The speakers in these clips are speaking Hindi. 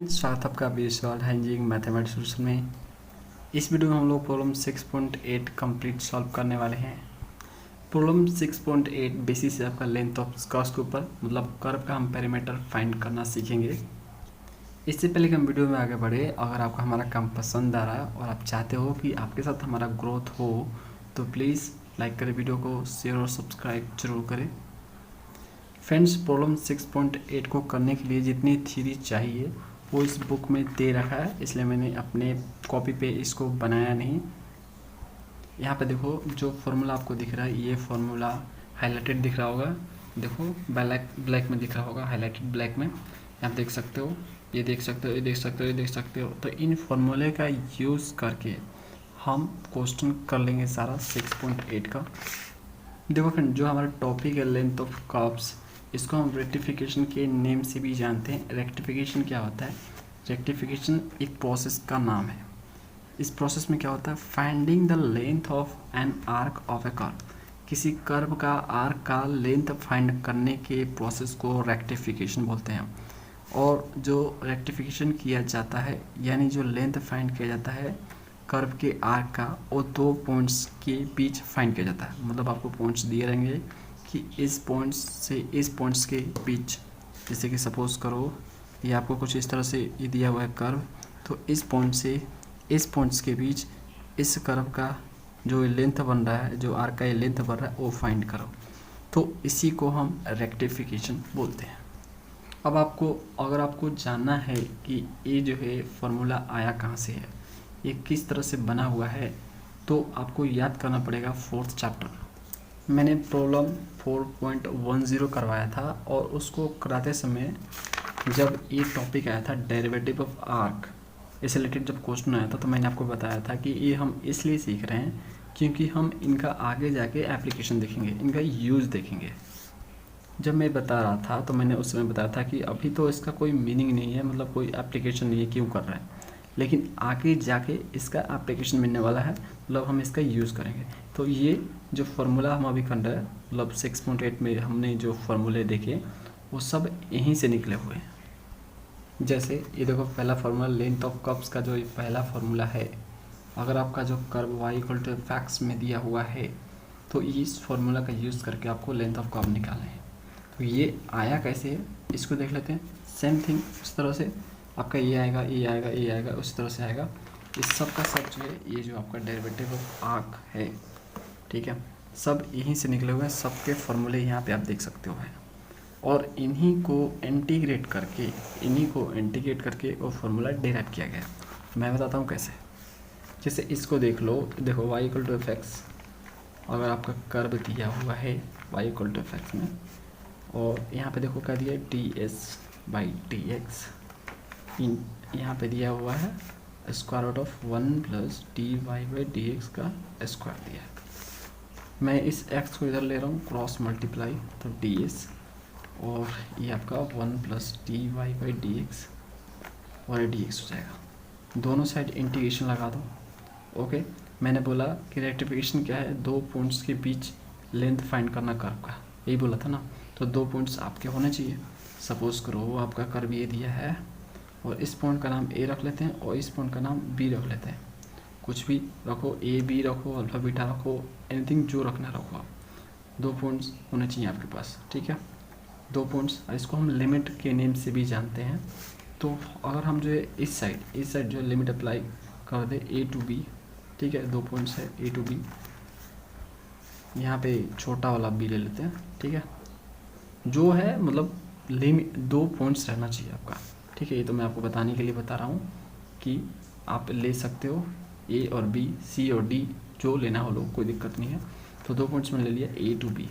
स्वागत है आपका B.S.Grewal इंजीनियरिंग मैथमेटिक्स सॉल्यूशन में। इस वीडियो में हम लोग प्रॉब्लम 6.8 कंप्लीट सॉल्व करने वाले हैं। प्रॉब्लम 6.8 बेसिस है आपका लेंथ ऑफ कर्व के ऊपर, मतलब कर्व का हम पेरीमीटर फाइंड करना सीखेंगे। इससे पहले कि हम वीडियो में आगे बढ़े, अगर आपको हमारा काम पसंद आ रहा है और आप चाहते हो कि आपके साथ हमारा ग्रोथ हो तो प्लीज़ लाइक करें वीडियो को, शेयर और सब्सक्राइब जरूर करें। फ्रेंड्स, प्रॉब्लम 6.8 को करने के लिए जितनी थ्योरी चाहिए वो इस बुक में दे रखा है, इसलिए मैंने अपने कॉपी पे इसको बनाया नहीं। यहाँ पे देखो जो फॉर्मूला आपको दिख रहा है, ये फॉर्मूला हाईलाइटेड दिख रहा होगा। देखो ब्लैक में दिख रहा होगा, हाईलाइटेड ब्लैक में। आप देख सकते हो, ये देख सकते हो, ये देख सकते हो, ये देख सकते हो। तो इन फॉर्मूले का यूज़ करके हम क्वेश्चन कर लेंगे सारा 6.8 का। देखो फ्रेंड, जो हमारा टॉपिक है लेंथ ऑफ कर्व्स, इसको हम रेक्टिफिकेशन के नेम से भी जानते हैं। रेक्टिफिकेशन क्या होता है? रेक्टिफिकेशन एक प्रोसेस का नाम है। इस प्रोसेस में क्या होता है? Finding the length of an arc of A curve. किसी कर्व का आर्क का लेंथ फाइंड करने के प्रोसेस को रेक्टिफिकेशन बोलते हैं। और जो रेक्टिफिकेशन किया जाता है, यानी जो लेंथ फाइंड किया जाता है कर्व के आर्क का, वो दो पॉइंट्स के बीच फाइंड किया जाता है। मतलब आपको पॉइंट्स दिए रहेंगे कि इस पॉइंट्स से इस पॉइंट्स के बीच, जैसे कि सपोज करो ये आपको कुछ इस तरह से ये दिया हुआ है कर्व, तो इस पॉइंट से इस पॉइंट्स के बीच इस कर्व का जो लेंथ बन रहा है, जो आर्क का ये लेंथ बन रहा है, वो फाइंड करो। तो इसी को हम रेक्टिफिकेशन बोलते हैं। अब अगर आपको जानना है कि ये जो है फॉर्मूला आया कहाँ से है, ये किस तरह से बना हुआ है, तो आपको याद करना पड़ेगा फोर्थ चैप्टर। मैंने प्रॉब्लम 4.10 करवाया था, और उसको कराते समय जब ये टॉपिक आया था डेरिवेटिव ऑफ आर्क, इससे रिलेटेड जब क्वेश्चन आया था, तो मैंने आपको बताया था कि ये हम इसलिए सीख रहे हैं क्योंकि हम इनका आगे जाके एप्लीकेशन देखेंगे, इनका यूज़ देखेंगे। जब मैं बता रहा था तो मैंने उस समय बताया था कि अभी तो इसका कोई मीनिंग नहीं है, मतलब कोई एप्लीकेशन नहीं है, क्यों कर रहे हैं, लेकिन आगे जाके इसका एप्लीकेशन मिलने वाला है, मतलब हम इसका यूज़ करेंगे। तो ये जो फार्मूला हम अभी कर रहे हैं, मतलब 6.8 में हमने जो फार्मूले देखे वो सब यहीं से निकले हुए हैं। जैसे ये देखो, पहला फार्मूला लेंथ ऑफ कर्व्स का जो ये पहला फार्मूला है, अगर आपका जो कर्व y = f में दिया हुआ है, तो इस फार्मूला का यूज़ करके आपको लेंथ ऑफ कर्व निकालना है। तो ये आया कैसे है, इसको देख लेते हैं। सेम थिंग उस तरह से आपका ये आएगा, ये आएगा, ये आएगा, उस तरह से आएगा। इस सब का सब जो है, ये जो आपका डेरिवेटिव ऑफ आर्क है, ठीक है, सब यहीं से निकले हुए हैं। सबके फॉर्मूले यहाँ पे आप देख सकते हो हैं, और इन्हीं को इंटीग्रेट करके वो फार्मूला डेराइव किया गया। मैं बताता हूँ कैसे। जैसे इसको देख लो, देखो y = f(x), अगर आपका कर्व दिया हुआ है y = f(x) में, और यहाँ पे देखो क्या दिया है, ds/dx, यहाँ पे दिया हुआ है √1 + dy/dx का स्क्वायर दिया है। मैं इस x को इधर ले रहा हूँ, क्रॉस मल्टीप्लाई, तो ds, और ये आपका 1 + dy/dx, और ये dx हो जाएगा। दोनों साइड इंटीग्रेशन लगा दो। ओके, मैंने बोला कि रेक्टिफिकेशन क्या है, दो पॉइंट्स के बीच लेंथ फाइंड करना कर्व का, यही बोला था ना। तो दो पॉइंट्स आपके होने चाहिए। सपोज करो आपका कर्व ये दिया है, और इस पॉइंट का नाम ए रख लेते हैं, और इस पॉइंट का नाम बी रख लेते हैं। कुछ भी रखो, ए बी रखो, अल्फा बीटा रखो, एनीथिंग जो रखना रखो आप। दो पॉइंट्स होने चाहिए आपके पास, ठीक है, दो पॉइंट्स। इसको हम लिमिट के नेम से भी जानते हैं। तो अगर हम जो है इस साइड जो लिमिट अप्लाई कर दे a to b, ठीक है, दो पॉइंट्स है a to b, यहाँ पे छोटा वाला b ले लेते हैं, ठीक है, जो है मतलब लिमिट दो पॉइंट्स रहना चाहिए आपका, ठीक है। ये तो मैं आपको बताने के लिए बता रहा हूँ कि आप ले सकते हो a और b, c और d, जो लेना हो लो, कोई दिक्कत नहीं है। तो दो पॉइंट्स में ले लिया a to b।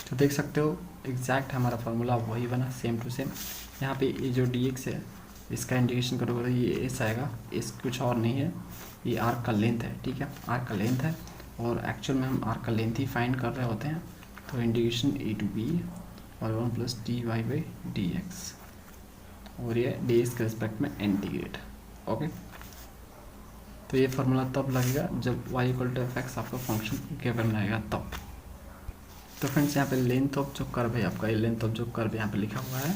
तो देख सकते हो एग्जैक्ट हमारा फार्मूला वही बना, सेम टू सेम। यहाँ पे ये जो dx है, इसका इंडिकेशन करोगे ये s आएगा, s कुछ और नहीं है, ये आर्क का लेंथ है, ठीक है, आर्क का लेंथ है, और एक्चुअल में हम आर्क का लेंथ ही फाइंड कर रहे होते हैं। तो इंडिकेशन a to b, और 1 + dy/dx, और ये dx के रिस्पेक्ट में इंटीग्रेट। ओके, तो ये फार्मूला तब लगेगा जब y = f(x) आपका फंक्शन गिवन रहेगा तब। तो फ्रेंड्स, यहाँ पे लेंथ ऑफ जो कर्व है आपका, ये लेंथ ऑफ जो कर्व यहाँ पे लिखा हुआ है,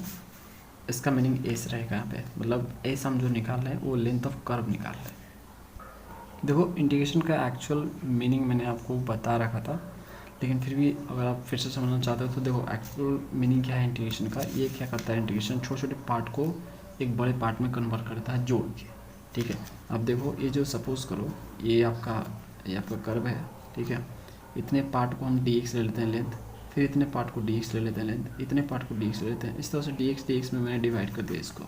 इसका मीनिंग एस रहेगा यहाँ पे, मतलब एस हम जो निकाल रहे हैं वो लेंथ ऑफ कर्व निकाल रहे हैं। देखो इंटीग्रेशन का एक्चुअल मीनिंग मैंने आपको बता रखा था, लेकिन फिर भी अगर आप फिर से समझना चाहते हो तो देखो एक्चुअल मीनिंग क्या है इंटीग्रेशन का। ये क्या करता है इंटीग्रेशन, छोटे छोटे पार्ट को एक बड़े पार्ट में कन्वर्ट करता है जोड़ के। ठीक है, अब देखो ये जो सपोज करो ये आपका कर्व है। ठीक है, इतने पार्ट को हम dx ले लेते हैं लेंथ, फिर इतने पार्ट को dx ले लेते हैं लेंथ, इतने पार्ट को dx ले लेते हैं, इस तरह से dx में मैंने डिवाइड कर दिया इसको।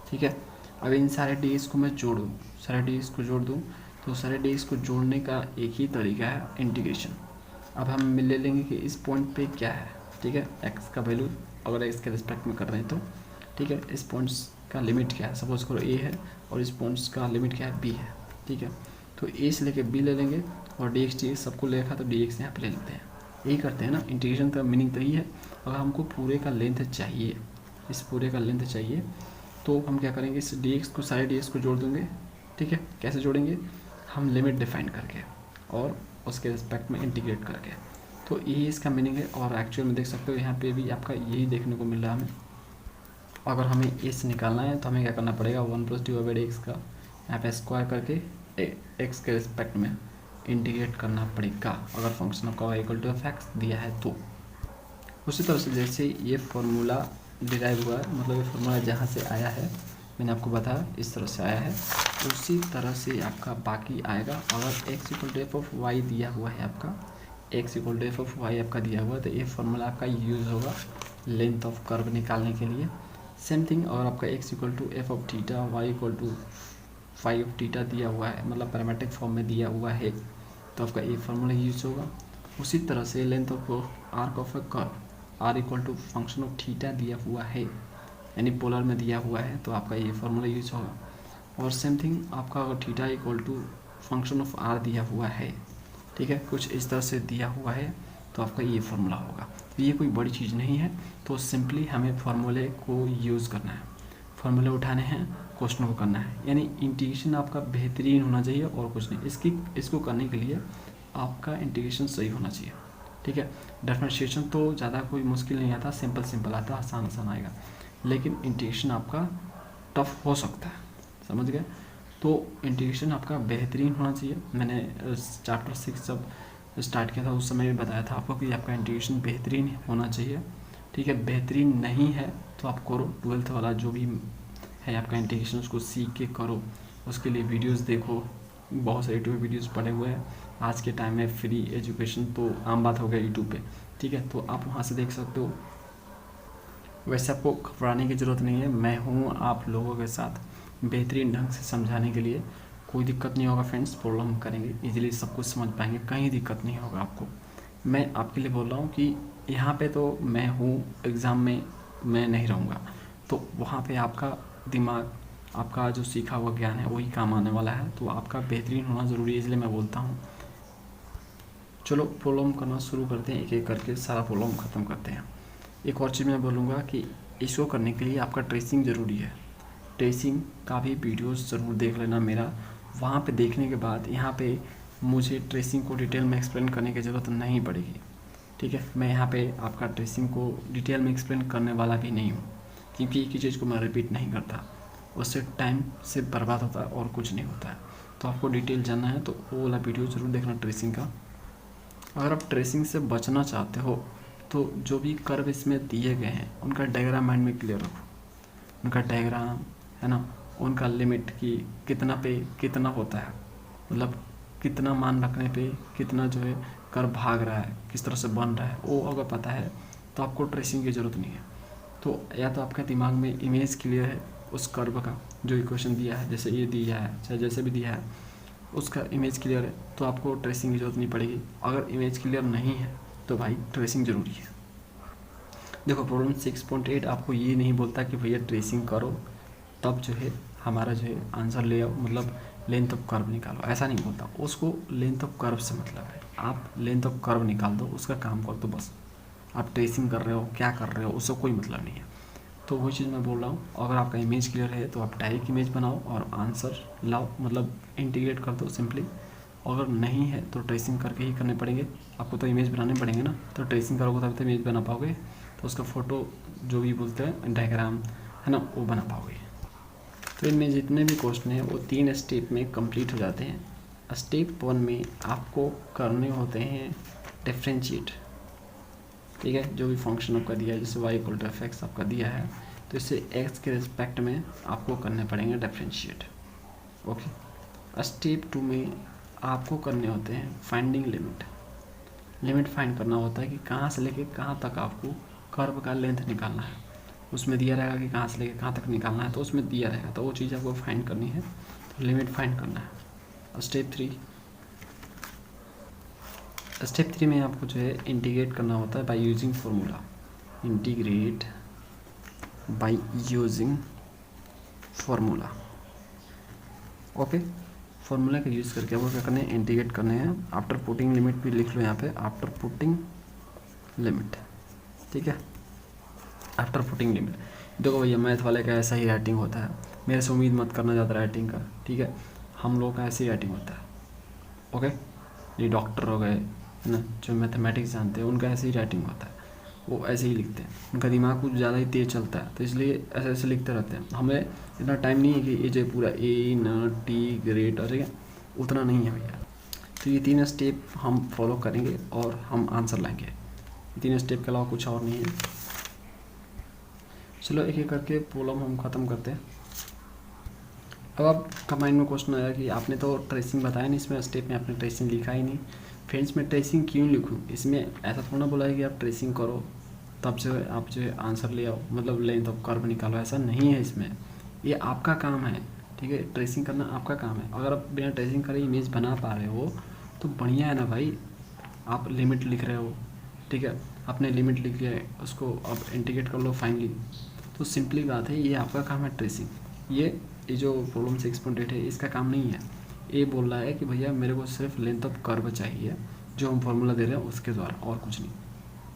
ठीक है, अब इन सारे dx को मैं जोड़ दूँ, सारे dx को जोड़ दूँ तो सारे dx को जोड़ने का एक ही तरीका है इंटीग्रेशन। अब हम ले लेंगे कि इस पॉइंट पे क्या है। ठीक है, x का वैल्यू अगर x के रिस्पेक्ट में कर रहे हैं तो ठीक है, इस पॉइंट्स का लिमिट क्या है, सपोज करो a है और इस पॉइंट्स का लिमिट क्या है b है। ठीक है, तो a से लेके b ले लेंगे और dx सबको ले रखा तो dx यहाँ पे ले लेते हैं। यही करते हैं ना, इंटीग्रेशन का मीनिंग तो यही है। अगर हमको पूरे का लेंथ चाहिए, इस पूरे का लेंथ चाहिए तो हम क्या करेंगे, इस dx को सारे dx को जोड़ देंगे। ठीक है, कैसे जोड़ेंगे, हम लिमिट डिफाइन करके और उसके रिस्पेक्ट में इंटीग्रेट करके। तो यही इसका मीनिंग है। और एक्चुअल में देख सकते हो यहाँ पे भी आपका यही देखने को मिल रहा है हमें। अगर हमें इस निकालना है तो हमें क्या करना पड़ेगा, 1+d/x का यहाँ पे स्क्वायर करके x के रिस्पेक्ट में इंटीग्रेट करना पड़ेगा, अगर फंक्शन ऑफ y = f(x) दिया है तो। उसी तरह से जैसे ये फार्मूला डिराइव हुआ है, मतलब ये फार्मूला जहाँ से आया है मैंने आपको बताया इस तरह से आया है, उसी तरह से आपका बाकी आएगा। अगर x = f(y) दिया हुआ है आपका, x = f(y) आपका दिया हुआ है तो ये फार्मूला आपका यूज़ होगा लेंथ ऑफ कर्व निकालने के लिए। सेम थिंग अगर आपका x = f(θ), y = φ(θ) दिया हुआ है, मतलब पैरामीट्रिक फॉर्म में दिया हुआ है तो आपका ये फार्मूला यूज होगा। उसी तरह से length of arc of a curve r = function of theta दिया हुआ है, यानी पोलर में दिया हुआ है तो आपका ये फार्मूला यूज होगा। और सेम थिंग आपका अगर थीटा = फंक्शन ऑफ r दिया हुआ है, ठीक है, कुछ इस तरह से दिया हुआ है तो आपका ये फार्मूला होगा। तो ये कोई बड़ी चीज़ नहीं है, तो सिंपली हमें फार्मूले को यूज़ करना है, फार्मूले उठाने हैं, क्वेश्चन को करना है। यानी इंटीग्रेशन आपका बेहतरीन होना चाहिए और कुछ नहीं। इसको करने के लिए आपका इंटीग्रेशन सही होना चाहिए। ठीक है, डिफरेंशिएशन तो ज़्यादा कोई मुश्किल नहीं आता, सिंपल आता, आसान आएगा, लेकिन इंटीग्रेशन आपका टफ हो सकता है, समझ गए। तो इंटीग्रेशन आपका बेहतरीन होना चाहिए। मैंने चैप्टर 6 जब स्टार्ट किया था उस समय भी बताया था आपको कि आपका इंटीग्रेशन बेहतरीन होना चाहिए। ठीक है, बेहतरीन नहीं है तो आप करो 12th वाला जो भी है आपका इंटीग्रेशन, उसको सीख के करो, उसके लिए वीडियोस देखो, बहुत सारे यूट्यूब वीडियोस पड़े हुए हैं। आज के टाइम में फ्री एजुकेशन तो आम बात हो गया यूट्यूब पे। ठीक है, तो आप वहाँ से देख सकते हो। वैसे आपको घबराने की ज़रूरत नहीं है, मैं हूँ आप लोगों के साथ बेहतरीन ढंग से समझाने के लिए। कोई दिक्कत नहीं होगा फ्रेंड्स, प्रॉब्लम करेंगे इजीली, सब कुछ समझ पाएंगे, कहीं दिक्कत नहीं होगा आपको। मैं आपके लिए बोल रहा हूँ कि यहाँ पे तो मैं हूँ, एग्ज़ाम में मैं नहीं रहूँगा, तो वहाँ पे आपका दिमाग, आपका जो सीखा हुआ ज्ञान है वही काम आने वाला है, तो आपका बेहतरीन होना ज़रूरी है, इसलिए मैं बोलता हूँ। चलो प्रॉब्लम करना शुरू करते हैं, एक एक करके सारा प्रॉब्लम ख़त्म करते हैं। एक और चीज़ मैं बोलूँगा कि इसको करने के लिए आपका ट्रेसिंग ज़रूरी है। ट्रेसिंग का भी वीडियोस ज़रूर देख लेना मेरा, वहाँ पे देखने के बाद यहाँ पे मुझे ट्रेसिंग को डिटेल में एक्सप्लेन करने की ज़रूरत नहीं पड़ेगी। ठीक है, मैं यहाँ पे आपका ट्रेसिंग को डिटेल में एक्सप्लेन करने वाला भी नहीं हूँ, क्योंकि एक ही चीज़ को मैं रिपीट नहीं करता, उससे टाइम से बर्बाद होता है और कुछ नहीं होता है। तो आपको डिटेल जानना है तो वो वाला वीडियो ज़रूर देखना ट्रेसिंग का। अगर आप ट्रेसिंग से बचना चाहते हो तो जो भी कर्व इसमें दिए गए हैं उनका डायग्राम माइंड में क्लियर रखो, उनका डायग्राम है ना, उनका लिमिट की कितना पे कितना होता है, मतलब कितना मान रखने पे कितना जो है कर्व भाग रहा है, किस तरह से बन रहा है, वो अगर पता है तो आपको ट्रेसिंग की ज़रूरत नहीं है। तो या तो आपके दिमाग में इमेज क्लियर है उस कर्व का जो इक्वेशन दिया है, जैसे ये दिया है चाहे जैसे भी दिया है, उसका इमेज क्लियर है तो आपको ट्रेसिंग की ज़रूरत नहीं पड़ेगी। अगर इमेज क्लियर नहीं है तो भाई ट्रेसिंग ज़रूरी है। देखो प्रॉब्लम 6.8 आपको ये नहीं बोलता कि भैया ट्रेसिंग करो तब जो है हमारा जो है आंसर ले आओ, मतलब लेंथ ऑफ कर्व निकालो, ऐसा नहीं बोलता। उसको लेंथ ऑफ कर्व से मतलब है, आप लेंथ ऑफ कर्व निकाल दो, उसका काम कर दो बस। आप ट्रेसिंग कर रहे हो क्या कर रहे हो उससे कोई मतलब नहीं है। तो वही चीज़ मैं बोल रहा हूँ, अगर आपका इमेज क्लियर है तो आप डायरेक्ट इमेज बनाओ और आंसर लाओ, मतलब इंटीग्रेट कर दो सिंपली। अगर नहीं है तो ट्रेसिंग करके ही करने पड़ेंगे आपको, तो इमेज बनाने पड़ेंगे ना, तो ट्रेसिंग करोगे तभी तो इमेज बना पाओगे। तो उसका फ़ोटो जो भी बोलते हैं डायग्राम है ना, वो बना पाओगे। तो इनमें जितने भी क्वेश्चन हैं वो 3 स्टेप में कंप्लीट हो जाते हैं। स्टेप 1 में आपको करने होते हैं डिफरेंशिएट, ठीक है। जो भी फंक्शन आपका दिया है, जैसे y = f(x) आपका दिया है, तो इससे x के रिस्पेक्ट में आपको करने पड़ेंगे डिफरेंशिएट, ओके। स्टेप 2 में आपको करने होते हैं फाइंडिंग लिमिट। लिमिट फाइंड करना होता है कि कहाँ से लेके कहाँ तक आपको कर्व का लेंथ निकालना है। उसमें दिया रहेगा कि कहाँ से लेके कहाँ तक निकालना है, तो उसमें दिया रहेगा, तो वो चीज़ आपको फाइंड करनी है, तो लिमिट फाइंड करना है। स्टेप 3 में आपको जो है इंटीग्रेट करना होता है by using formula. Integrate by using formula, okay. Formula का यूज़ करके आपको क्या करना है, इंटीग्रेट करने हैं। आफ्टर पुटिंग लिमिट भी लिख लो यहाँ पे, आफ्टर पुटिंग लिमिट, ठीक है। आफ्टर पुटिंग लिमिट, देखो भैया मैथ वाले का ऐसा ही राइटिंग होता है, मेरे से उम्मीद मत करना ज़्यादा राइटिंग का, ठीक है। हम लोग का ऐसे ही राइटिंग होता है, ओके। ये डॉक्टर हो गए, है ना, जो मैथमेटिक्स जानते हैं, उनका ऐसे ही राइटिंग होता है, वो ऐसे ही लिखते हैं। उनका दिमाग कुछ ज़्यादा ही तेज़ चलता है, तो इसलिए ऐसे ऐसे लिखते रहते हैं। हमें इतना टाइम नहीं है कि ये जो पूरा ए न टी ग्रेट, और उतना नहीं है भैया। तो ये 3 स्टेप हम फॉलो करेंगे और हम आंसर लाएंगे। ये 3 स्टेप के अलावा कुछ और नहीं है। चलो एक एक करके प्रॉब्लम हम ख़त्म करते हैं। अब आपका माइंड में क्वेश्चन आया कि आपने तो ट्रेसिंग बताया नहीं, इसमें स्टेप में आपने ट्रेसिंग लिखा ही नहीं। फ्रेंड्स में ट्रेसिंग क्यों लिखूँ? इसमें ऐसा थोड़ा बोला है कि आप ट्रेसिंग करो तब से आप जो है आंसर ले आओ, मतलब लेंथ ऑफ कर्व निकालो, ऐसा नहीं है इसमें। ये आपका काम है, ठीक है, ट्रेसिंग करना आपका काम है। अगर आप बिना ट्रेसिंग करे इमेज बना पा रहे हो तो बढ़िया है ना भाई। आप लिमिट लिख रहे हो, ठीक है, आपने लिमिट लिख लिया है, उसको आप इंटीग्रेट कर लो फाइनली, तो सिंपली बात है, ये आपका काम है ट्रेसिंग। ये जो प्रॉब्लम 6.8 है इसका काम नहीं है। ये बोल रहा है कि भैया मेरे को सिर्फ लेंथ ऑफ कर्व चाहिए, जो हम फार्मूला दे रहे हैं उसके द्वारा, और कुछ नहीं।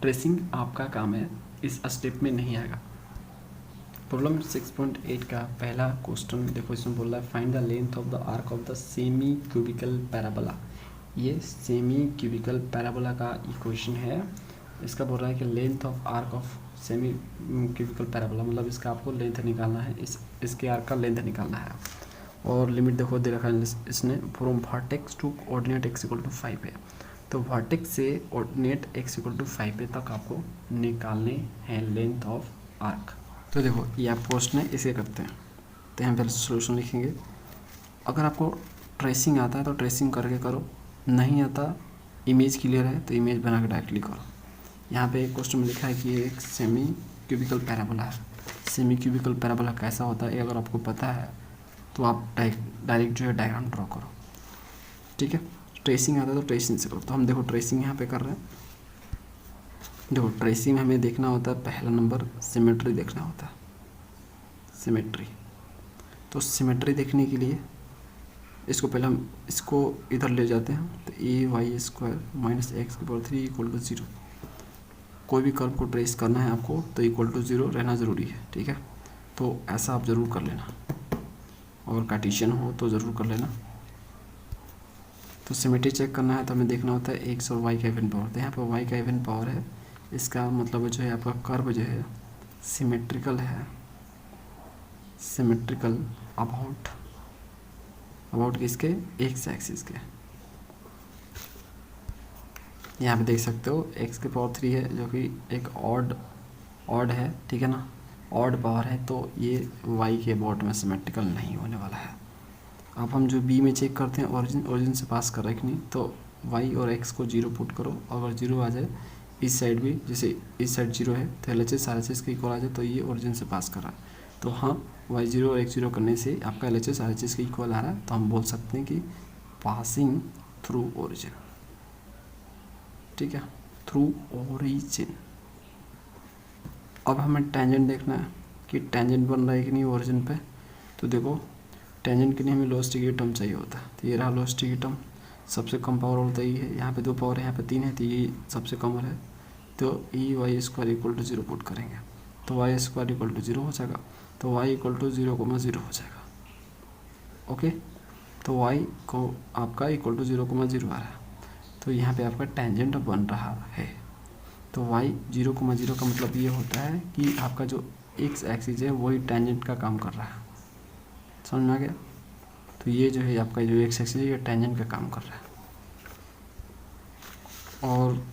ट्रेसिंग आपका काम है, इस स्टेप में नहीं आएगा। प्रॉब्लम 6.8 का पहला क्वेश्चन देखो, इसमें बोल रहा है find the length of the arc of the semi cubical parabola. ये सेमी क्यूबिकल पैराबोला का इक्वेशन है। इसका बोल रहा है कि length of arc of semi cubical parabola, मतलब इसका आपको लेंथ निकालना है, इसके आर्क का लेंथ निकालना है। और लिमिट देखो दे रखा है इसने, from vertex to coordinate x = 5 है। तो वर्टेक्स से कोऑर्डिनेट x = 5 पे तक आपको निकालने हैं लेंथ ऑफ आर्क। तो देखो ये आप क्वेश्चन है, इसे करते हैं, तो हम पहले सोल्यूशन लिखेंगे। अगर आपको ट्रेसिंग आता है तो ट्रेसिंग करके करो, नहीं आता, इमेज क्लियर है तो इमेज बना के डायरेक्टली करो। यहाँ पे एक क्वेश्चन में लिखा है कि ये एक सेमी क्यूबिकल पैराबोला है। सेमी क्यूबिकल पैराबोला कैसा होता है, अगर आपको पता है तो आप डायरेक्ट जो है डायग्राम ड्रॉ करो, ठीक है। ट्रेसिंग आता है तो ट्रेसिंग से करो। तो हम देखो ट्रेसिंग यहाँ पे कर रहे हैं। देखो ट्रेसिंग में हमें देखना होता है, पहला नंबर सिमेट्री देखना होता है, सिमेट्री। तो सिमेट्री देखने के लिए इसको पहले हम इसको इधर ले जाते हैं, तो ay² - x³ = 0। कोई भी कर्व को ट्रेस करना है आपको तो = 0 रहना ज़रूरी है, ठीक है। तो ऐसा आप ज़रूर कर लेना, और कार्टेशियन हो तो ज़रूर कर लेना। तो सिमेट्री चेक करना है तो हमें देखना होता है x और y का इवन पावर। तो यहाँ पर y का इवन पावर है, इसका मतलब जो है आपका कर्व जो है सिमेट्रिकल है, सिमेट्रिकल अबाउट किसके, एक्स एक्सिस के। यहाँ पे देख सकते हो x³ है, जो कि एक ऑड है, ठीक है ना, ऑड पावर है, तो ये y के अबाउट में सिमेट्रिकल नहीं होने वाला है। अब हम जो b में चेक करते हैं ओरिजिन से पास कर रहा है कि नहीं, तो y और x को 0 पुट करो, अगर 0 आ जाए इस साइड भी, जैसे इस साइड 0 है तो LHS RHS के इक्वल आ जाए, तो ये ओरिजिन से पास कर रहा है। तो हाँ, y0 और x0 करने से आपका LHS RHS के इक्वल आ रहा है, तो हम बोल सकते हैं कि पासिंग थ्रू ओरिजिन, ठीक है, थ्रू ओरिजिन। अब हमें टेंजेंट देखना है कि टेंजेंट बन रहा है कि नहीं ओरिजिन पे। तो देखो टेंजेंट के लिए हमें वेलोसिटी की टर्म चाहिए होता है, तो ये रहा वेलोसिटी की टर्म। सबसे कम पावर होता है ये, यहाँ पे 2 पावर है, यहाँ पे 3 है, तो ये सबसे कम है, तो y² = 0 पुट करेंगे, तो y² = 0 हो जाएगा, तो y = 0,0 हो जाएगा, ओके। तो y को आपका = 0,0 आ रहा है, तो यहाँ पे आपका टेंजेंट बन रहा है। तो y 0,0 का मतलब ये होता है कि आपका जो एक्स एक्सिस है वही टेंजेंट का काम कर रहा है, समझ में आ गया। तो ये जो है आपका जो एक्स एक्सिस है ये टेंजेंट का काम कर रहा है। और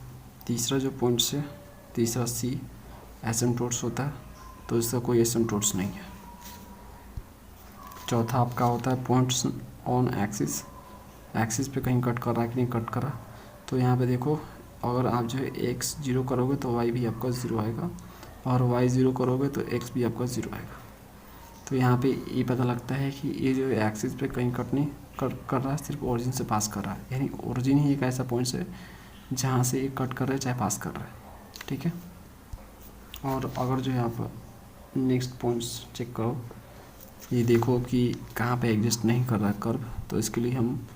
तीसरा जो पॉइंट्स है, तीसरा सी एसिम्प्टोट्स होता है, तो इसका कोई एसिम्प्टोट्स नहीं है। चौथा आपका होता है पॉइंट्स ऑन एक्सिस, एक्सिस पे कहीं कट कर रहा है कि नहीं कट कर रहा। तो यहाँ पे देखो, अगर आप जो है एक्स 0 करोगे तो वाई भी आपका 0 आएगा, और वाई 0 करोगे तो एक्स भी आपका 0 आएगा। तो यहाँ पे ये पता लगता है कि ये जो एक्सिस पे कहीं कट नहीं कर रहा है, सिर्फ ओरिजिन से पास कर रहा है। यानी ओरिजिन ही एक ऐसा पॉइंट है जहाँ से ये कट कर रहा है चाहे पास कर रहा है, ठीक है। और अगर जो है आप नेक्स्ट पॉइंट्स चेक करो, ये देखो कि कहाँ पे एग्जिस्ट नहीं कर रहा है कर्व, तो इसके लिए हम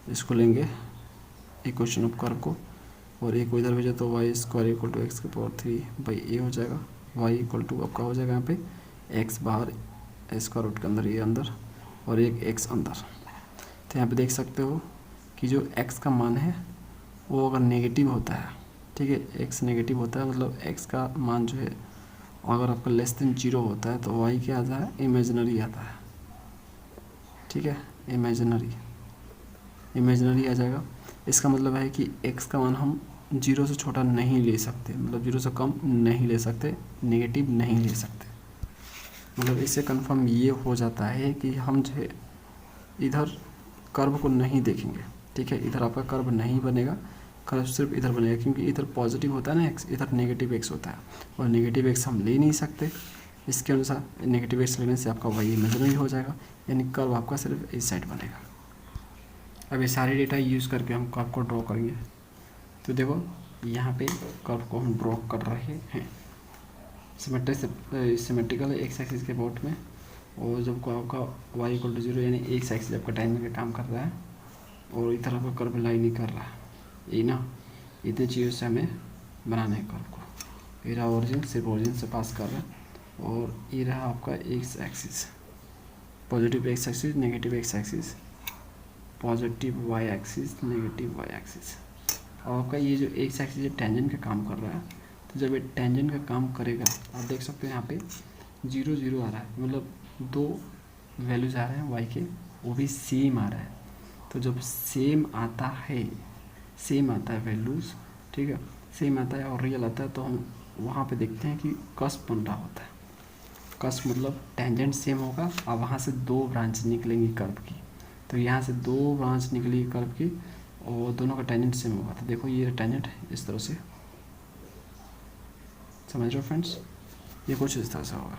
इसको लेंगे इक्वेशन ऑफ कर्व को, और एक को इधर भेजा तो y square equal to x की पावर 3/a हो जाएगा। वाई इक्वल टू आपका हो जाएगा यहाँ पे एक्स बाहर स्क्वायर रूट के अंदर, ये अंदर, और एक एक्स अंदर। तो यहाँ पे देख सकते हो कि जो एक्स का मान है वो अगर नेगेटिव होता है, ठीक है, एक्स नेगेटिव होता है, मतलब एक्स का मान जो है अगर आपका लेस देन 0 होता है तो वाई क्या आता है, इमेजिनरी आता है, ठीक है, इमेजिनरी आ जाएगा। इसका मतलब है कि x का मान हम 0 से छोटा नहीं ले सकते, मतलब 0 से कम नहीं ले सकते, नेगेटिव नहीं ले सकते। मतलब इससे कंफर्म ये हो जाता है कि हम जो है इधर कर्व को नहीं देखेंगे, ठीक है, इधर आपका कर्व नहीं बनेगा, कर्व सिर्फ इधर बनेगा, क्योंकि इधर पॉजिटिव होता है ना x, इधर नेगेटिव x होता है, और नेगेटिव x हम ले नहीं सकते। इसके अनुसार नेगेटिव x लेने से आपका y इमेजिनरी हो जाएगा, यानी कर्व आपका सिर्फ इस साइड बनेगा। अब ये सारे डेटा यूज़ करके हम कर्व को ड्रॉ करेंगे। तो देखो यहाँ पे कर्व को हम ड्रॉ कर रहे हैं, सिमेट्रिकल एक्स एक्सिस के बोर्ड में, और जब को आपका y इक्वल टू 0 यानी एक्स एक्सिस आपका टेंजेंट का काम कर रहा है, और इधर आपका कर्व लाइन नहीं कर रहा है, ये ना इतने चीज़ों से हमें बनाना है कर्व को। ये रहा ओरिजिन, सिर्फ ओरिजिन से पास कर रहा है, और ये रहा आपका x axis, positive x axis, negative x axis, positive y axis, negative y axis. और आपका ये जो एक्स एक्सिस टेंजेंट का काम कर रहा है, तो जब ये टेंजेंट का काम करेगा आप देख सकते हो यहाँ पे 0 0 आ रहा है, मतलब 2 वैल्यूज़ आ रहे हैं वाई के, वो भी सेम आ रहा है। तो जब सेम आता है वैल्यूज़, ठीक है, सेम आता है और रियल आता है, तो हम वहाँ पे देखते हैं कि कस्प बन रहा होता है। कस्प मतलब टेंजेंट सेम होगा और वहाँ से 2 ब्रांच निकलेंगी कर्व की, तो यहाँ से 2 ब्रांच निकली कर्व की और दोनों का टेंजेंट सेम होगा। तो देखो ये टेंजेंट इस तरह से, समझ रहे हो फ्रेंड्स, ये कुछ इस तरह से होगा।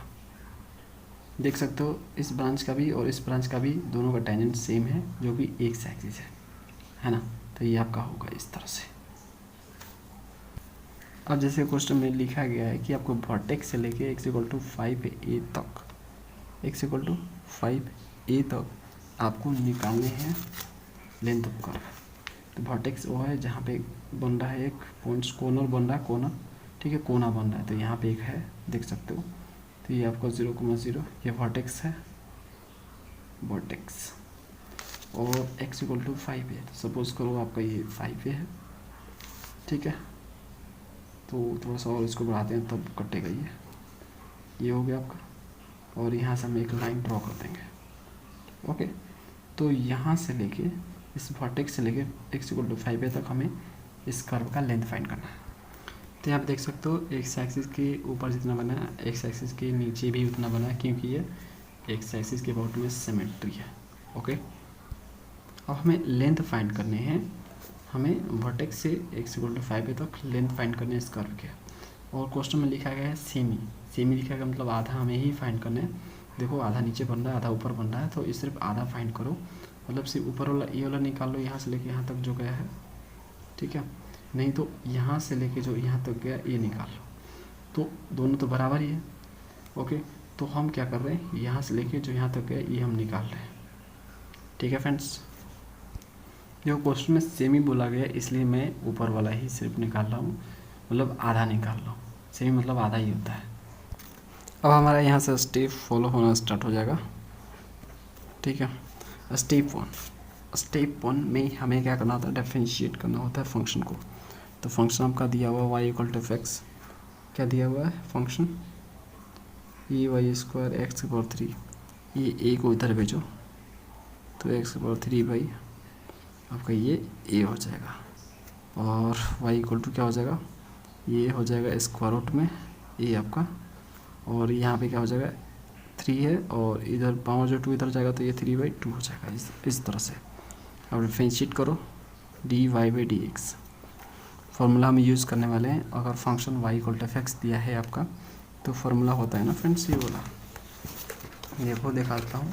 देख सकते हो इस ब्रांच का भी और इस ब्रांच का भी दोनों का टेंजेंट सेम है, जो कि एक्स एक्सिस है ना। तो ये आपका होगा इस तरह से। अब जैसे क्वेश्चन में लिखा गया है कि आपको वर्टेक्स से लेके x इक्वल टू 5a तक, x इक्वल टू 5a तक आपको निकालने हैं लेंथ ऑफ कर्व। तो वर्टेक्स वो है जहाँ पे बन रहा है एक पॉइंट्स, कॉर्नर बन रहा है, कोना, ठीक है, कोना बन रहा है। तो यहाँ पे एक है, देख सकते हो। तो ये आपका 0,0 ये वर्टेक्स है, वर्टेक्स, और x इक्वल टू 5 है। तो सपोज करो आपका ये 5 है, ठीक है। तो थोड़ा सा और इसको बढ़ाते हैं तब कटेगा ये हो गया आपका। और यहाँ से हम एक लाइन ड्रॉ कर देंगे, ओके। तो यहाँ से लेके इस वर्टेक्स से लेके x इक्वल टू 5 तक हमें इस कर्व का लेंथ फाइंड करना है। तो यहाँ पे देख सकते हो एक्स एक्सिस के ऊपर जितना बना है एक्स एक्सिस के नीचे भी उतना बना है, क्योंकि ये एक्स एक्सिस के अबाउट में सिमेट्री है, ओके। अब हमें लेंथ फाइंड करने हैं, हमें वर्टेक्स से x इक्वल टू 5 तक लेंथ फाइंड करने है इस कर्व के। और क्वेश्चन में लिखा गया है सेमी लिखा गया, मतलब आधा हमें ही फाइंड करना है। देखो आधा नीचे बन रहा है, आधा ऊपर बन रहा है, तो ये सिर्फ आधा फाइंड करो, मतलब सिर्फ ऊपर वाला ये वाला निकाल लो, यहाँ से लेके यहाँ तक जो गया है, ठीक है। नहीं तो यहाँ से लेके जो यहाँ तक गया ये निकाल लो, तो दोनों तो बराबर ही है, ओके। तो हम क्या कर रहे हैं, यहाँ से लेके जो यहाँ तक गया ये हम निकाल रहे हैं, ठीक है फ्रेंड्स। जो क्वेश्चन में सेमी बोला गया इसलिए मैं ऊपर वाला ही सिर्फ निकाल रहा हूँ, मतलब आधा निकाल रहा हूँ, सेमी मतलब आधा ही होता है। अब हमारा यहाँ से स्टेप फॉलो होना स्टार्ट हो जाएगा, ठीक है। स्टेप वन में हमें क्या करना होता है, डिफरेंशिएट करना होता है फंक्शन को। तो फंक्शन आपका दिया हुआ y इक्वल टू x, क्या दिया हुआ है फंक्शन ये वाई स्क्वायर एक्स की पावर 3, ये ए को इधर भेजो तो एक्स की पावर 3 बाई आपका ये ए हो जाएगा, और वाई इक्वल टू क्या हो जाएगा, ये हो जाएगा स्क्वायर रूट में ए आपका, और यहाँ पे क्या हो जाएगा 3 है, और इधर पावर जो 2 इधर जाएगा तो ये 3/2 हो जाएगा। इस तरह से अब डिफरेंशिएट करो d y by d x. Formula हम यूज़ करने वाले हैं, अगर function y equal to f x दिया है आपका तो फार्मूला होता है ना फ्रेंड्स, ये वाला देखो दिखाता हूँ,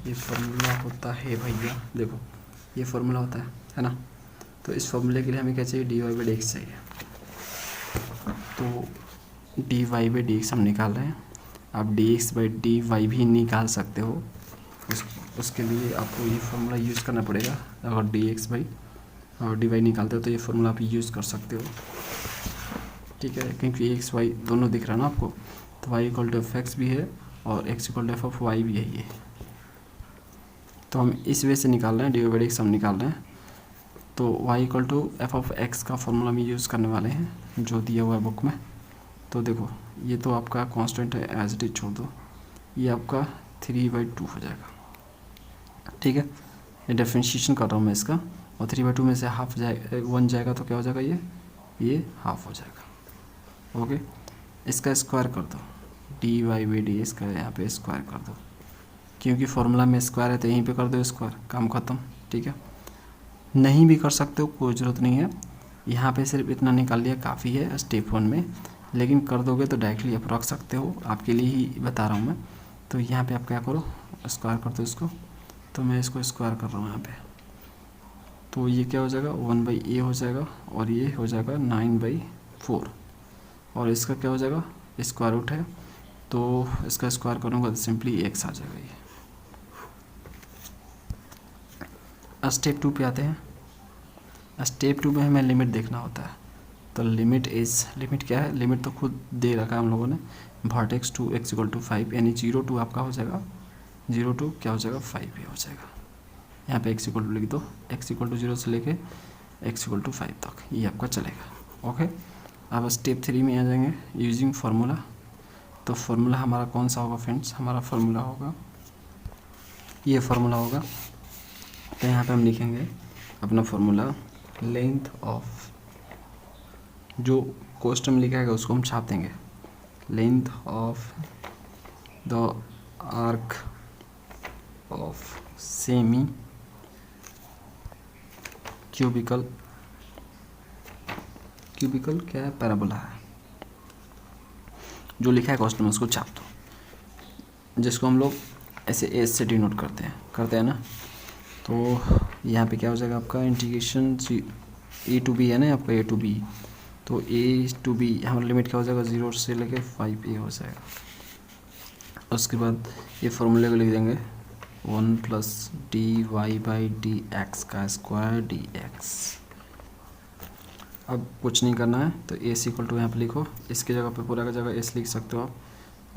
ये फार्मूला होता है भैया, देखो ये फार्मूला होता है ना। तो इस फार्मूले के लिए हमें क्या चाहिए, d y by d x चाहिए। तो d y by d x हम निकाल रहे हैं, आप d x by d y भी निकाल सकते हो, उसके लिए आपको ये फार्मूला यूज़ करना पड़ेगा। अगर डी एक्स बाई और डी वाई निकालते हो तो ये फार्मूला आप यूज़ कर सकते हो, ठीक है, क्योंकि एक्स वाई दोनों दिख रहा है ना आपको, तो y equal to f x भी है और x equal to f of y भी है ये। तो हम इस वे से निकाल रहे हैं, d y by d x हम निकाल रहे हैं। तो y equal to f of x का फार्मूला हम यूज़ करने वाले हैं जो दिया हुआ है बुक में। तो देखो ये तो आपका कांस्टेंट है, एज इट इज छोड़ दो, ये आपका 3/2 हो जाएगा, ठीक है। ये डिफरेंशिएशन कर रहा हूँ मैं इसका, और 3/2 में से हाफ जाएगा 1 जाएगा तो क्या हो जाएगा, ये हाफ हो जाएगा। ओके, इसका स्क्वायर कर दो, डी वाई बाई डी इसका यहाँ पे स्क्वायर कर दो, क्योंकि फार्मूला में स्क्वायर है तो यहीं पे कर दो स्क्वायर, काम ख़त्म, ठीक है। नहीं भी कर सकते हो, कोई ज़रूरत नहीं है, यहाँ पे सिर्फ इतना निकाल लिया काफ़ी है स्टेप 1 में, लेकिन कर दोगे तो डायरेक्टली आप रख सकते हो, आपके लिए ही बता रहा हूँ मैं। तो यहाँ पे आप क्या करो, स्क्वायर कर दो इसको, तो मैं इसको स्क्वायर कर रहा हूँ यहाँ पे, तो ये क्या हो जाएगा 1/a हो जाएगा, और ये हो जाएगा 9/4, और इसका क्या हो जाएगा स्क्वायर रूट है, तो इसका स्क्वायर करूँगा तो सिंपली एक्स आ जाएगा। ये स्टेप 2 पे आते हैं। स्टेप 2 में हमें लिमिट देखना होता है, तो लिमिट क्या है, लिमिट तो खुद दे रखा है हम लोगों ने, vertex to x equal to 5, यानी 0 to आपका हो जाएगा 0 to क्या हो जाएगा 5 ये हो जाएगा। यहाँ पे एक्स इक्वल टू लिख दो, एक्स इक्वल टू 0 से लेके एक्स इक्वल टू 5 तक ये आपका चलेगा। ओके, अब स्टेप 3 में आ जाएंगे, यूजिंग फार्मूला। तो फार्मूला हमारा कौन सा होगा फ्रेंड्स, हमारा फार्मूला होगा ये फार्मूला होगा। तो यहाँ पे हम लिखेंगे अपना फार्मूला, लेंथ ऑफ, जो क्वेश्चन में लिखा है उसको हम छाप देंगे, length of the arc of semi cubical क्या है, पैराबोला है, जो लिखा है क्वेश्चन में उसको छाप दो, जिसको हम लोग ऐसे एस से डिनोट करते हैं ना। तो यहाँ पे क्या हो जाएगा आपका इंटीग्रेशन ए टू बी है ना आपका, ए टू बी, तो ए टू बी हमारा लिमिट क्या हो जाएगा 0 से लेके 5a हो जाएगा। उसके बाद ये फॉर्मूले को लिख देंगे 1 + dy/dx का स्क्वायर dx। अब कुछ नहीं करना है, तो a इक्वल टू यहाँ पर लिखो, इसकी जगह पे पूरा का जगह s लिख सकते हो आप,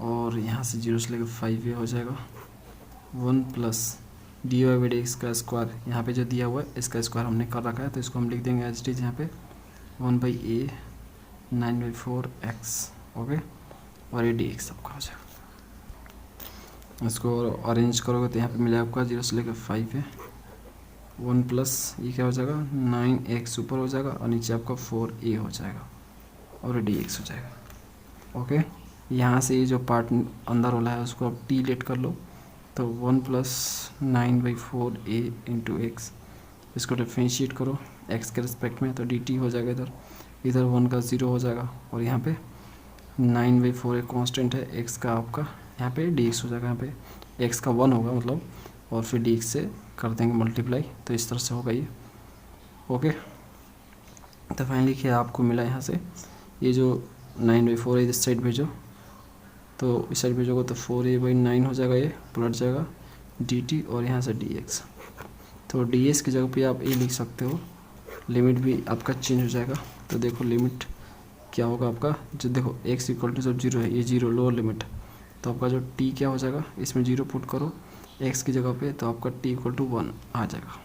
और यहाँ से 0 से लेकर 5a हो जाएगा। 1 + dy/dx का स्क्वायर, यहाँ पे जो दिया हुआ है इसका स्क्वायर हमने कर रखा है, तो इसको हम लिख देंगे एज इट इज यहाँ पे 1/a 9/4x। ओके, और ये dx आपका हो जाएगा। इसको अरेंज करोगे तो यहाँ पे मिलेगा आपका 0 से लेकर 5 है, 1 + ये क्या हो जाएगा 9x ऊपर हो जाएगा, और नीचे आपका 4a हो जाएगा, और dx हो जाएगा। ओके, यहाँ से ये जो पार्ट अंदर वाला है उसको आप t लेट कर लो, तो 1 + 9/4a × x, इसको डिफरेंशिएट करो x के रिस्पेक्ट में, तो dt हो जाएगा, इधर 1 का 0 हो जाएगा, और यहाँ पे 9/4 एक कांस्टेंट है, x का आपका यहाँ पे dx हो जाएगा, यहाँ पे x का 1 होगा मतलब, और फिर dx से कर देंगे मल्टीप्लाई, तो इस तरह से होगा ये। ओके, तो फाइनली क्या आपको मिला यहाँ से, ये जो 9/4 है इस साइड भेजो, तो इस साइड भेजोगे तो 4a/9 हो जाएगा, ये पलट जाएगा dt, और यहाँ से dx, तो ds की जगह पे आप a लिख सकते हो, लिमिट भी आपका चेंज हो जाएगा। तो देखो लिमिट क्या होगा आपका, जो देखो x इक्वल टू जब 0 है, ये 0 लोअर लिमिट, तो आपका जो t क्या हो जाएगा, इसमें 0 पुट करो x की जगह पे, तो आपका t इक्वल टू 1 आ जाएगा।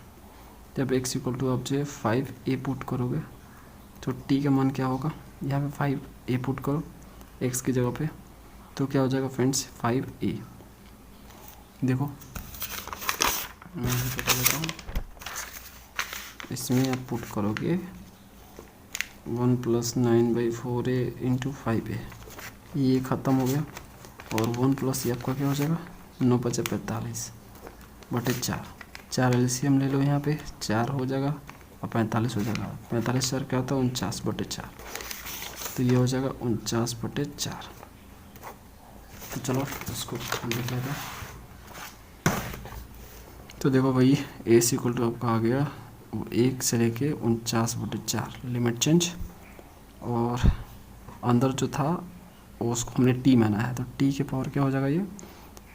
जब x इक्वल टू आप जो 5a पुट करोगे तो t का मान क्या होगा, यहाँ पे 5a पुट करो x की जगह पे, तो क्या हो जाएगा फ्रेंड्स 5a। देखो मैं बता देता हूँ, इसमें आप पुट करोगे 1 + 9/4a × 5a, ये ख़त्म हो गया। और 1 प्लस ये आपका क्या हो जाएगा 9 × 5 = 45/4। 4 एलसीएम ले लो, यहाँ पे 4 हो जाएगा और 45 हो जाएगा। 45 4 क्या होता है 49/4, तो ये हो जाएगा 49/4। तो चलो इसको देख लेते हैं। तो देखो भाई ए = आपका आ गया 1 से लेके 49/4, लिमिट चेंज, और अंदर जो था उसको हमने टी माना है, तो टी के पावर क्या हो जाएगा ये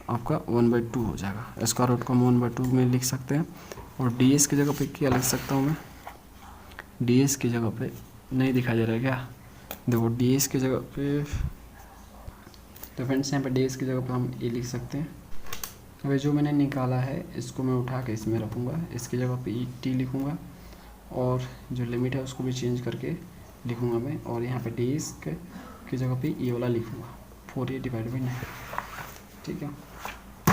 आपका 1/2 हो जाएगा। स्क्वायर रूट को हम 1/2 में लिख सकते हैं। और डी एस की जगह पे क्या लिख सकता हूँ मैं, डी एस की जगह पे नहीं दिखाई दे रहा है क्या, देखो डी एस की जगह पे, तो फ्रेंड्स यहाँ पे डी एस की जगह पे हम ए लिख सकते हैं। अभी जो मैंने निकाला है इसको मैं उठा के इसमें रखूँगा, इसकी जगह पे ई टी लिखूँगा, और जो लिमिट है उसको भी चेंज करके लिखूँगा मैं, और यहाँ पे डी एस की जगह पे ये वाला लिखूँगा 4a/9। ठीक है,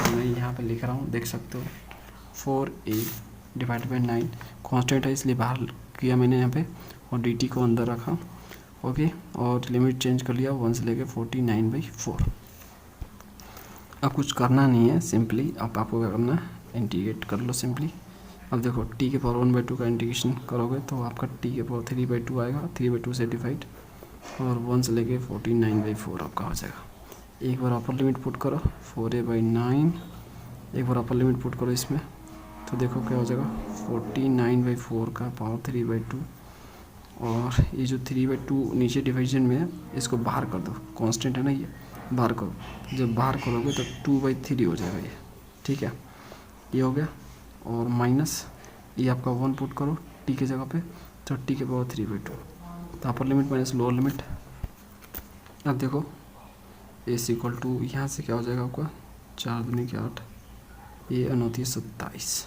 मैं यहाँ पे लिख रहा हूँ, देख सकते हो 4a/9 कांस्टेंट है इसलिए बाहर किया मैंने यहाँ पे, और dt को अंदर रखा। ओके, और लिमिट चेंज कर लिया 1 से लेके 49/4। अब कुछ करना नहीं है, सिंपली अब आपको क्या करना है इंटीग्रेट कर लो सिंपली। अब देखो t के पावर 1/2 का इंटीग्रेशन करोगे तो आपका t के पावर 3/2 आएगा, 3/2 से डिवाइड, और 1 से लेके 49/4 आपका हो जाएगा। एक बार अपर लिमिट पुट करो 4a/9, एक बार अपर लिमिट पुट करो इसमें, तो देखो क्या हो जाएगा 49/4 का पावर 3/2, और ये जो 3/2 नीचे डिवीजन में है इसको बाहर कर दो, कांस्टेंट है ना ये, बाहर करो। जब बाहर करोगे तो 2/3 हो जाएगा ये। ठीक है, ये हो गया, और माइनस ये आपका 1 पुट करो टी की जगह पे, तो टी के पावर 3/2, तो upper limit minus lower limit. अब देखो ए = यहाँ से क्या हो जाएगा आपका 4 दूनी 8, ये 29/27।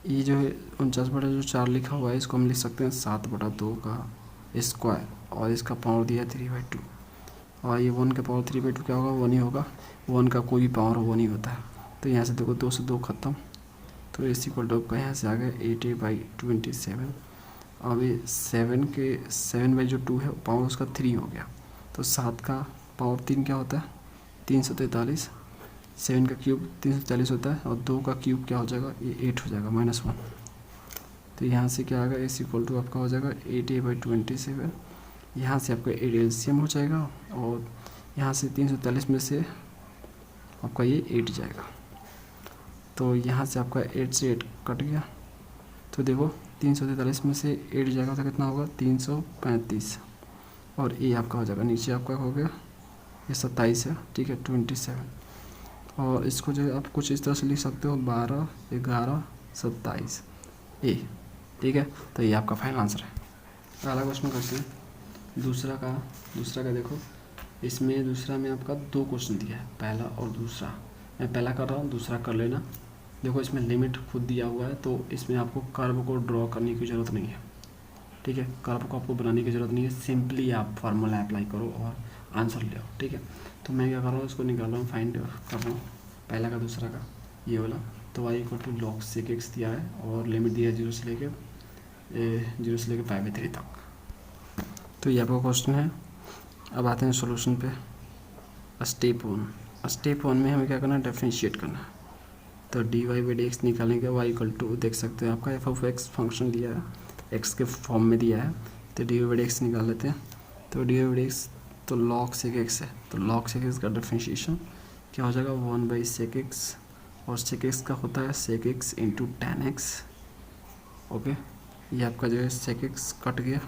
ये जो है 49/4 लिखा हुआ है इसको हम लिख सकते हैं 7/2 का स्क्वायर, और इसका पावर दिया 3/2, और ये 1 का पावर 3/2 क्या होगा 1 ही होगा, 1 का कोई भी पावर 1 ही होता है। तो यहाँ से देखो 2 से 2 ख़त्म, तो ए = आपका यहाँ से आ गया 8a/27। अब ये 7/2 है पावर उसका 3 हो गया, तो 7 का पावर 3 क्या होता है 343, 7 का क्यूब 343 होता है, और 2 का क्यूब क्या हो जाएगा ये 8 हो जाएगा -1। तो यहाँ से क्या आएगा ए = आपका हो जाएगा 8a/27। यहाँ से आपका 8 एलसीएम हो जाएगा, और यहाँ से 343 में से आपका ये 8 जाएगा, तो यहाँ से आपका 8 से 8 कट गया। तो देखो 343 में से 8 जाएगा तो कितना होगा 335, और ये आपका हो जाएगा नीचे आपका हो गया ये 27 है। ठीक है 27, और इसको जो है आप कुछ इस तरह से लिख सकते हो 12 11 27 ए। ठीक है, तो ये आपका फाइनल आंसर है। अगला क्वेश्चन करते हैं दूसरा का देखो, इसमें दूसरा में आपका 2 क्वेश्चन दिया है, पहला और दूसरा। मैं पहला कर रहा हूँ, दूसरा कर लेना। देखो इसमें लिमिट खुद दिया हुआ है, तो इसमें आपको कर्व को ड्रॉ करने की ज़रूरत नहीं है। ठीक है, कर्व को आपको बनाने की ज़रूरत नहीं है, सिंपली आप फार्मूला अप्लाई करो और आंसर ले आओ। ठीक है, तो मैं क्या कर रहा हूँ इसको निकाल रहा हूँ, फाइंड कर रहा हूँ पहला का दूसरा का ये वाला। तो y = log sec x दिया है, और लिमिट दिया है 0 से लेके π/3 तक। तो ये आपका क्वेश्चन है। अब आते हैं सॉल्यूशन पे। स्टेप 1 में हमें क्या करना है डिफरेंशिएट करना है। तो dy/dx निकालने के y = देख सकते हैं आपका f(x) फंक्शन दिया है, x के फॉर्म में दिया है, तो dy/dx निकाल लेते हैं। तो dy/dx तो log sec x है, तो log sec x का डिफरेंशिएशन क्या हो जाएगा 1/sec x, और sec x का होता है sec x × tan x। Okay, ये आपका जो है sec x कट गया,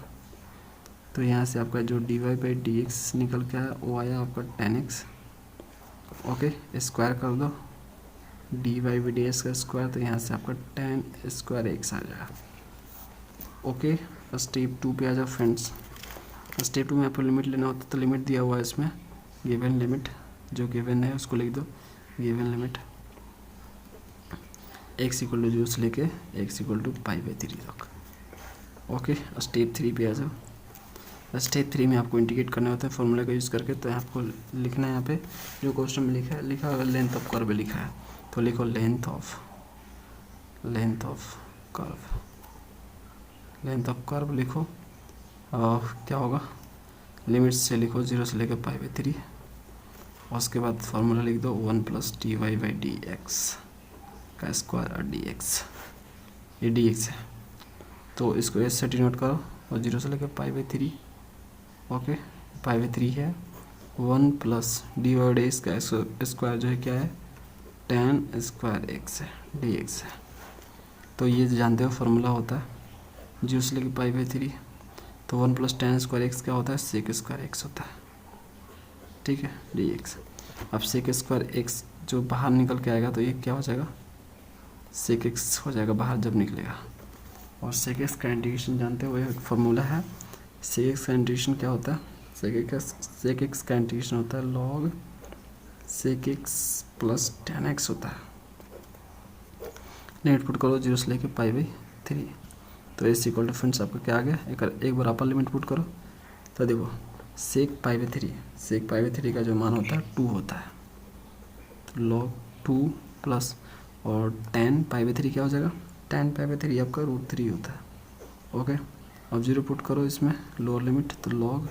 तो यहाँ से आपका जो dy/dx निकल के आया वो आया आपका tan x। ओके, स्क्वायर कर दो dy/dx का स्क्वायर, तो यहाँ से आपका tan स्क्वायर x आ जाएगा। ओके, स्टेप 2 पे आ जाओ फ्रेंड्स। स्टेप 2 में आपको लिमिट लेना होता है, तो लिमिट दिया हुआ है इसमें, गिवन लिमिट जो गिवन है उसको लिख दो, गिवन लिमिट x = 0 से लेके x = π/3 तक। ओके, स्टेप 3 पे आ जाओ। स्टेप 3 में आपको इंटीग्रेट करने होते हैं फॉर्मूला का यूज़ करके। तो आपको लिखना है यहाँ पे जो क्वेश्चन में लिखा है लेंथ ऑफ कर्व लिखा है, तो लिखो लेंथ ऑफ कर्व लिखो। क्या होगा, लिमिट्स से लिखो 0 से लेकर π/3 और उसके बाद फार्मूला लिख दो 1 + dy/dx का स्क्वायर और dx, ये dx है तो इसको ऐसे से डिनोट करो और 0 से लेकर π/3, ओके π/3 है 1 + dy/dx का स्क्वायर जो है क्या है tan स्क्वायर x है, dx है। तो ये जानते हो फार्मूला होता है 0 से लेकर π/3, तो 1 + tan स्क्वायर x क्या होता है sec स्क्वायर x होता है, ठीक है dx। अब sec स्क्वायर x जो बाहर निकल के आएगा तो ये क्या हो जाएगा sec x हो जाएगा बाहर जब निकलेगा। और sec x का इंटीग्रेशन जानते हो, एक फार्मूला है sec x का इंटीग्रेशन क्या होता है, sec x का इंटीग्रेशन होता है log sec x + tan x होता है। लिमिट पुट करो 0 से लेकर π/3, तो इस इक्वल टू फ्रेंड्स आपका क्या आ गया, एक बार अपर लिमिट पुट करो तो देखो sec π/3 का जो मान होता है 2 होता है, तो log 2 प्लस और tan π/3 क्या हो जाएगा, tan π/3 आपका √3 होता है, ओके। अब 0 पुट करो इसमें लोअर लिमिट, तो log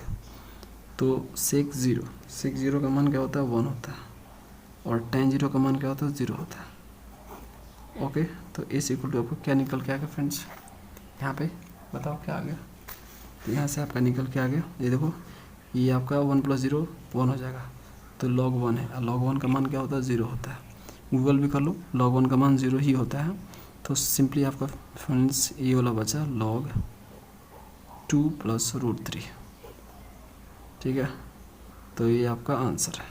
तो sec 0 का मान क्या होता है 1 होता है और tan 0 का मान क्या होता है 0 होता है, ओके। तो इस इक्वल टू आपको क्या निकल के आ गया फ्रेंड्स, यहाँ पे बताओ क्या आ गया, तो यहाँ से आपका निकल के आ गया, ये देखो ये आपका 1 + 0 1 हो जाएगा, तो log 1 है, log 1 का मान क्या होता है 0 होता है, गूगल भी कर लो log 1 का मान 0 ही होता है। तो सिंपली आपका फ्रेंड्स ये वाला बचा log 2 + √3, ठीक है। तो ये आपका आंसर है,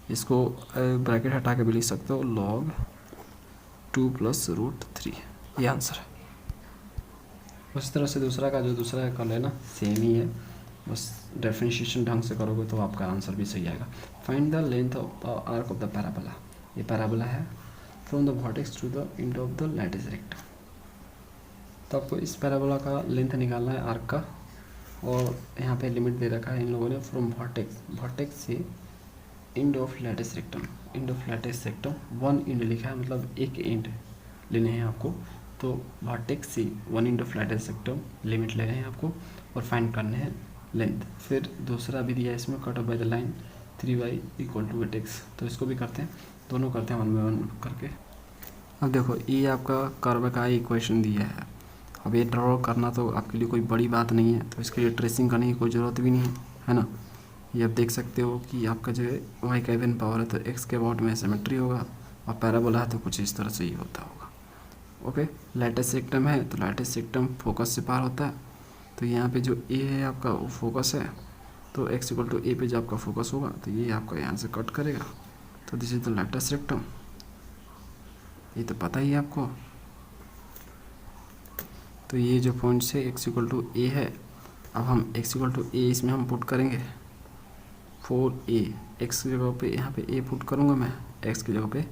इसको ब्रैकेट हटा के भी लिख सकते हो log 2 + √3, ये आंसर है। उस तरह से दूसरा कर लेना सेम ही है, बस डिफरेंशिएशन ढंग से करोगे तो आपका आंसर भी सही आएगा। Find the length of arc of the parabola, ये पैराबोला है from the vertex to the end of the latus rectum. तो आपको इस पैराबोला का लेंथ निकालना है आर्क का, और यहाँ पे लिमिट दे रखा है इन लोगों ने फ्रॉम वर्टेक्स से and of latus rectum, 1 and लिखा है, मतलब एक एंड लेने हैं आपको। तो वर्टेक्स से 1 end of latus rectum limit ले रहे हैं आपको और फाइंड करने हैं लेंथ। फिर दूसरा भी दिया है इसमें cut off by the line 3y = vertex, तो इसको भी करते हैं, दोनों करते हैं 1 बाय 1 करके। अब देखो ये आपका कर्व का इक्वेशन दिया है, अब ये ड्रॉ करना तो आपके लिए कोई बड़ी बात नहीं है, तो इसके लिए ट्रेसिंग करने की कोई ज़रूरत भी नहीं है ना। ये आप देख सकते हो कि आपका जो है y का इवन पावर है तो x के अबाउट में सिमेट्री होगा, और पैराबोला है तो कुछ इस तरह से ही होता होगा, ओके। लैटिस रेक्टम है तो लैटिस रेक्टम फोकस से पार होता है, तो यहाँ पे जो a है आपका वो फोकस है, तो x = a पे जो आपका फोकस होगा तो ये आपका यहाँ से कट करेगा, तो this is the latus rectum, ये तो पता ही है आपको। तो ये जो पॉइंट से x = a है, अब हम x = a इसमें हम पुट करेंगे 4a, x की जगह पे यहाँ पे a पुट करूँगा मैं, x की जगह पे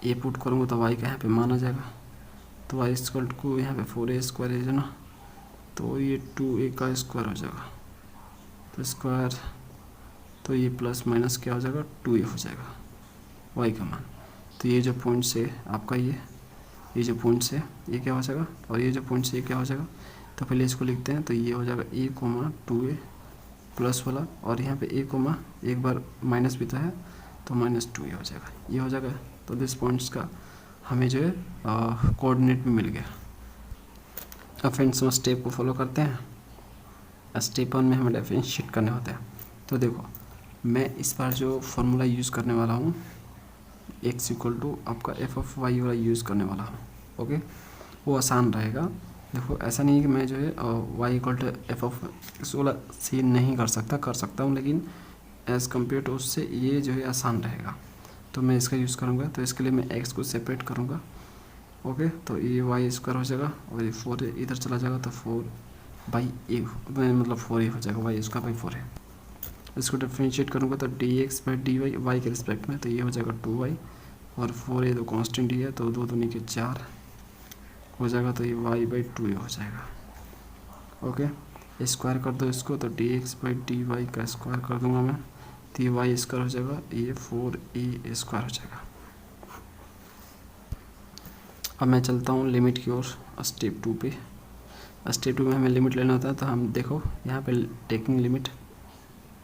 a पुट करूँगा तो y का यहाँ पे मान आ जाएगा, तो y = यहाँ पे 4a² है ना, तो ये 2a का स्क्वायर हो जाएगा, तो स्क्वायर तो ये प्लस माइनस क्या हो जाएगा 2a हो जाएगा y का मान। तो ये जो पॉइंट से आपका ये जो पॉइंट से ये क्या हो जाएगा, और ये जो पॉइंट से ये क्या हो जाएगा, तो पहले इसको लिखते हैं, तो ये हो जाएगा a, 2a प्लस वाला, और यहाँ पे a, एक बार माइनस भी तो है तो -2a हो जाएगा, ये हो जाएगा। तो दिस पॉइंट्स का हमें जो है कोऑर्डिनेट भी मिल गया। अब फ्रेंड्स हम स्टेप को फॉलो करते हैं। स्टेप 1 में हमें डिफरेंशिएट करने होते हैं। तो देखो मैं इस बार जो फार्मूला यूज़ करने वाला हूँ x = आपका f(y) वाला यूज़ करने वाला हूँ, ओके। वो आसान रहेगा। देखो ऐसा नहीं है कि मैं जो है y = f(x) वाला से नहीं कर सकता हूँ, लेकिन एज़ कम्पेयर टू उससे ये जो है आसान रहेगा, तो मैं इसका यूज़ करूँगा। तो इसके लिए मैं x को सेपरेट करूँगा, ओके। तो ये y² हो जाएगा और ये 4 इधर चला जाएगा, तो 4/a मतलब 4a हो जाएगा, y²/4 है। इसको डिफरेंशिएट करूँगा तो dx/dy y के रिस्पेक्ट में, तो ये हो जाएगा 2y, और 4a तो कांस्टेंट ही है, तो 2 दूनी के 4 हो जाएगा, तो ये y/2a हो जाएगा, ओके। स्क्वायर कर दो इसको, तो dx/dy का स्क्वायर कर दूंगा मैं, तो ये वाई स्क्वायर हो जाएगा, ये 4a स्क्वायर हो जाएगा। अब मैं चलता हूँ लिमिट की ओर स्टेप 2 पे। स्टेप 2 में हमें लिमिट लेना होता है, तो हम देखो यहाँ पे टेकिंग लिमिट,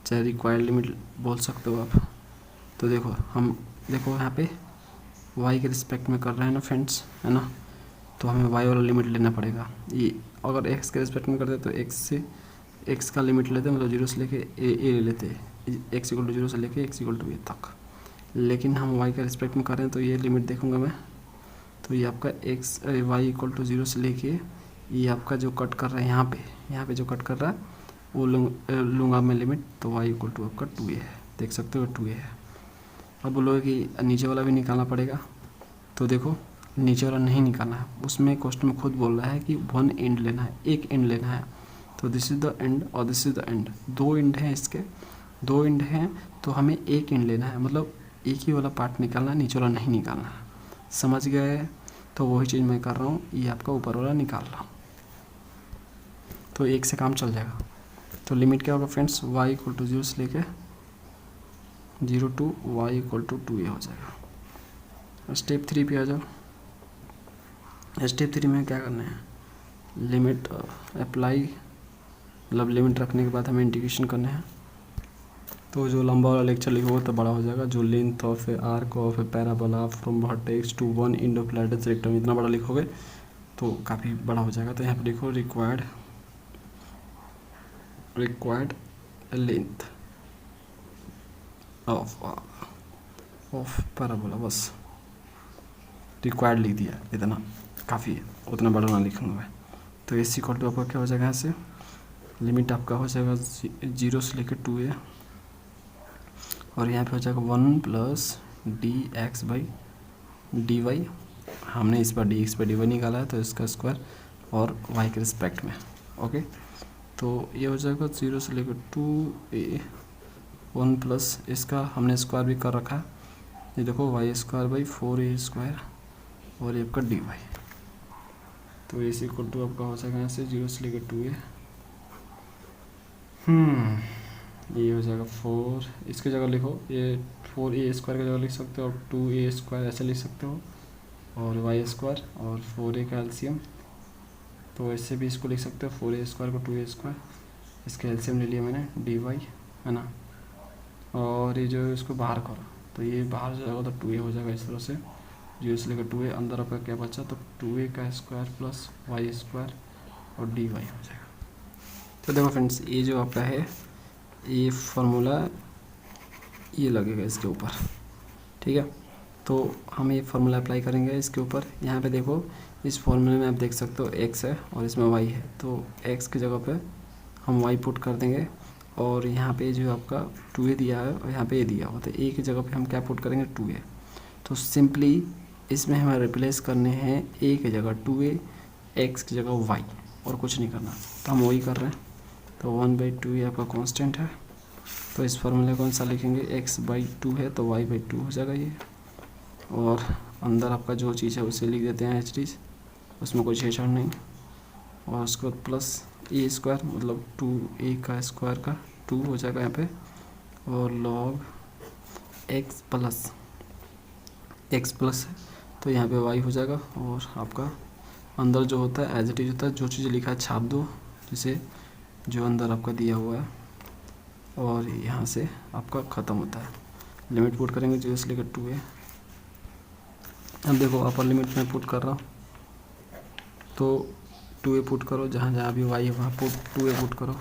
चाहे रिक्वायर्ड लिमिट बोल सकते हो आप। तो देखो हम देखो यहाँ पे y के रिस्पेक्ट में कर रहे हैं ना फ्रेंड्स, है ना, तो हमें y वाला लिमिट लेना पड़ेगा। ये अगर x के रिस्पेक्ट में करते तो x का लिमिट लेते, मतलब 0 से लेके a ले लेते, x = 0 से लेके x = a तक। लेकिन हम y के रिस्पेक्ट में कर रहे हैं, तो ये लिमिट देखूंगा मैं, तो ये आपका y = 0 से लेके ये आपका जो कट कर रहा है यहाँ पे जो कट कर रहा है वो लूँगा मैं लिमिट, तो y = आपका 2a है, देख सकते हो 2a है। अब बोलोगे कि नीचे वाला भी निकालना पड़ेगा, तो देखो नीचे वाला नहीं निकालना है, उसमें क्वेश्चन में खुद बोल रहा है कि 1 एंड लेना है, एक एंड लेना है, तो दिस इज़ द एंड और this is the end, 2 and हैं इसके, 2 एंड हैं, तो हमें एक एंड लेना है, मतलब एक ही वाला पार्ट निकालना है, नीचे वाला नहीं निकालना है। समझ गए? तो वही चीज़ मैं कर रहा हूँ, ये आपका ऊपर वाला निकाल रहा हूँ, तो एक से काम चल जाएगा। तो लिमिट क्या होगा फ्रेंड्स, y = 0 से लेके 0 to y = 2a हो जाएगा। स्टेप 3 पे आ जाओ। स्टेप 3 में क्या करना है, लिमिट अप्लाई, मतलब लिमिट रखने के बाद हमें इंटीग्रेशन करना है। तो जो लंबा वाला लेक्चर लिखोगे तो बड़ा हो जाएगा, जो length of a arc of a parabola from vertex to 1 end of latus rectum, इतना बड़ा लिखोगे तो काफ़ी बड़ा हो जाएगा। तो यहाँ पर लिखो रिक्वायर्ड लेंथ ऑफ पैराबोला, बस रिक्वायर्ड लिख दिया, इतना काफ़ी है, उतना बड़ा ना लिखूँगा मैं। तो इस इक्वल टू आपका क्या हो जाएगा, यहाँ से लिमिट आपका हो जाएगा 0 से लेकर 2a, और यहाँ पे हो जाएगा 1 + dx/dy। हमने इस पर dx/dy निकाला है, तो इसका स्क्वायर और y के रिस्पेक्ट में। ओके, तो ये हो जाएगा 0 से लेकर 2a, 1 प्लस इसका हमने स्क्वायर भी कर रखा है, ये देखो y²/4a² और ये आपका dy। तो इस इक्वल टू आपका हो जाएगा यहाँ से 0 से लेकर 2a, ये हो जाएगा 4, इसके जगह लिखो ये 4a² की जगह लिख सकते हो, और 2a² ऐसे लिख सकते हो, और y² और 4a का एलसीएम, तो ऐसे भी इसको लिख सकते हो 4a² को 2a², इसका एलसीएम ले लिया मैंने dy, है ना, और ये जो है इसको बाहर करो, तो ये बाहर जाएगा तो 2a हो जाएगा इस तरह से, 0 से लेकर 2a, अंदर आपका क्या बचा, तो 2a का स्क्वायर प्लस y² और dy हो जाएगा। तो देखो फ्रेंड्स, ये जो आपका है ये फार्मूला ये लगेगा इसके ऊपर, ठीक है। तो हम ये फार्मूला अप्लाई करेंगे इसके ऊपर। यहाँ पे देखो इस फार्मूले में आप देख सकते हो x है और इसमें y है, तो x की जगह पे हम y पुट कर देंगे, और यहाँ पे जो आपका 2a दिया है और यहाँ पे a दिया हुआ, तो a की जगह पे हम क्या पुट करेंगे 2a। तो सिंपली इसमें हमें रिप्लेस करने हैं a की जगह 2a, x की जगह y, और कुछ नहीं करना, तो हम वही कर रहे हैं। तो 1/2 ये आपका कांस्टेंट है, तो इस फार्मूले कौन सा लिखेंगे, x/2 है तो y/2 हो जाएगा ये, और अंदर आपका जो चीज़ है उसे लिख देते हैं एच चीज़, उसमें कोई छेड़छाड़ नहीं, और उसके बाद प्लस a², मतलब 2a का स्क्वायर का 2 हो जाएगा यहाँ पे, और log x प्लस है तो यहाँ पे y हो जाएगा, और आपका अंदर जो होता है एज इट इज होता है, जो चीज़ लिखा है छाप दो, जिसे जो अंदर आपका दिया हुआ है, और यहाँ से आपका ख़त्म होता है। लिमिट पुट करेंगे 0 से लेकर 2a। अब देखो अपर लिमिट में पुट कर रहा हूँ, तो 2a पुट करो, जहाँ जहाँ भी y है वहाँ 2a पुट करो।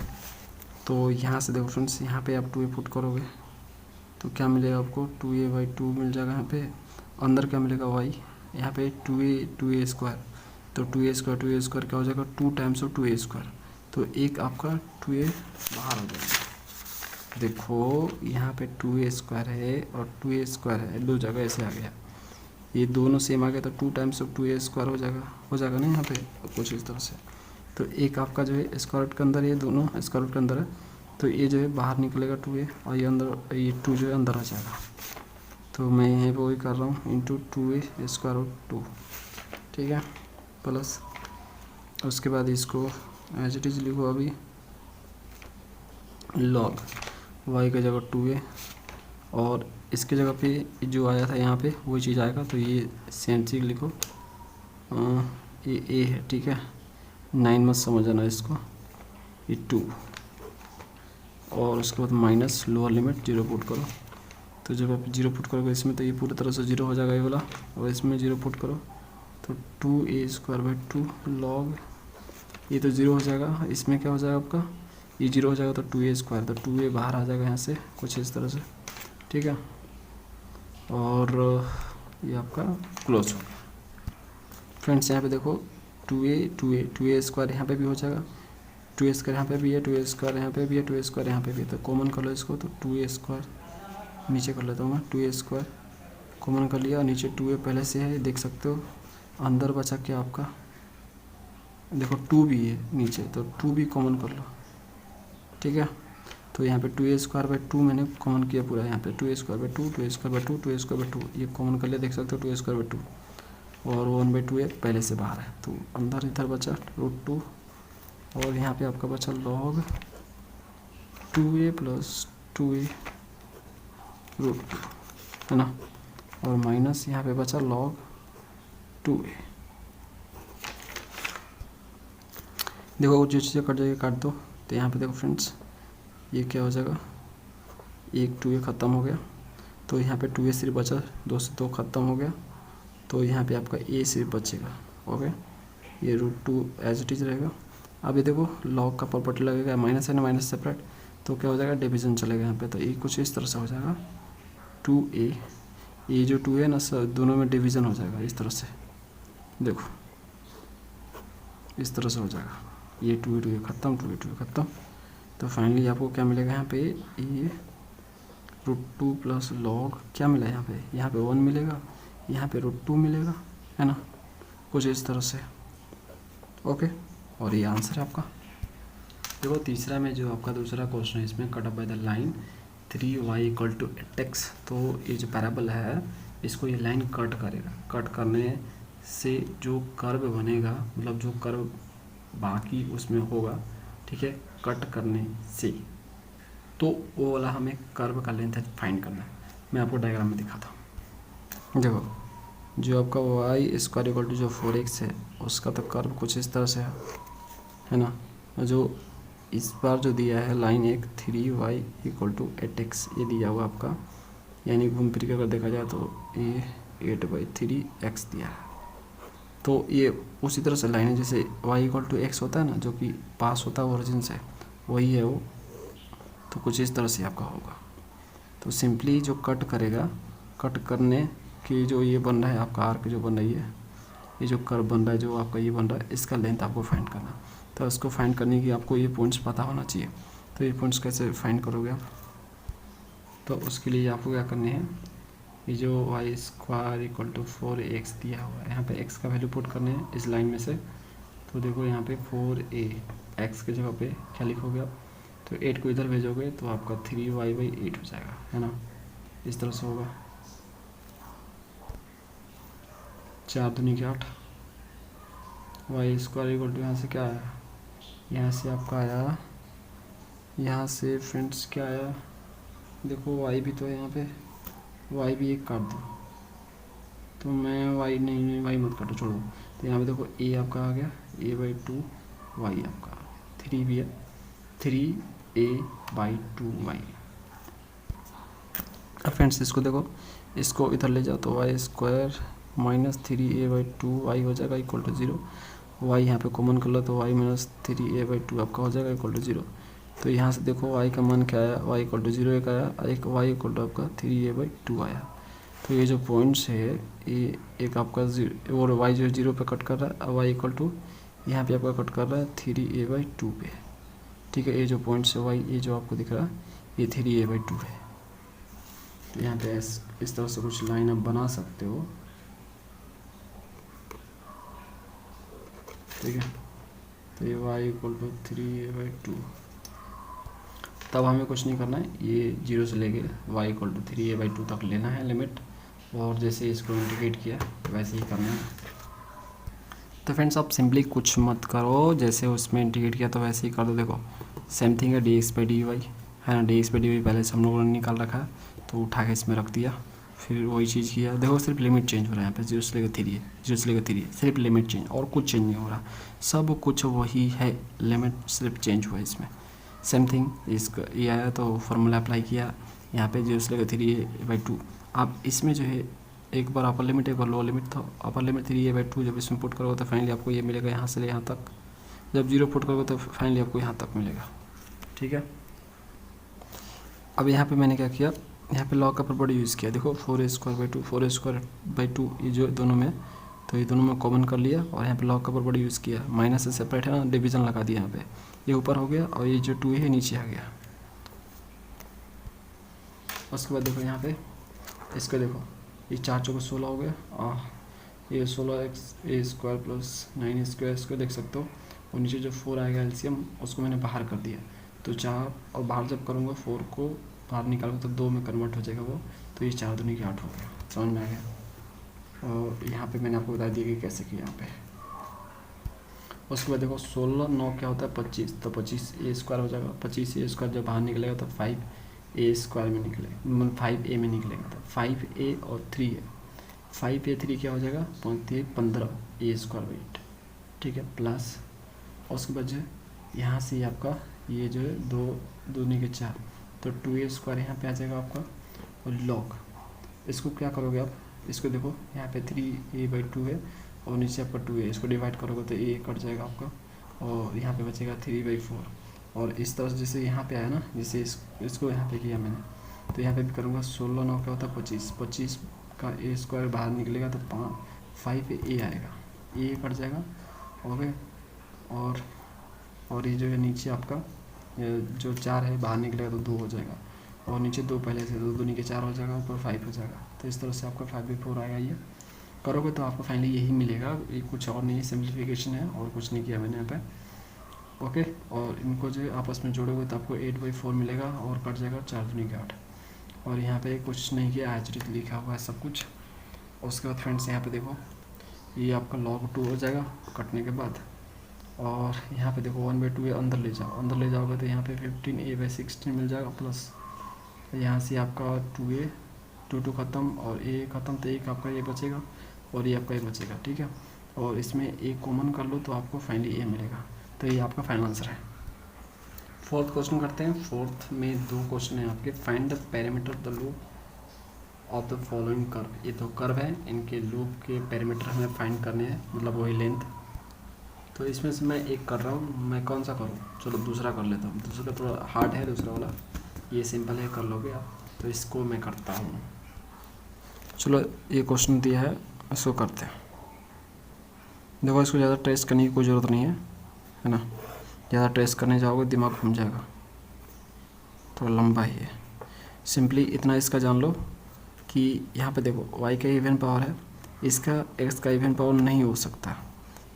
तो यहाँ से देखो फ्रेंड्स, यहाँ पे आप 2a पुट करोगे तो क्या मिलेगा आपको, 2a/2 मिल जाएगा। यहाँ पे अंदर क्या मिलेगा y, यहाँ पे 2a², तो 2a² क्या हो जाएगा, 2 टाइम्स ऑफ 2a², तो एक आपका 2a बाहर हो जाएगा। देखो यहाँ पे 2a² है और 2a² है, दो जगह ऐसे आ गया, ये दोनों सेम आ गया, तो 2 टाइम्स ऑफ 2a² हो जाएगा ना यहाँ पे कुछ इस तरह से। तो एक आपका जो है स्क्वायर रूट के अंदर, ये दोनों स्क्वायर रूट के अंदर है, तो ये जो है बाहर निकलेगा 2a, और ये अंदर, ये 2 जो है अंदर आ जाएगा। तो मैं यहाँ पे वही कर रहा हूँ, इंटू 2a²√2, ठीक है, प्लस उसके बाद इसको एज इट इज़ लिखो अभी लॉग वाई की जगह 2a और इसके जगह पे जो आया था यहाँ पे वही चीज़ आएगा, तो ये सेम चीज़ लिखो, ये a है, ठीक है। 9 मत समझना इसको, ये 2 और उसके बाद माइनस लोअर लिमिट 0 पुट करो, तो जब आप 0 पुट करोगे इसमें तो ये पूरी तरह से 0 हो जाएगा ये वाला, और इसमें 0 पुट करो तो 2a² 2 लॉग, ये तो 0 हो जाएगा, इसमें क्या हो जाएगा आपका, ये 0 हो जाएगा तो 2a², तो 2a बाहर आ जाएगा यहाँ से कुछ इस तरह से, ठीक है। और ये आपका क्लोज हो गया। फ्रेंड्स यहाँ पे देखो 2a² यहाँ पे भी हो जाएगा, 2a² यहाँ पे भी है, 2a² यहाँ पे भी है, 2a² यहाँ पे भी है, तो कॉमन कर लो इसको, तो 2a² नीचे कर लेता हूँ मैं, 2a² कॉमन कर लिया, नीचे 2a पहले से है देख सकते हो, अंदर बचा क्या आपका, देखो 2 भी है नीचे, तो 2 भी कॉमन कर लो, ठीक है। तो यहाँ पे 2a² मैंने कॉमन किया पूरा, यहाँ पे 2a² 2a² 2a² ये कॉमन कर लिया, देख सकते हो 2a² और 1/2 पहले से बाहर है, तो अंदर इधर बचा √2 और यहाँ पे आपका बचा log 2a + 2a √2 है ना, और माइनस यहाँ पे बचा log 2a। देखो जो चीज़ें कट जाएगी काट दो, तो यहाँ पे देखो फ्रेंड्स ये क्या हो जाएगा, एक 2a ख़त्म हो गया, तो यहाँ पे 2a सिर्फ बचा, 2 से 2 ख़त्म हो गया, तो यहाँ पे आपका a सिर्फ बचेगा, ओके। ये √2 एज इट इज रहेगा। अब ये देखो लॉग का प्रॉपर्टी लगेगा, माइनस है ना, माइनस सेपरेट, तो क्या हो जाएगा, डिवीजन चलेगा यहाँ पे, तो ये कुछ इस तरह से हो जाएगा 2a, ये जो 2 है ना सर दोनों में डिवीजन हो जाएगा इस तरह से, देखो इस तरह से हो जाएगा, ये 2a ख़त्म, 2a ख़त्म, तो फाइनली आपको क्या मिलेगा यहाँ पे, ये √2 + log क्या मिला यहाँ पे 1 मिलेगा, यहाँ पे √2 मिलेगा, है ना, कुछ इस तरह से, ओके। और ये आंसर है आपका। देखो तीसरा में जो आपका दूसरा क्वेश्चन है, इसमें cut off by the line 3y = 8x, तो ये जो पैराबल है इसको ये लाइन कट करेगा, कट करने से जो कर्व बनेगा, मतलब जो कर्व बाकी उसमें होगा, ठीक है, कट करने से, तो वो वाला हमें कर्व का लेंथ फाइंड करना है। मैं आपको डायग्राम में दिखाता हूँ। देखो जो आपका y² जो 4x है उसका तो कर्व कुछ इस तरह से है ना, जो इस बार जो दिया है लाइन एक 3y = 8x ये दिया हुआ आपका, यानी घूम फिर के अगर देखा जाए तो ये 8/3x दिया है, तो ये उसी तरह से लाइन है जैसे y = x होता है ना, जो कि पास होता है ओरिजिन से, वही है वो, तो कुछ इस तरह से आपका होगा। तो सिंपली जो कट करेगा, कट करने की जो ये बन रहा है आपका आर्क जो बन रही है, ये जो कर्व बन रहा है जो आपका ये बन रहा है, इसका लेंथ आपको फाइंड करना। तो इसको फाइंड करने की आपको ये पॉइंट्स पता होना चाहिए। तो ये पॉइंट्स कैसे फाइंड करोगे आप, तो उसके लिए आपको क्या करने हैं, ये जो y² = 4x दिया हुआ है, यहाँ पे x का वैल्यू पुट करने हैं इस लाइन में से। तो देखो यहाँ पे 4a x की जगह पे क्या लिखोगे आप, तो 8 को इधर भेजोगे तो आपका 3y/8 हो जाएगा, है ना, इस तरह से होगा। 4 दूनी 8, y² यहाँ से क्या आया, यहाँ से आपका आया, यहाँ से फ्रेंड्स क्या आया, देखो y भी तो है यहाँ पे, y भी एक काट दो, तो मैं y नहीं y मत काटो छोड़ो, तो यहाँ पे देखो a आपका आ गया, a/2 y आपका 3 भी है, 3a/2y। अब फ्रेंड्स इसको देखो, इसको इधर ले जाओ तो y² - 3a/2y हो जाएगा = 0, y यहाँ पे कॉमन कर लो तो y - 3a/2 आपका हो जाएगा = 0। तो यहाँ से देखो y का मान क्या आया, y = 0 एक आया, एक y = आपका 3a/2 आया। तो ये जो पॉइंट्स है ये एक आपका 0 और y जो 0 पे कट कर रहा है, y = यहाँ पे आपका कट कर रहा है 3a/2 पे, ठीक है। ये जो पॉइंट्स है y, ये जो आपको दिख रहा है ये 3a/2 है। तो यहाँ पे इस तरह से कुछ लाइन आप बना सकते हो, ठीक है। तो ये y = 3a/2, तब हमें कुछ नहीं करना है, ये 0 से लेके y = 3a/2 तक लेना है लिमिट, और जैसे इसको इंटीग्रेट किया वैसे ही करना है। तो फ्रेंड्स आप सिंपली कुछ मत करो, जैसे उसमें इंटीग्रेट किया तो वैसे ही कर दो। देखो सेम थिंग है dx/dy, है ना। D x by d y पहले से हम लोगों ने निकाल रखा है, तो उठा के इसमें रख दिया, फिर वही चीज़ किया। देखो सिर्फ लिमिट चेंज हो रहा है यहाँ पे, 0 से लेकर 3 है, 0 से लेकर 3 है, सिर्फ लिमिट चेंज, और कुछ चेंज नहीं हो रहा, सब कुछ वही है, लिमिट सिर्फ चेंज हुआ है इसमें। सेम थिंग इसका ये आया तो फार्मूला अप्लाई किया, यहाँ पे 0 से लेकर 3a/2। आप इसमें जो है एक बार अपर लिमिट एक बार लोअर लिमिट था, अपर लिमिट 3a/2 जब इसमें पुट करोगे तो फाइनली आपको ये मिलेगा यहाँ से ले यहाँ तक, जब 0 पुट करोगे तो फाइनली आपको यहाँ तक मिलेगा, ठीक है। अब यहाँ पे मैंने क्या किया, यहाँ पे लॉग का प्रॉपर्टी यूज़ किया। देखो 4a² 4a² ये जो दोनों में, तो ये दोनों में कॉमन कर लिया और यहाँ पे लॉग का प्रॉपर्टी यूज़ किया। माइनस से सेपरेट है ना, डिवीजन लगा दिया यहाँ पे, ये ऊपर हो गया और ये जो 2a है नीचे आ गया। उसके बाद देखो यहाँ पे इसको देखो, ये 4 चौको 16 हो गया, ये 16x² प्लस 9a², इसको देख सकते हो। और नीचे जो 4 आएगा एलसीएम, उसको मैंने बाहर कर दिया, तो 4 और बाहर जब करूँगा 4 को बाहर निकालूंगा तो 2 में कन्वर्ट हो जाएगा वो, तो ये 4 दूनी के 8 हो गया, समझ में आ गया। और यहाँ पे मैंने आपको बता दिया कि कैसे किया यहाँ पे। उसके बाद देखो 16 9 क्या होता है 25, तो 25a² हो जाएगा, 25a² जब बाहर निकलेगा तो 5a² में निकलेगा, 5a में निकलेगा, तो 5a और 3 है, 5a3 क्या हो जाएगा 15a²/8, ठीक है, प्लस। और उसके बाद जो यहाँ से आपका ये जो है 2 दूनी के 4, तो 2a² यहाँ पे आ जाएगा आपका। और लॉग इसको क्या करोगे आप, इसको देखो यहाँ पे 3a/2 है और नीचे आपका 2 है, इसको डिवाइड करोगे तो a कट जाएगा आपका, और यहाँ पे बचेगा 3/4। और इस तरह से जैसे यहाँ पे आया ना, जैसे इसको यहाँ पे किया मैंने, तो यहाँ पे भी करूँगा। 16 9 क्या होता है 25, 25 का a² बाहर निकलेगा तो 5a आएगा, a कट जाएगा, ओके। और ये जो है नीचे आपका जो 4 है बाहर निकलेगा तो 2 हो जाएगा, और नीचे 2 पहले से 2 दूनी के 4 हो जाएगा, ऊपर 5 हो जाएगा। तो इस तरह से आपका 5/4 आएगा। ये करोगे तो आपको फाइनली यही मिलेगा, ये कुछ और नहीं, सिंप्लीफिकेशन है और कुछ नहीं किया मैंने यहाँ पे, ओके। और इनको जो आपस में जोड़ोगे तो आपको 8/4 मिलेगा और कट जाएगा 4 दूनी के 8। और यहाँ पे कुछ नहीं किया, एचडिट लिखा हुआ है सब कुछ। उसके बाद फ्रेंड्स यहाँ पे देखो, ये आपका log 2 हो जाएगा कटने के बाद। और यहाँ पे देखो 1/2 अंदर ले जाओ, अंदर ले जाओगे तो यहाँ पे 15a/16 मिल जाएगा, प्लस यहाँ से आपका 2a 2 ख़त्म और a ख़त्म, तो एक आपका ये बचेगा और ये आपका ये बचेगा, ठीक है। और इसमें a कॉमन कर लो तो आपको फाइनली a मिलेगा, तो ये आपका फाइनल आंसर है। फोर्थ क्वेश्चन करते हैं। फोर्थ में 2 क्वेश्चन है आपके। Find the parameter the loop of the following curve. ये 2 कर्व है, इनके लूप के पैरामीटर हमें फाइंड करने हैं, मतलब वही लेंथ। तो इसमें से मैं एक कर रहा हूँ, मैं कौन सा करूँ, चलो दूसरा कर लेता हूँ। दूसरा थोड़ा हार्ड है, दूसरा वाला ये सिंपल है, कर लोगे आप। तो इसको मैं करता हूँ, चलो ये क्वेश्चन दिया है, इसको करते हैं। देखो इसको ज़्यादा ट्रेस करने की कोई ज़रूरत नहीं है ना, ज़्यादा ट्रेस करने जाओगे दिमाग घूम जाएगा, थोड़ा लंबा ही है। सिंपली इतना इसका जान लो कि यहाँ पे देखो y का इवन पावर है, इसका x का इवन पावर नहीं हो सकता।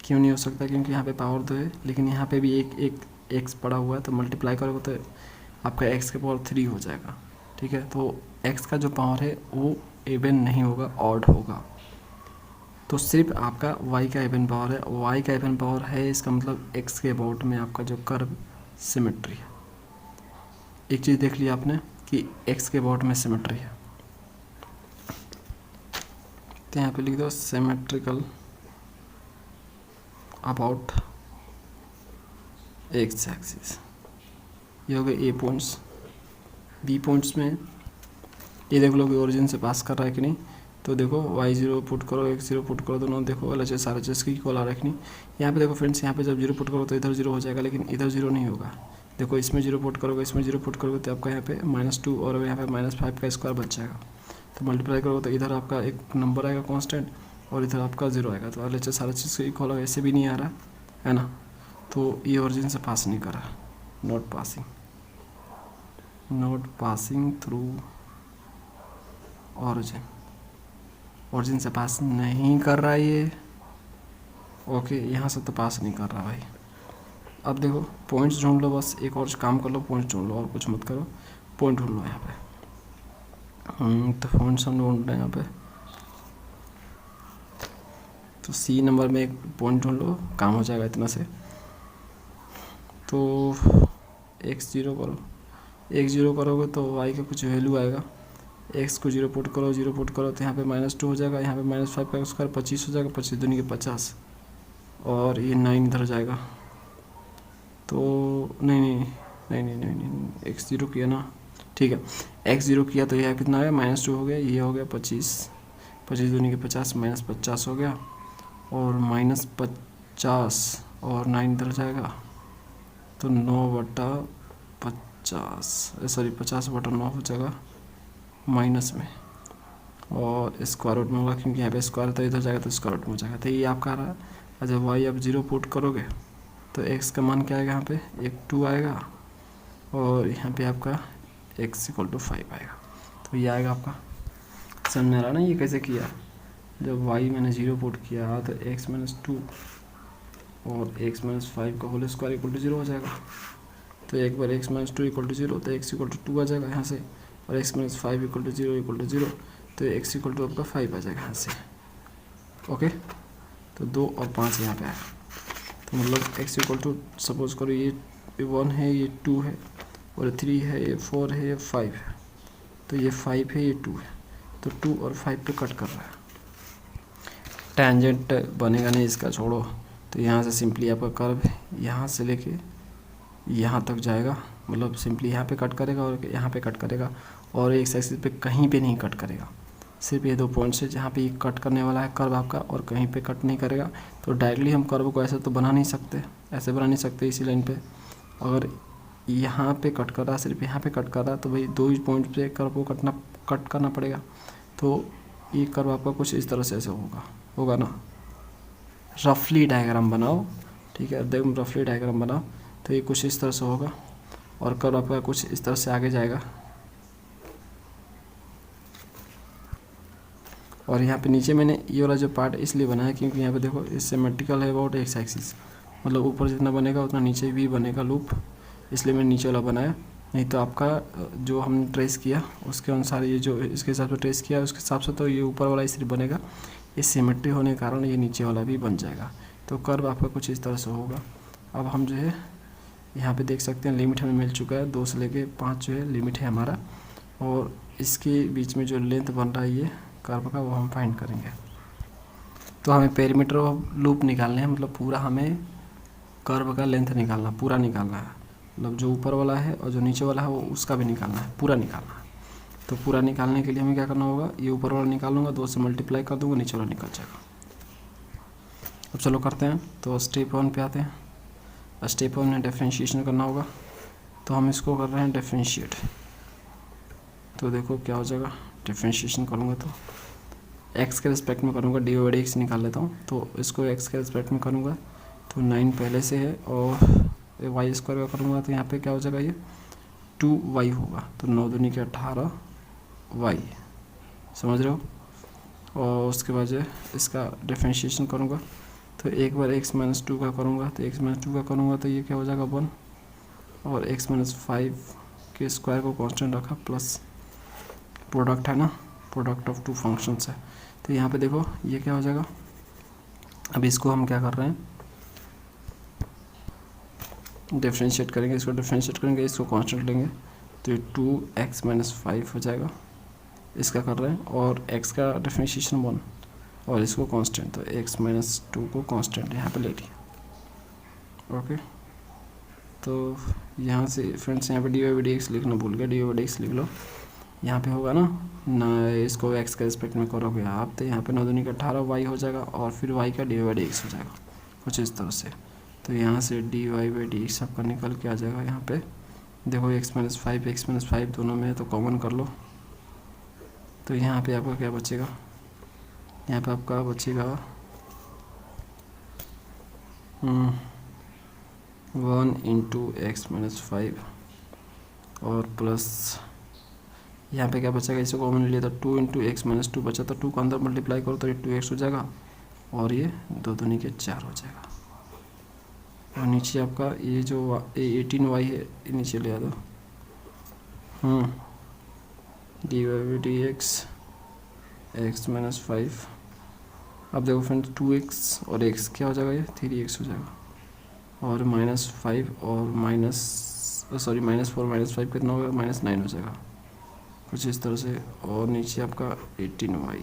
क्यों नहीं हो सकता, क्योंकि यहाँ पे पावर 2 है, लेकिन यहाँ पे भी एक x पड़ा हुआ है, तो मल्टीप्लाई करोगे तो आपका x का पावर 3 हो जाएगा, ठीक है। तो x का जो पावर है वो इवन नहीं होगा, ऑड होगा। तो सिर्फ आपका y का इवन पावर है, y का इवन पावर है, इसका मतलब x के अबाउट में आपका जो कर्व सिमेट्री है। एक चीज़ देख लिया आपने कि x के अबाउट में सिमेट्री है, तो यहाँ पे लिख दो सिमेट्रिकल अबाउट एक्स एक्सिस। ये हो गए a पॉइंट्स। b पॉइंट्स में ये देख लो कि ओरिजिन से पास कर रहा है कि नहीं। तो देखो y0 पुट करो, x0 पुट करो, दोनों देखो अलग सारे चीज़ की इक्वल आ रहा है कि नहीं। यहाँ पे देखो फ्रेंड्स, यहाँ पे जब 0 पुट करो तो इधर 0 हो जाएगा, लेकिन इधर 0 नहीं होगा। देखो इसमें 0 पुट करोगे, इसमें 0 पुट करोगे तो आपका यहाँ पे -2 और यहाँ पे -5 का स्क्वायर बच जाएगा। तो मल्टीप्लाई करोगे तो इधर आपका एक नंबर आएगा कांस्टेंट और इधर आपका 0 आएगा। तो अलग सारा चीज़ की इक्वल होगा, ऐसे भी नहीं आ रहा है ना। तो ये ओरिजिन से पास नहीं कर रहा, नॉट पासिंग थ्रू ओरिजिन से पास नहीं कर रहा है ये, ओके। यहाँ से तो पास नहीं कर रहा भाई। अब देखो पॉइंट्स ढूंढ लो, बस एक और काम कर लो, पॉइंट्स ढूंढ लो और कुछ मत करो, पॉइंट ढूंढ लो यहाँ पे। तो पॉइंट्स हम ढूंढ रहे हैं यहाँ पे, तो C नंबर में एक पॉइंट ढूंढ लो, काम हो जाएगा इतना से। तो x0 करो, x 0 करोगे तो y का कुछ वैल्यू आएगा, x को 0 पुट करो, 0 पुट करो तो यहाँ पे -2 हो जाएगा, यहाँ पे -5 का स्क्वायर 25 हो जाएगा, 25 दूनी के 50, और ये 9 इधर जाएगा। तो नहीं x 0 किया ना, ठीक है, x 0 किया तो यह कितना आया, -2 हो गया, ये हो गया 25, 25 दूनी के 50, -50 हो गया, और -50 और 9 इधर जाएगा, तो 50/9 हो जाएगा माइनस में, और स्क्वायर रूट में होगा क्योंकि यहाँ पे स्क्वायर तो इधर जाएगा तो स्क्वायर रूट में हो जाएगा। तो ये आपका आ रहा है। जब y आप 0 पुट करोगे तो x का मान क्या आएगा, यहाँ पे एक 2 आएगा, और यहाँ पे आपका x = 5 आएगा। तो ये आएगा आपका, समझ में आ रहा ना ये कैसे किया। जब y मैंने 0 पुट किया तो x - 2 और x - 5 का होल स्क्वायर = 0 हो जाएगा। तो एक बार x - 2 = 0 तो x = 2 आ जाएगा यहाँ से, और x - 5 = 0 तो x = आपका 5 आ जाएगा यहाँ से। ओके, तो 2 और 5 यहाँ पे आएगा। तो मतलब x = सपोज करो ये 1 है, ये 2 है, और 3 है, ये 4 है, ये 5 है, तो ये 5 है, ये 2 है, तो 2 और 5 पे कट कर रहा है। टेंजेंट बनेगा नहीं इसका, छोड़ो। तो यहाँ से सिंपली आपका कर्व यहाँ से लेके यहाँ तक जाएगा, मतलब सिंपली यहाँ पे कट करेगा और यहाँ पे कट करेगा, और एक एक्सिस पे कहीं पे नहीं कट करेगा, सिर्फ ये 2 पॉइंट्स है जहाँ पे कट करने वाला है कर्व आपका, और कहीं पे कट नहीं करेगा। तो डायरेक्टली हम कर्व को ऐसे तो बना नहीं सकते, ऐसे बना नहीं सकते इसी लाइन पे। अगर यहाँ पे कट कर रहा, सिर्फ यहाँ पे कट कर रहा, तो भाई 2 ही पॉइंट पे कर्व को कट करना पड़ेगा। तो ये कर्व आपका कुछ इस तरह से ऐसे होगा ना। रफली डायग्राम बनाओ, ठीक है, एकदम रफली डायग्राम बनाओ, तो ये कुछ इस तरह से होगा, और कर्व आपका कुछ इस तरह से आगे जाएगा। और यहाँ पे नीचे मैंने ये वाला जो पार्ट इसलिए बनाया क्योंकि यहाँ पे देखो इस सिमेट्रिकल है अबाउट एक्स एक्सिस, मतलब ऊपर जितना बनेगा उतना नीचे भी बनेगा लूप, इसलिए मैंने नीचे वाला बनाया। नहीं तो आपका जो हमने ट्रेस किया उसके अनुसार, ये जो इसके हिसाब से ट्रेस किया उसके हिसाब से, तो ये ऊपर वाला सिर्फ बनेगा, ये सिमेट्री होने के कारण ये नीचे वाला भी बन जाएगा। तो कर्व आपका कुछ इस तरह से होगा। अब हम जो है यहाँ पे देख सकते हैं लिमिट हमें मिल चुका है, 2 से लेके 5 जो है लिमिट है हमारा, और इसके बीच में जो लेंथ बन रहा है ये कर्व का, वो हम फाइंड करेंगे। तो हमें पेरीमीटर ऑफ लूप निकालने हैं, मतलब पूरा हमें कर्व का लेंथ निकालना, पूरा निकालना है, मतलब जो ऊपर वाला है और जो नीचे वाला है वो उसका भी निकालना है, पूरा निकालना है। तो पूरा निकालने के लिए हमें क्या करना होगा, ये ऊपर वाला निकालूंगा, 2 से मल्टीप्लाई कर दूंगा, नीचे वाला निकल जाएगा। अब चलो करते हैं। तो स्टेप 1 पे आते हैं। स्टेप 1 में डिफरेंशिएशन करना होगा, तो हम इसको कर रहे हैं डिफरेंशिएट। तो देखो क्या हो जाएगा, डिफरेंशिएशन करूँगा तो x के रिस्पेक्ट में करूँगा, dy/dx निकाल लेता हूँ। तो इसको x के रिस्पेक्ट में करूँगा तो 9 पहले से है, और y स्क्वायर का करूँगा तो यहाँ पे क्या हो जाएगा, ये 2y होगा, तो 9 दूनी के 18y, समझ रहे हो। और उसके बाद जो है इसका डिफरेंशिएशन करूँगा, तो एक बार x - 2 का करूँगा, तो x - 2 का करूँगा तो ये क्या हो जाएगा 1, और x - 5 के स्क्वायर को कांस्टेंट रखा, प्लस प्रोडक्ट है ना, प्रोडक्ट ऑफ 2 फंक्शंस है। तो यहाँ पे देखो ये क्या हो जाएगा, अब इसको हम क्या कर रहे हैं, डिफरेंशिएट करेंगे, इसको डिफरेंशिएट करेंगे, इसको कांस्टेंट लेंगे, तो ये 2x - 5 हो जाएगा, इसका कर रहे हैं, और x का डिफरेंशिएशन 1, और इसको कांस्टेंट, तो x - 2 को कांस्टेंट यहाँ पे ले लिया। ओके, तो यहाँ से फ्रेंड्स यहाँ पे dy/dx लिखना भूल गया, dy/dx लिख लो, यहाँ पे होगा ना इसको x के रिस्पेक्ट में करोगे आप, तो यहाँ पे 9 दूनी का 18y हो जाएगा, और फिर y का dy/dx हो जाएगा कुछ इस तरह से। तो यहाँ से dy/dx आपका निकल के आ जाएगा। यहाँ पे देखो x - 5 दोनों में, तो कॉमन कर लो, तो यहाँ पे आपका क्या बचेगा, यहाँ पे आपका बचेगा 1 × x - 5, और प्लस यहाँ पे क्या बचेगा, इसे कॉमन लिया तो 2 × x - 2 बचा, तो 2 को अंदर मल्टीप्लाई करो तो ये 2x हो जाएगा, और ये 2 दूनी के 4 हो जाएगा। और नीचे आपका ये जो 18y है ये नीचे ले आ दो, dy/dx x - 5। अब देखो फ्रेंड्स 2x और x क्या हो जाएगा, ये 3x हो जाएगा, और -5 और सॉरी -4 -5 कितना होगा, -9 हो जाएगा कुछ इस तरह से। और नीचे आपका 18y,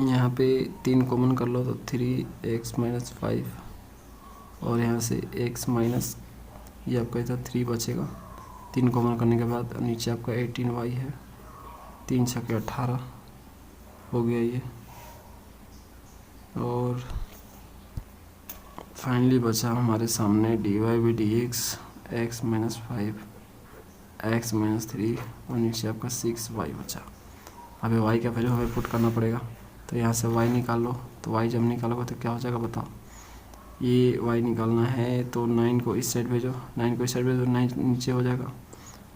यहाँ पे 3 कॉमन कर लो तो 3x - 5, और यहाँ से x माइनस ये आपका इधर 3 बचेगा। 3 कॉमन करने के बाद नीचे आपका 18y है, 3 × 6 = 18 हो गया ये। और फाइनली बचा हमारे सामने dy/dx x - 5 x - 3 और नीचे आपका 6y बचा। अभी y का वैल्यू हमें पुट करना पड़ेगा, तो यहाँ से y निकाल लो। तो y जब निकालोगे तो क्या हो जाएगा बताओ, ये y निकालना है तो 9 को इस साइड भेजो, 9 को इस साइड भेजो, 9 नीचे हो जाएगा।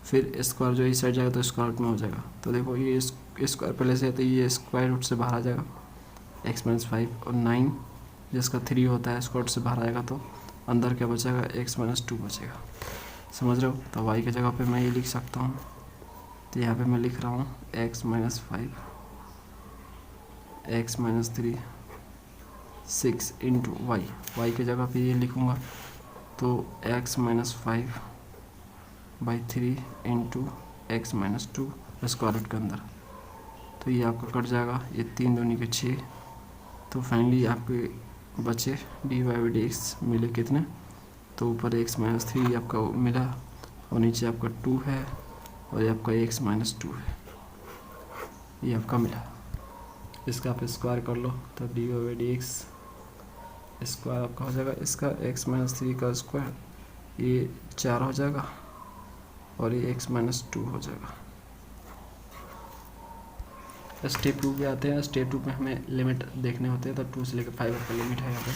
फिर स्क्वायर जो इस साइड जाएगा तो स्क्वायर रूट में हो जाएगा। तो देखो ये स्क्वायर पहले से है तो ये स्क्वायर रूट से बाहर आ जाएगा x - 5, और 9 जिसका 3 होता है स्क्वायर रूट से बाहर आएगा तो अंदर क्या बचेगा, x - 2 बचेगा। समझ रहे हो? तो y की जगह पे मैं ये लिख सकता हूँ, तो यहाँ पे मैं लिख रहा हूँ x - 5 x - 3 6 × y। y की जगह पे ये लिखूँगा तो x - 5/3 × x - 2 स्क्वायर रूट के अंदर। तो ये आपका कट जाएगा, ये 3 दूनी के 6। तो फाइनली आपके बचे dy/dx मिले कितने, तो ऊपर x - 3 आपका मिला और नीचे आपका 2 है और ये आपका x - 2 है, ये आपका मिला। इसका आप स्क्वायर कर लो तो dy/dx स्क्वायर आपका हो जाएगा, इसका x - 3 का स्क्वायर ये 4 हो जाएगा और ये x - 2 हो जाएगा। स्टेप 2 पे आते हैं। स्टेप 2 में हमें लिमिट देखने होते हैं, तो 2 से लेकर 5 का लिमिट है यहाँ पे।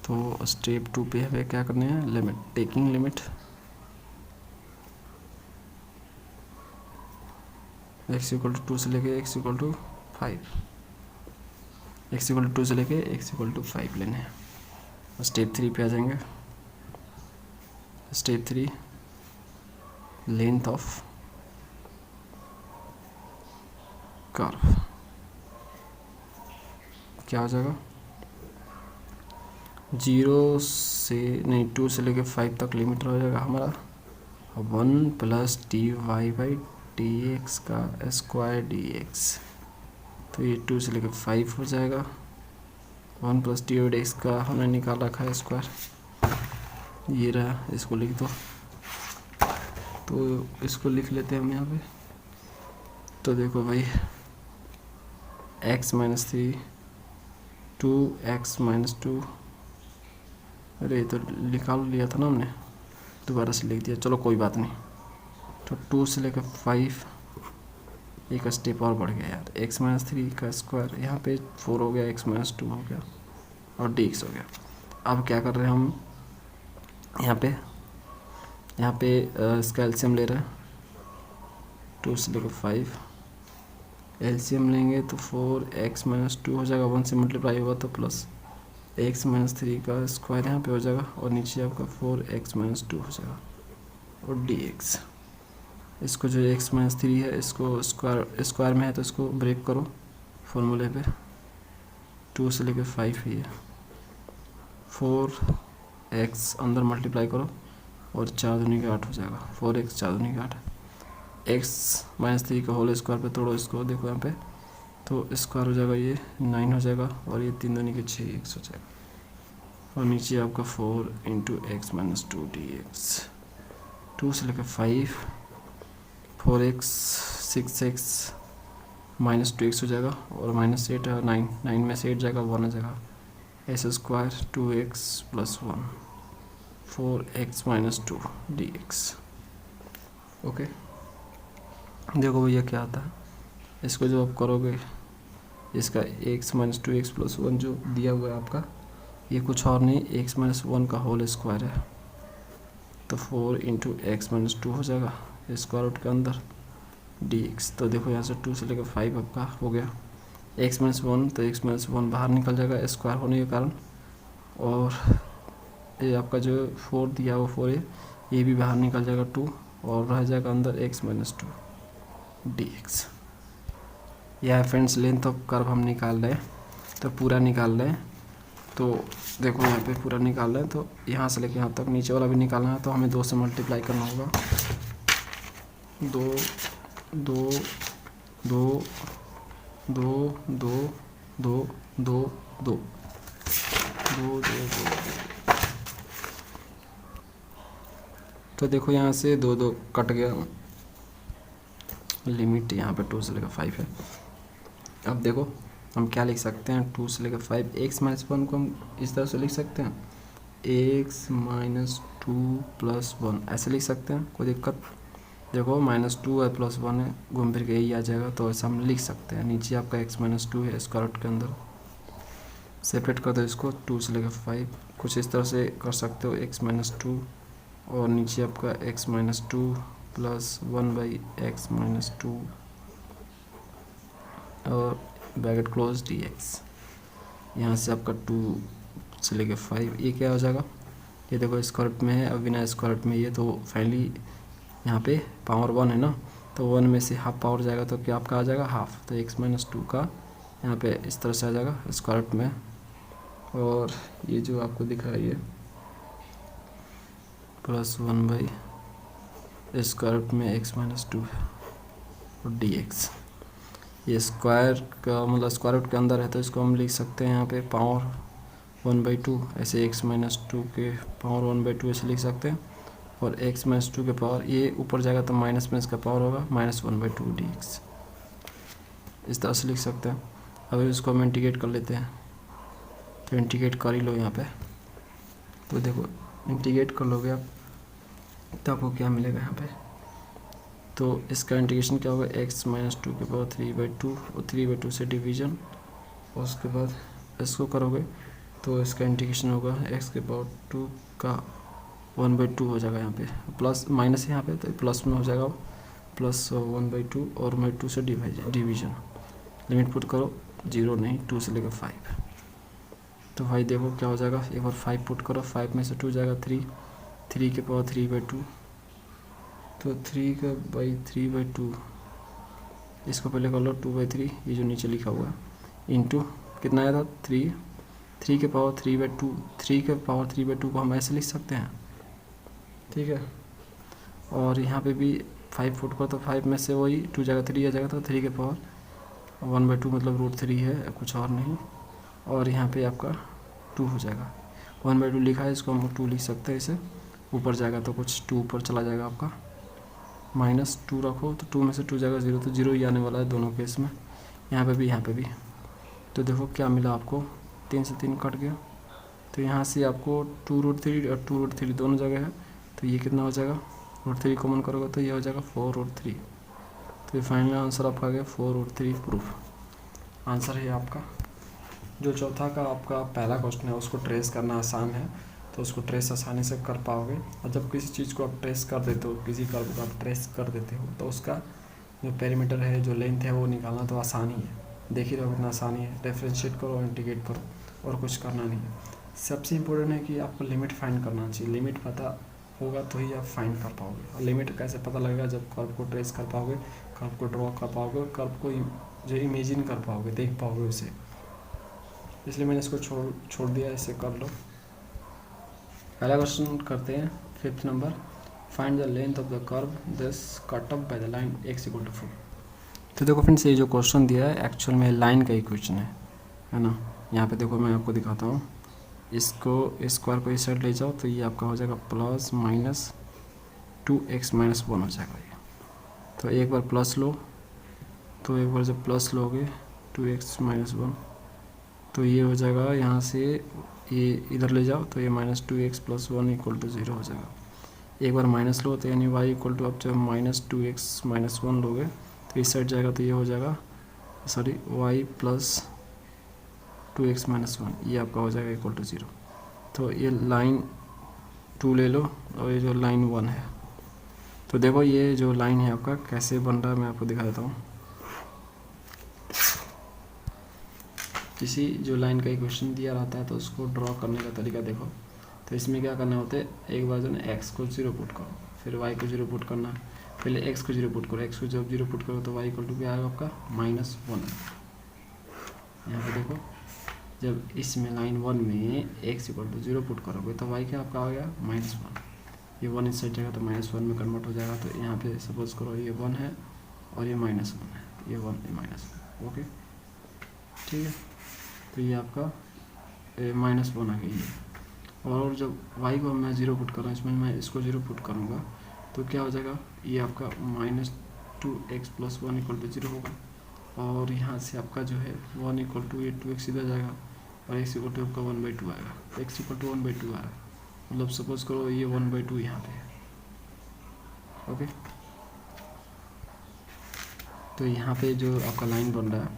तो स्टेप 2 पे हमें क्या करने हैं, लिमिट, टेकिंग लिमिट x = 2 से लेके x = 5, x = 2 से लेके x = 5 लेने हैं। स्टेप 3 पे आ जाएंगे। स्टेप 3 लेंथ ऑफ कर्व क्या हो जाएगा, 2 से लेके 5 तक लिमिट हो जाएगा हमारा 1 + dy/dx का स्क्वायर dx। तो ये 2 से लेके 5 हो जाएगा। 1 + dy/dx का हमने निकाल रखा है स्क्वायर, ये रहा, इसको लिख दो। तो इसको लिख लेते हैं हम यहाँ पे। तो देखो भाई x - 3 2x - 2, अरे तो निकाल लिया था ना हमने, दोबारा से लिख दिया, चलो कोई बात नहीं। तो 2 से लेकर 5 एक स्टेप और बढ़ गया यार, x - 3 का स्क्वायर यहाँ पे 4 हो गया, x - 2 हो गया और dx हो गया। अब क्या कर रहे हैं हम, यहाँ पे इसका एलसीएम ले रहे हैं। 2 से लेकर 5 एलसीएम लेंगे तो 4x - 2 हो जाएगा, 1 से मल्टीप्लाई होगा तो प्लस x - 3 का स्क्वायर यहाँ पे हो जाएगा और नीचे आपका 4x - 2 हो जाएगा और dx। इसको जो x - 3 है इसको स्क्वायर में है तो इसको ब्रेक करो फॉर्मूले पे। 2 से लेकर 5 ही है, 4x अंदर मल्टीप्लाई करो और 4 दूनी के 8 हो जाएगा, 4x 4 दूनी के 8। x - 3 का होल स्क्वायर पे तोड़ो इसको, देखो यहाँ पे, तो स्क्वायर हो जाएगा, ये 9 हो जाएगा और ये 3 दूनी के 6 x हो जाएगा और नीचे आपका 4 × x - 2 dx। 2 से लेकर 5 4x 6x -2x हो जाएगा और -8 है, 9 में से 8 जाएगा, 1 आ जाएगा, s square 2x + 1 4x - 2 dx। Okay, देखो भैया क्या आता है, इसको जो आप करोगे, इसका x - 2x + 1 जो दिया हुआ है आपका, ये कुछ और नहीं, x - 1 का होल स्क्वायर है। तो 4 × x - 2 हो जाएगा स्क्वायर रूट के अंदर dx। तो देखो यहाँ से 2 से लेकर 5 आपका हो गया, x - 1 तो x - 1 बाहर निकल जाएगा स्क्वायर होने के कारण, और ये आपका जो 4 दिया वो 4 है, ये भी बाहर निकल जाएगा 2 और रह जाएगा अंदर x - 2 dx। यह है फ्रेंड्स लेंथ ऑफ कर्व हम निकाल रहे हैं, तो पूरा निकाल रहे हैं। तो देखो यहाँ पे पूरा निकालना है, तो यहाँ से लेके यहाँ तक नीचे वाला भी निकालना है, तो हमें 2 से मल्टीप्लाई करना होगा। 2 2 2 2 2 2 2 2 2 2 तो देखो यहाँ से 2 2 कट गया, लिमिट यहाँ पे 2 से लेकर 5 है। अब देखो हम क्या लिख सकते हैं, 2 से लेकर 5, x माइनस 1 को हम इस तरह से लिख सकते हैं, x माइनस 2 प्लस 1 ऐसे लिख सकते हैं, कोई दिक्कत। देखो -2 है प्लस 1 है, घूम फिर के यही आ जाएगा, तो ऐसा हम लिख सकते हैं। नीचे आपका x माइनस 2 है, स्क्वायर रूट के अंदर सेपरेट कर दो इसको, 2 से लेकर 5 कुछ इस तरह से कर सकते हो, x माइनस 2 और नीचे आपका x minus 2 plus 1 by x minus 2 और ब्रैकेट क्लोज dx। यहाँ से आपका 2 से लेकर 5, ये क्या हो जाएगा, ये देखो स्क्वायर रूट में है, अब बिना स्क्वायर रूट में ये तो फाइनली यहाँ पे पावर 1 है ना, तो 1 में से हाफ पावर जाएगा, तो क्या आपका आ जाएगा हाफ, तो x माइनस 2 का यहाँ पे इस तरह से आ जाएगा स्क्वायर रूट में। और ये जो आपको दिख रहा है ये प्लस 1 बाई स्क्वायर रूट में x माइनस 2 है और dx। ये स्क्वायर का मतलब स्क्वायर रूट के अंदर है, तो इसको हम लिख सकते हैं यहाँ पे पावर 1/2, ऐसे x माइनस 2 के पावर 1/2 ऐसे लिख सकते हैं, और x माइनस 2 के पावर ये ऊपर जाएगा तो माइनस में इसका पावर होगा -1/2 dx, इस तरह से लिख सकते हैं। अब इसको हम इंटीग्रेट कर लेते हैं, तो इंटीग्रेट कर ही लो यहाँ पे, तो देखो इंटीग्रेट कर लोगे आप तो आपको क्या मिलेगा यहाँ पे, तो इसका इंटीग्रेशन क्या होगा, x माइनस 2 के पावर 3/2 और 3/2 से डिवीजन, और उसके बाद इसको करोगे तो इसका इंटीग्रेशन होगा x के पावर 2 का 1/2 हो जाएगा, यहाँ पे प्लस माइनस यहाँ पे तो प्लस में हो जाएगा, प्लस 1/2 और 2 से डिवीजन, लिमिट पुट करो 0 नहीं 2 से लेकर 5, तो भाई देखो क्या हो जाएगा, एक बार 5 पुट करो, 5 में से 2 जाएगा 3 के पावर 3/2, तो 3 का बाई 3/2, इसको पहले कर लो 2/3, ये जो नीचे लिखा हुआ है इंटू कितना आया था 3 के पावर 3/2, 3 के पावर 3/2 को हम ऐसे लिख सकते हैं, ठीक है। और यहाँ पे भी 5 फुट का, तो 5 में से वही 2 जाएगा 3 आ जाएगा, तो 3 के पावर 1/2 मतलब √3 है, कुछ और नहीं, और यहाँ पे आपका 2 हो जाएगा, 1/2 लिखा है, इसको हम 2 लिख सकते हैं, इसे ऊपर जाएगा तो कुछ 2 ऊपर चला जाएगा आपका, -2 रखो तो 2 में से 2 जाएगा 0, तो 0 ही आने वाला है दोनों केस में, यहाँ पे भी। तो देखो क्या मिला आपको, 3 से 3 कट गया, तो यहाँ से आपको 2√3 और 2√3 दोनों जगह है, तो ये कितना हो जाएगा, √3 कॉमन करोगे तो ये हो जाएगा 4√3, तो ये फाइनल आंसर आपका आ गया 4√3 प्रूफ आंसर है आपका। जो चौथा का आपका पहला क्वेश्चन है उसको ट्रेस करना आसान है, तो उसको ट्रेस आसानी से कर पाओगे, और जब किसी चीज़ को आप ट्रेस कर देते हो, किसी कर्व को आप ट्रेस कर देते हो, तो उसका जो पेरीमीटर है, जो लेंथ है, वो निकालना तो आसानी है, देख ही रहो कितना आसानी है, डिफरेंशिएट करो, इंटीग्रेट करो, और कुछ करना नहीं है। सबसे इम्पोर्टेंट है कि आपको लिमिट फाइंड करना चाहिए, लिमिट पता होगा तो ही आप फाइंड कर पाओगे, और लिमिट कैसे पता लगेगा, जब कर्व को ट्रेस कर पाओगे, कर्व को ड्रॉ कर पाओगे, कर्व को जो इमेजिन कर पाओगे, देख पाओगे उसे, इसलिए मैंने इसको छोड़ दिया, इसे कर लो। पहला क्वेश्चन करते हैं 5th number, find the length of the curve this cut off by the line x = 4। तो देखो फ्रेंड्स, ये जो क्वेश्चन दिया है एक्चुअल में लाइन का ही क्वेश्चन है ना। यहाँ पे देखो मैं आपको दिखाता हूँ, इसको स्क्वायर को इस साइड ले जाओ तो ये आपका हो जाएगा प्लस माइनस 2x - 1 हो जाएगा ये, तो एक बार प्लस लो, तो एक बार जब प्लस लोगे 2x - 1, तो ये हो जाएगा, यहाँ से ये इधर ले जाओ तो ये -2x + 1 = 0 हो जाएगा। एक बार माइनस लो तो यानी y = अब जब -2x - 1 लोगे तो इस साइड जाएगा, तो ये हो जाएगा सॉरी y + 2x - 1, ये आपका हो जाएगा = 0। तो ये लाइन 2 ले लो और ये जो लाइन 1 है, तो देखो ये जो लाइन है आपका कैसे बन रहा है, मैं आपको दिखा देता हूँ। किसी जो लाइन का इक्वेशन दिया रहता है तो उसको ड्रॉ करने का तरीका देखो, तो इसमें क्या करना होता है, एक बार जो है x को 0 पुट करो, फिर y को 0 पुट करना, पहले x को 0 पुट करो, x को जब 0 पुट करो तो y = क्या आएगा आपका -1। यहाँ पे देखो जब इसमें लाइन 1 में x इक्वल टू 0 पुट करोगे तो y क्या आपका आ गया -1, ये 1 इस साइड जाएगा तो -1 में कन्वर्ट हो जाएगा। तो यहाँ पे सपोज करो ये 1 है और ये -1 है, ये 1 ये -1, ओके ठीक है। तो ये आपका -1 आ गई है। और जब y को मैं 0 पुट कर रहा हूँ, इसमें मैं इसको 0 पुट करूँगा तो क्या हो जाएगा, ये आपका -2x + 1 = 0 होगा। और यहाँ से आपका जो है 1 = ये 2x सीधा जाएगा और x = आपका 1/2 आएगा, x = 1/2 आ रहा है, मतलब सपोज करो ये 1/2 यहाँ पे है, ओके। तो यहाँ पे जो आपका लाइन बन रहा है,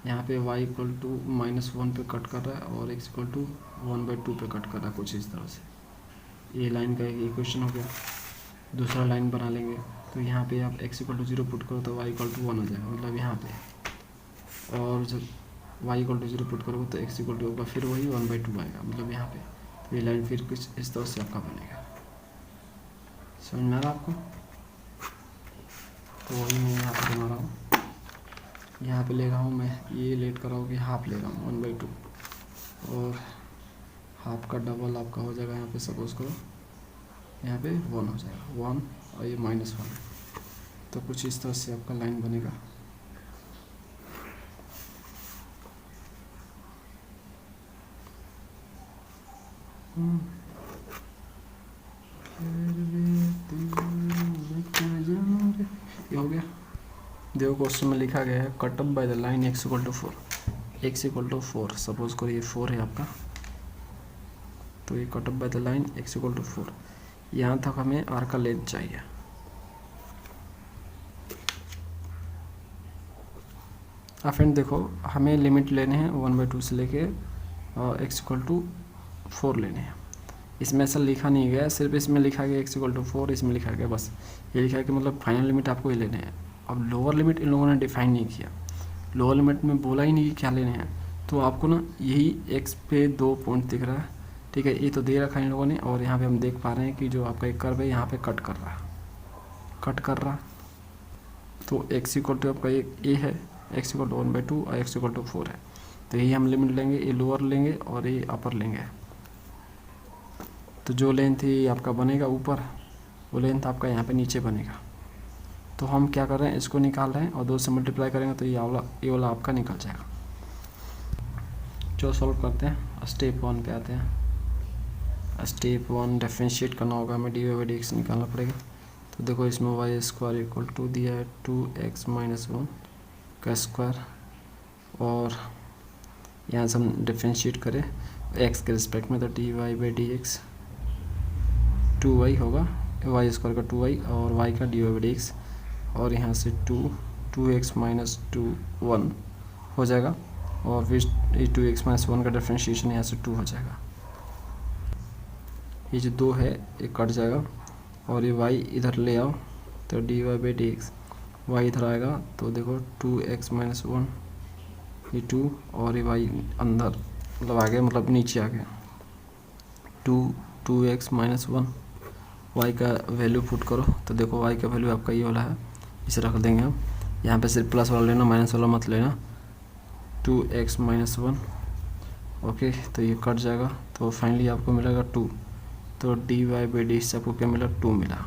यहाँ पे y = -1 पे कट कर रहा है और x = 1/2 पे कट कर रहा है, कुछ इस तरह से। ये लाइन का एक इक्वेशन हो गया। दूसरा लाइन बना लेंगे तो यहाँ पे आप x = 0 पुट करो तो y = 1 हो जाएगा, मतलब यहाँ पे। और जब y = 0 पुट करोगे तो x = होगा फिर वही 1/2 आएगा, मतलब यहाँ पे। तो ये लाइन फिर कुछ इस तरह से आपका बनेगा। समझ में आ रहा आपको? तो वही मैं यहाँ पे बना रहा हूँ, यहाँ पे ले रहा हूँ मैं, ये लेट कर रहा हूँ कि हाफ ले रहा हूँ 1/2, और हाफ का डबल आपका हो जाएगा यहाँ पे, सपोज करो यहाँ पे 1 हो जाएगा, 1 और ये -1। तो कुछ इस तरह से आपका लाइन बनेगा। ये हो गया। देखो क्वेश्चन में लिखा गया है cut up by the line x = 4, x = 4, suppose करो ये 4 है आपका, तो ये cut up by the line x = 4। यहाँ तक हमें आर का लेंथ चाहिए। फ्रेंड देखो, हमें लिमिट लेने हैं 1/2 से लेके x = 4 लेने हैं। इसमें ऐसा लिखा नहीं गया, सिर्फ इसमें लिखा गया x = 4, इसमें लिखा गया बस ये लिखा है कि मतलब फाइनल लिमिट आपको ये लेने हैं। अब लोअर लिमिट इन लोगों ने डिफाइन नहीं किया, लोअर लिमिट में बोला ही नहीं कि क्या लेने हैं। तो आपको ना यही x पे 2 पॉइंट दिख रहा है, ठीक है, ये तो दे रखा है इन लोगों ने। और यहाँ पे हम देख पा रहे हैं कि जो आपका एक कर्व है यहाँ पे कट कर रहा। तो x = आपका एक a है, x = 1/2 और x = 4 है। तो यही हम लिमिट लेंगे, ये लोअर लेंगे और ये अपर लेंगे। तो जो लेंथ ये आपका बनेगा ऊपर, वो लेंथ आपका यहाँ पे नीचे बनेगा। तो हम क्या कर रहे हैं, इसको निकाल रहे हैं और 2 से मल्टीप्लाई करेंगे तो ये वाला आपका निकल जाएगा। जो सॉल्व करते हैं, स्टेप 1 पे आते हैं। स्टेप 1 डिफरेंशिएट करना होगा, हमें dy/dx निकालना पड़ेगा। तो देखो इसमें y² = दिया है 2x - 1 का स्क्वायर, और यहाँ से हम डिफरेंशिएट करें x के रिस्पेक्ट में, तो dy/dx 2y होगा, y² का 2y और y का dy/dx, और यहाँ से 2x - 2 1 हो जाएगा, और फिर 2x - 1 का डिफरेंशिएशन यहाँ से 2 हो जाएगा। ये जो 2 है ये कट जाएगा, और ये y इधर ले आओ तो dy/dx y इधर आएगा, तो देखो 2x - 1 ये 2, और ये y अंदर मतलब आ गया, मतलब नीचे आ गया 2x - 1, y का वैल्यू पुट करो तो देखो y का वैल्यू आपका ये वाला है, इसे रख देंगे हम। यहाँ पे सिर्फ प्लस वाला लेना, माइनस वाला मत लेना। 2x - 1, ओके, तो ये कट जाएगा, तो फाइनली आपको मिलेगा 2। तो dy/dx से आपको क्या मिला, 2 मिला।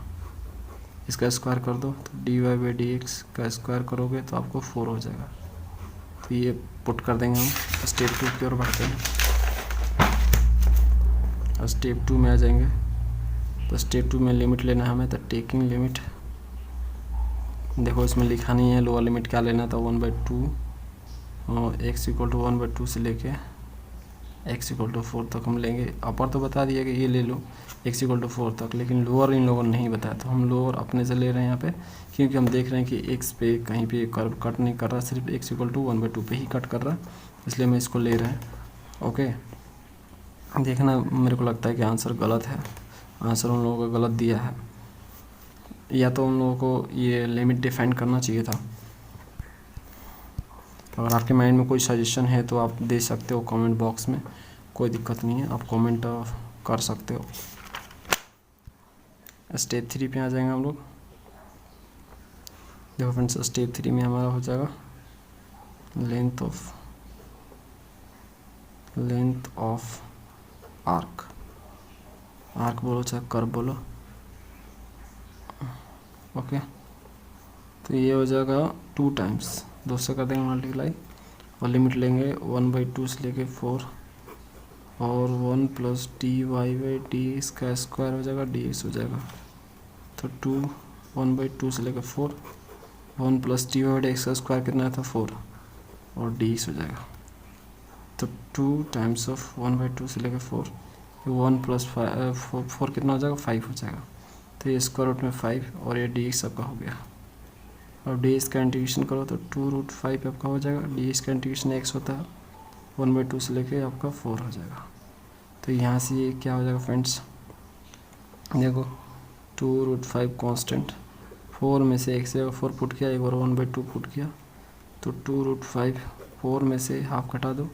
इसका स्क्वायर कर दो, तो dy/dx का स्क्वायर करोगे तो आपको 4 हो जाएगा। तो ये पुट कर देंगे हम। स्टेप 2 की ओर बढ़ते हैं, स्टेप 2 में आ जाएंगे। तो स्टेप 2 में लिमिट लेना है हमें, तो टेकिंग लिमिट, देखो इसमें लिखा नहीं है लोअर लिमिट क्या लेना था, 1/2 और x = 1/2 से लेके x = 4 तक हम लेंगे। अपर तो बता दिया कि ये ले लो x = 4 तक, लेकिन लोअर इन लोगों ने नहीं बताया, तो हम लोअर अपने से ले रहे हैं यहाँ पे, क्योंकि हम देख रहे हैं कि x पे कहीं पे कर्व कट नहीं कर रहा, सिर्फ x = 1/2 पे ही कट कर रहा है, इसलिए मैं इसको ले रहे हैं। ओके, देखना मेरे को लगता है कि आंसर गलत है, आंसर उन लोगों को गलत दिया है, या तो उन लोगों को ये लिमिट डिफाइन करना चाहिए था। अगर आपके माइंड में कोई सजेशन है तो आप दे सकते हो कमेंट बॉक्स में, कोई दिक्कत नहीं है, आप कमेंट कर सकते हो। स्टेप 3 पे आ जाएंगे हम लोग। देखो फ्रेंड्स, स्टेप 3 में हमारा हो जाएगा लेंथ ऑफ आर्क, आर्क बोलो चाहे कर्व बोलो, ओके। तो ये हो जाएगा 2 टाइम्स, 2 से कर देंगे मल्टीप्लाई और लिमिट लेंगे 1/2 से लेके 4 और 1 plus d y by d इसका स्क्वायर हो जाएगा, डी एक्स हो जाएगा। तो 1/2 से लेकर 4, 1 plus d y d x का स्क्वायर कितना था 4 और डी एक्स हो जाएगा। तो 2 टाइम्स ऑफ 1/2 से लेकर 4, 1 प्लस 4 कितना हो जाएगा 5 हो जाएगा। तो ये स्क्वायर रूट में 5 और ये डी एक्स आपका हो गया। और डी एक्स का इंटीग्रेशन करो तो 2√5 आपका हो जाएगा। डी एक्स का इंटीग्रेशन एक्स होता है 1/2 से लेके आपका 4 हो जाएगा। तो यहाँ से ये क्या हो जाएगा फ्रेंड्स, देखो 2√5 कांस्टेंट, 4 में से एक से 4 पुट किया, एक बार 1/2 पुट किया, तो 2√5, 4 में से हाफ घटा दो,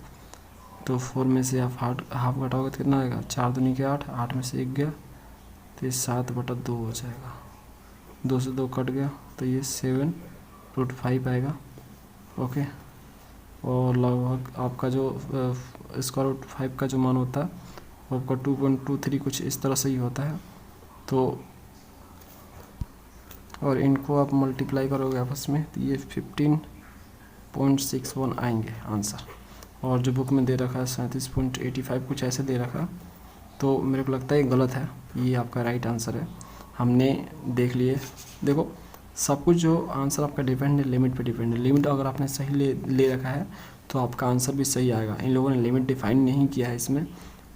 तो 4 में से हाफ घटाओगे तो कितना आएगा, 4 दूनी के 8, 8 में से 1 गया तो ये 7/2 हो जाएगा। 2 से 2 कट गया तो ये 7√5 आएगा, ओके। और लगभग आपका जो स्क्वायर रूट 5 का जो मान होता है वो आपका 2.23 कुछ इस तरह से ही होता है। तो और इनको आप मल्टीप्लाई करोगे आपस में तो ये 15.61 आएंगे आंसर। और जो बुक में दे रखा है 37.85 कुछ ऐसे दे रखा, तो मेरे को लगता है ये गलत है, ये आपका राइट आंसर है। हमने देख लिए, देखो सब कुछ जो आंसर आपका डिपेंड है लिमिट पे डिपेंड है। लिमिट अगर आपने सही ले रखा है तो आपका आंसर भी सही आएगा। इन लोगों ने लिमिट डिफाइन नहीं किया है इसमें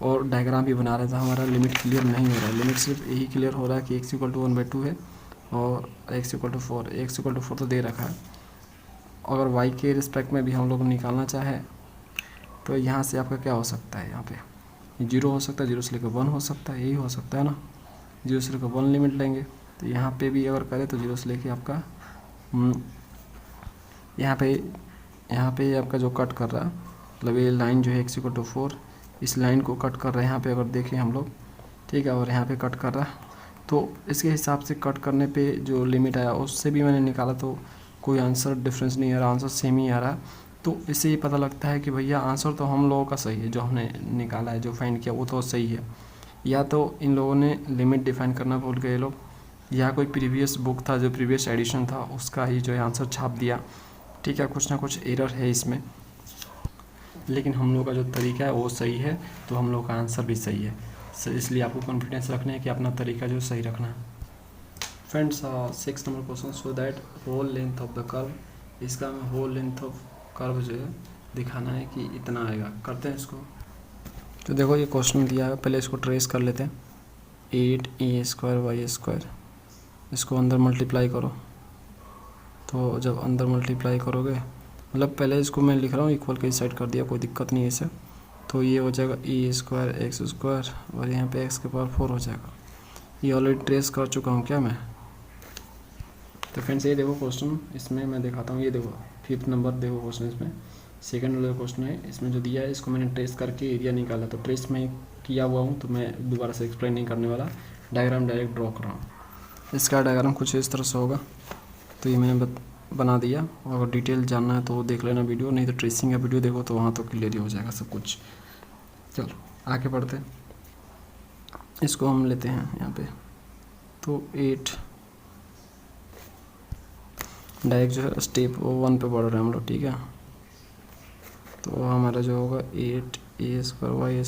और डायग्राम भी बना रहा था, हमारा लिमिट क्लियर नहीं हो रहा है। लिमिट सिर्फ यही क्लियर हो रहा है कि x = 1/2 है और x = 4, x = 4 तो दे रखा है। अगर y के रिस्पेक्ट में भी हम लोग निकालना चाहे तो यहाँ से आपका क्या हो सकता है, यहाँ पे 0 हो सकता है, 0 से लेकर 1 हो सकता है, यही हो सकता है ना। 0 से लेकर 1 लिमिट लेंगे तो यहाँ पे भी अगर करें तो 0 से लेके आपका यहाँ पे आपका जो कट कर रहा है, मतलब ये लाइन जो है x = 4, इस लाइन को कट कर रहा है यहाँ पे अगर देखें हम लोग, ठीक है, और यहाँ पे कट कर रहा है। तो इसके हिसाब से कट करने पे जो लिमिट आया उससे भी मैंने निकाला तो कोई आंसर डिफरेंस नहीं आ रहा, आंसर सेम ही आ रहा है। तो इससे ये पता लगता है कि भैया आंसर तो हम लोगों का सही है, जो हमने निकाला है, जो फाइंड किया वो तो सही है। या तो इन लोगों ने लिमिट डिफाइन करना भूल गए लोग, या कोई प्रीवियस बुक था जो प्रीवियस एडिशन था उसका ही जो है आंसर छाप दिया, ठीक है, कुछ ना कुछ एरर है इसमें। लेकिन हम लोग का जो तरीका है वो सही है, तो हम लोग का आंसर भी सही है। इसलिए आपको कॉन्फिडेंस रखना है कि अपना तरीका जो सही रखना है। Friends 6 number question, so that whole length of the curve, इसका हमें होल लेंथ ऑफ कर्व जो है दिखाना है कि इतना आएगा। करते हैं इसको। तो देखो ये क्वेश्चन दिया है, पहले इसको ट्रेस कर लेते हैं। 8a² y², इसको अंदर मल्टीप्लाई करो। तो जब अंदर मल्टीप्लाई करोगे, मतलब पहले इसको मैं लिख रहा हूँ इक्वल के इस साइड कर दिया, कोई दिक्कत नहीं है इसे। तो ये हो जाएगा a² x² और यहाँ पे x⁴ हो जाएगा। ये ऑलरेडी ट्रेस कर चुका हूँ क्या मैं। तो फ्रेंड्स ये देखो क्वेश्चन, इसमें मैं दिखाता हूँ। ये देखो 5th नंबर देखो क्वेश्चन, इसमें सेकंड वाला क्वेश्चन है। इसमें जो दिया है इसको मैंने ट्रेस करके एरिया निकाला, तो ट्रेस में किया हुआ हूँ तो मैं दोबारा से एक्सप्लेन नहीं करने वाला, डायग्राम डायरेक्ट ड्रॉ कर रहा हूँ। इसका डायग्राम कुछ इस तरह से होगा। तो ये मैंने बना दिया, और अगर डिटेल जानना है तो देख लेना वीडियो, नहीं तो ट्रेसिंग का वीडियो देखो तो वहाँ तो क्लियर ही हो जाएगा सब कुछ। चलो आगे बढ़ते हैं। इसको हम लेते हैं यहाँ पे, तो 8 डायरेक्ट जो है स्टेप वो 1 पे बढ़ रहे हैं हम लोग, ठीक है। तो हमारा जो होगा 8a² y² =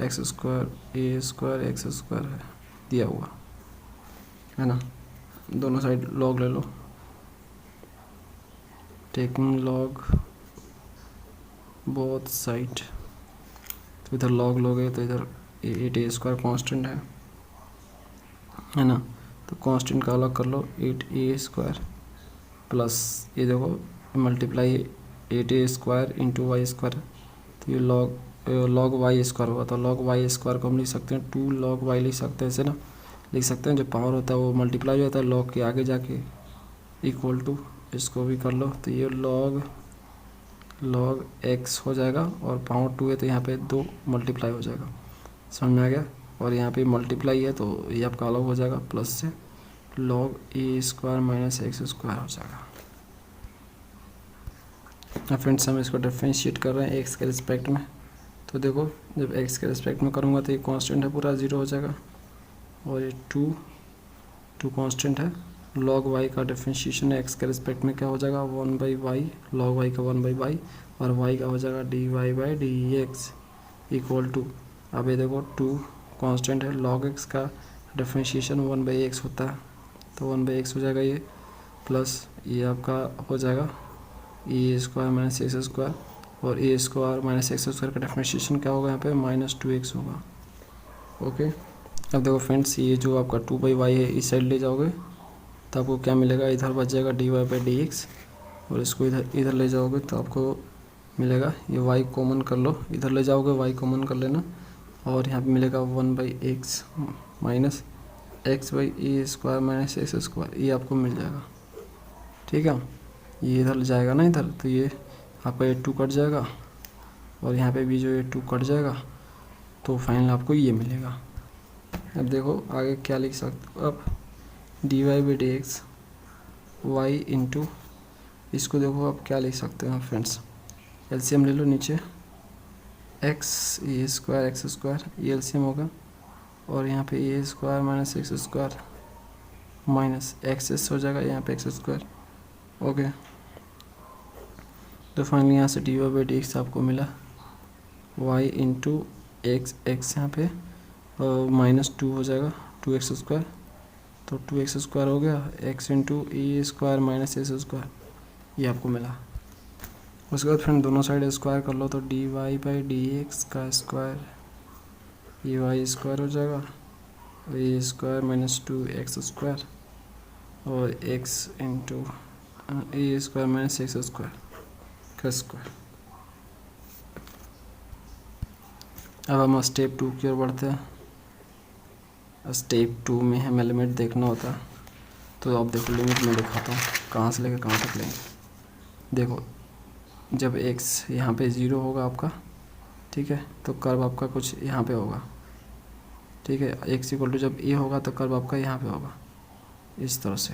x² a² x² है दिया हुआ है ना। दोनों साइड लॉग ले लो, टेकिंग लॉग बोथ साइड। तो इधर लॉग लोगे तो इधर 8a² कांस्टेंट है ना, तो कांस्टेंट का अलग कर लो 8a² प्लस ये देखो मल्टीप्लाई 8a² इंटू y², तो ये लॉग y² हुआ। तो लॉग y² को हम लिख सकते हैं 2 log y लिख सकते हैं, ऐसे ना लिख सकते हैं। जो पावर होता है वो मल्टीप्लाई हो जाता है लॉग के आगे जाके, इक्वल टू इसको भी कर लो, तो ये लॉग x हो जाएगा, और पावर 2 है तो यहाँ पे 2 मल्टीप्लाई हो जाएगा, समझ में आ गया। और यहाँ पे मल्टीप्लाई है तो ये आपका अलग हो जाएगा, प्लस से log a² - x² हो जाएगा। अब फ्रेंड्स हम इसको डिफरेंशिएट कर रहे हैं एक्स के रिस्पेक्ट में। तो देखो जब एक्स के रिस्पेक्ट में करूँगा तो ये कांस्टेंट है पूरा 0 हो जाएगा, और ये टू कांस्टेंट है। लॉग वाई का डिफरेंशिएशन एक्स के रिस्पेक्ट में क्या हो जाएगा 1/y, लॉग वाई का 1/y, और वाई का हो जाएगा dy/dx इक्वल टू, अब ये देखो 2 कांस्टेंट है, लॉग एक्स का डिफरेंशिएशन 1/x होता है, तो 1/x हो जाएगा ये, प्लस ये आपका हो जाएगा a² माइनस x², और a² माइनस x² का डिफरेंशिएशन क्या होगा यहाँ पे -2x होगा। ओके, अब देखो फ्रेंड्स ये जो आपका 2/y है इस साइड ले जाओगे तो आपको क्या मिलेगा, इधर बच जाएगा dy/dx, और इसको इधर ले जाओगे तो आपको मिलेगा ये y कॉमन कर लो, इधर ले जाओगे y कॉमन कर लेना, और यहाँ पे मिलेगा 1/x minus x/a² minus x², ये आपको मिल जाएगा। ठीक है, ये इधर जाएगा ना इधर, तो ये आपका ये 2 कट जाएगा, और यहाँ पे भी जो ये 2 कट जाएगा, तो फाइनल आपको ये मिलेगा। अब देखो आगे क्या लिख सकते हो, अब dy/dx y इंटू, इसको देखो अब क्या लिख सकते हो फ्रेंड्स, एलसीएम ले लो नीचे, x a² x², ये एलसीएम होगा, और यहाँ पे a² minus x² minus x हो जाएगा यहाँ पे x²। ओके, तो फाइनली यहाँ से dy/dx आपको मिला y इंटू x यहाँ पे -2 हो जाएगा 2x², तो 2x² हो गया, x into a² minus x², ये आपको मिला। उसके बाद फ्रेंड दोनों साइड स्क्वायर कर लो, तो dy/dx का स्क्वायर ये y² हो जाएगा, और a² माइनस 2x², और x into a² minus x² का स्क्वायर। अब हम स्टेप 2 की ओर बढ़ते हैं। स्टेप 2 में हमें लिमिट देखना होता है, तो आप देखो लिमिट में दिखाता हूँ कहाँ से लेकर कहाँ तक लेंगे। देखो जब x यहाँ पे 0 होगा आपका, ठीक है, तो कर्व आपका कुछ यहाँ पे होगा, ठीक है, x इक्वल टू जब a होगा तो कर्व आपका यहाँ पे होगा इस तरह से,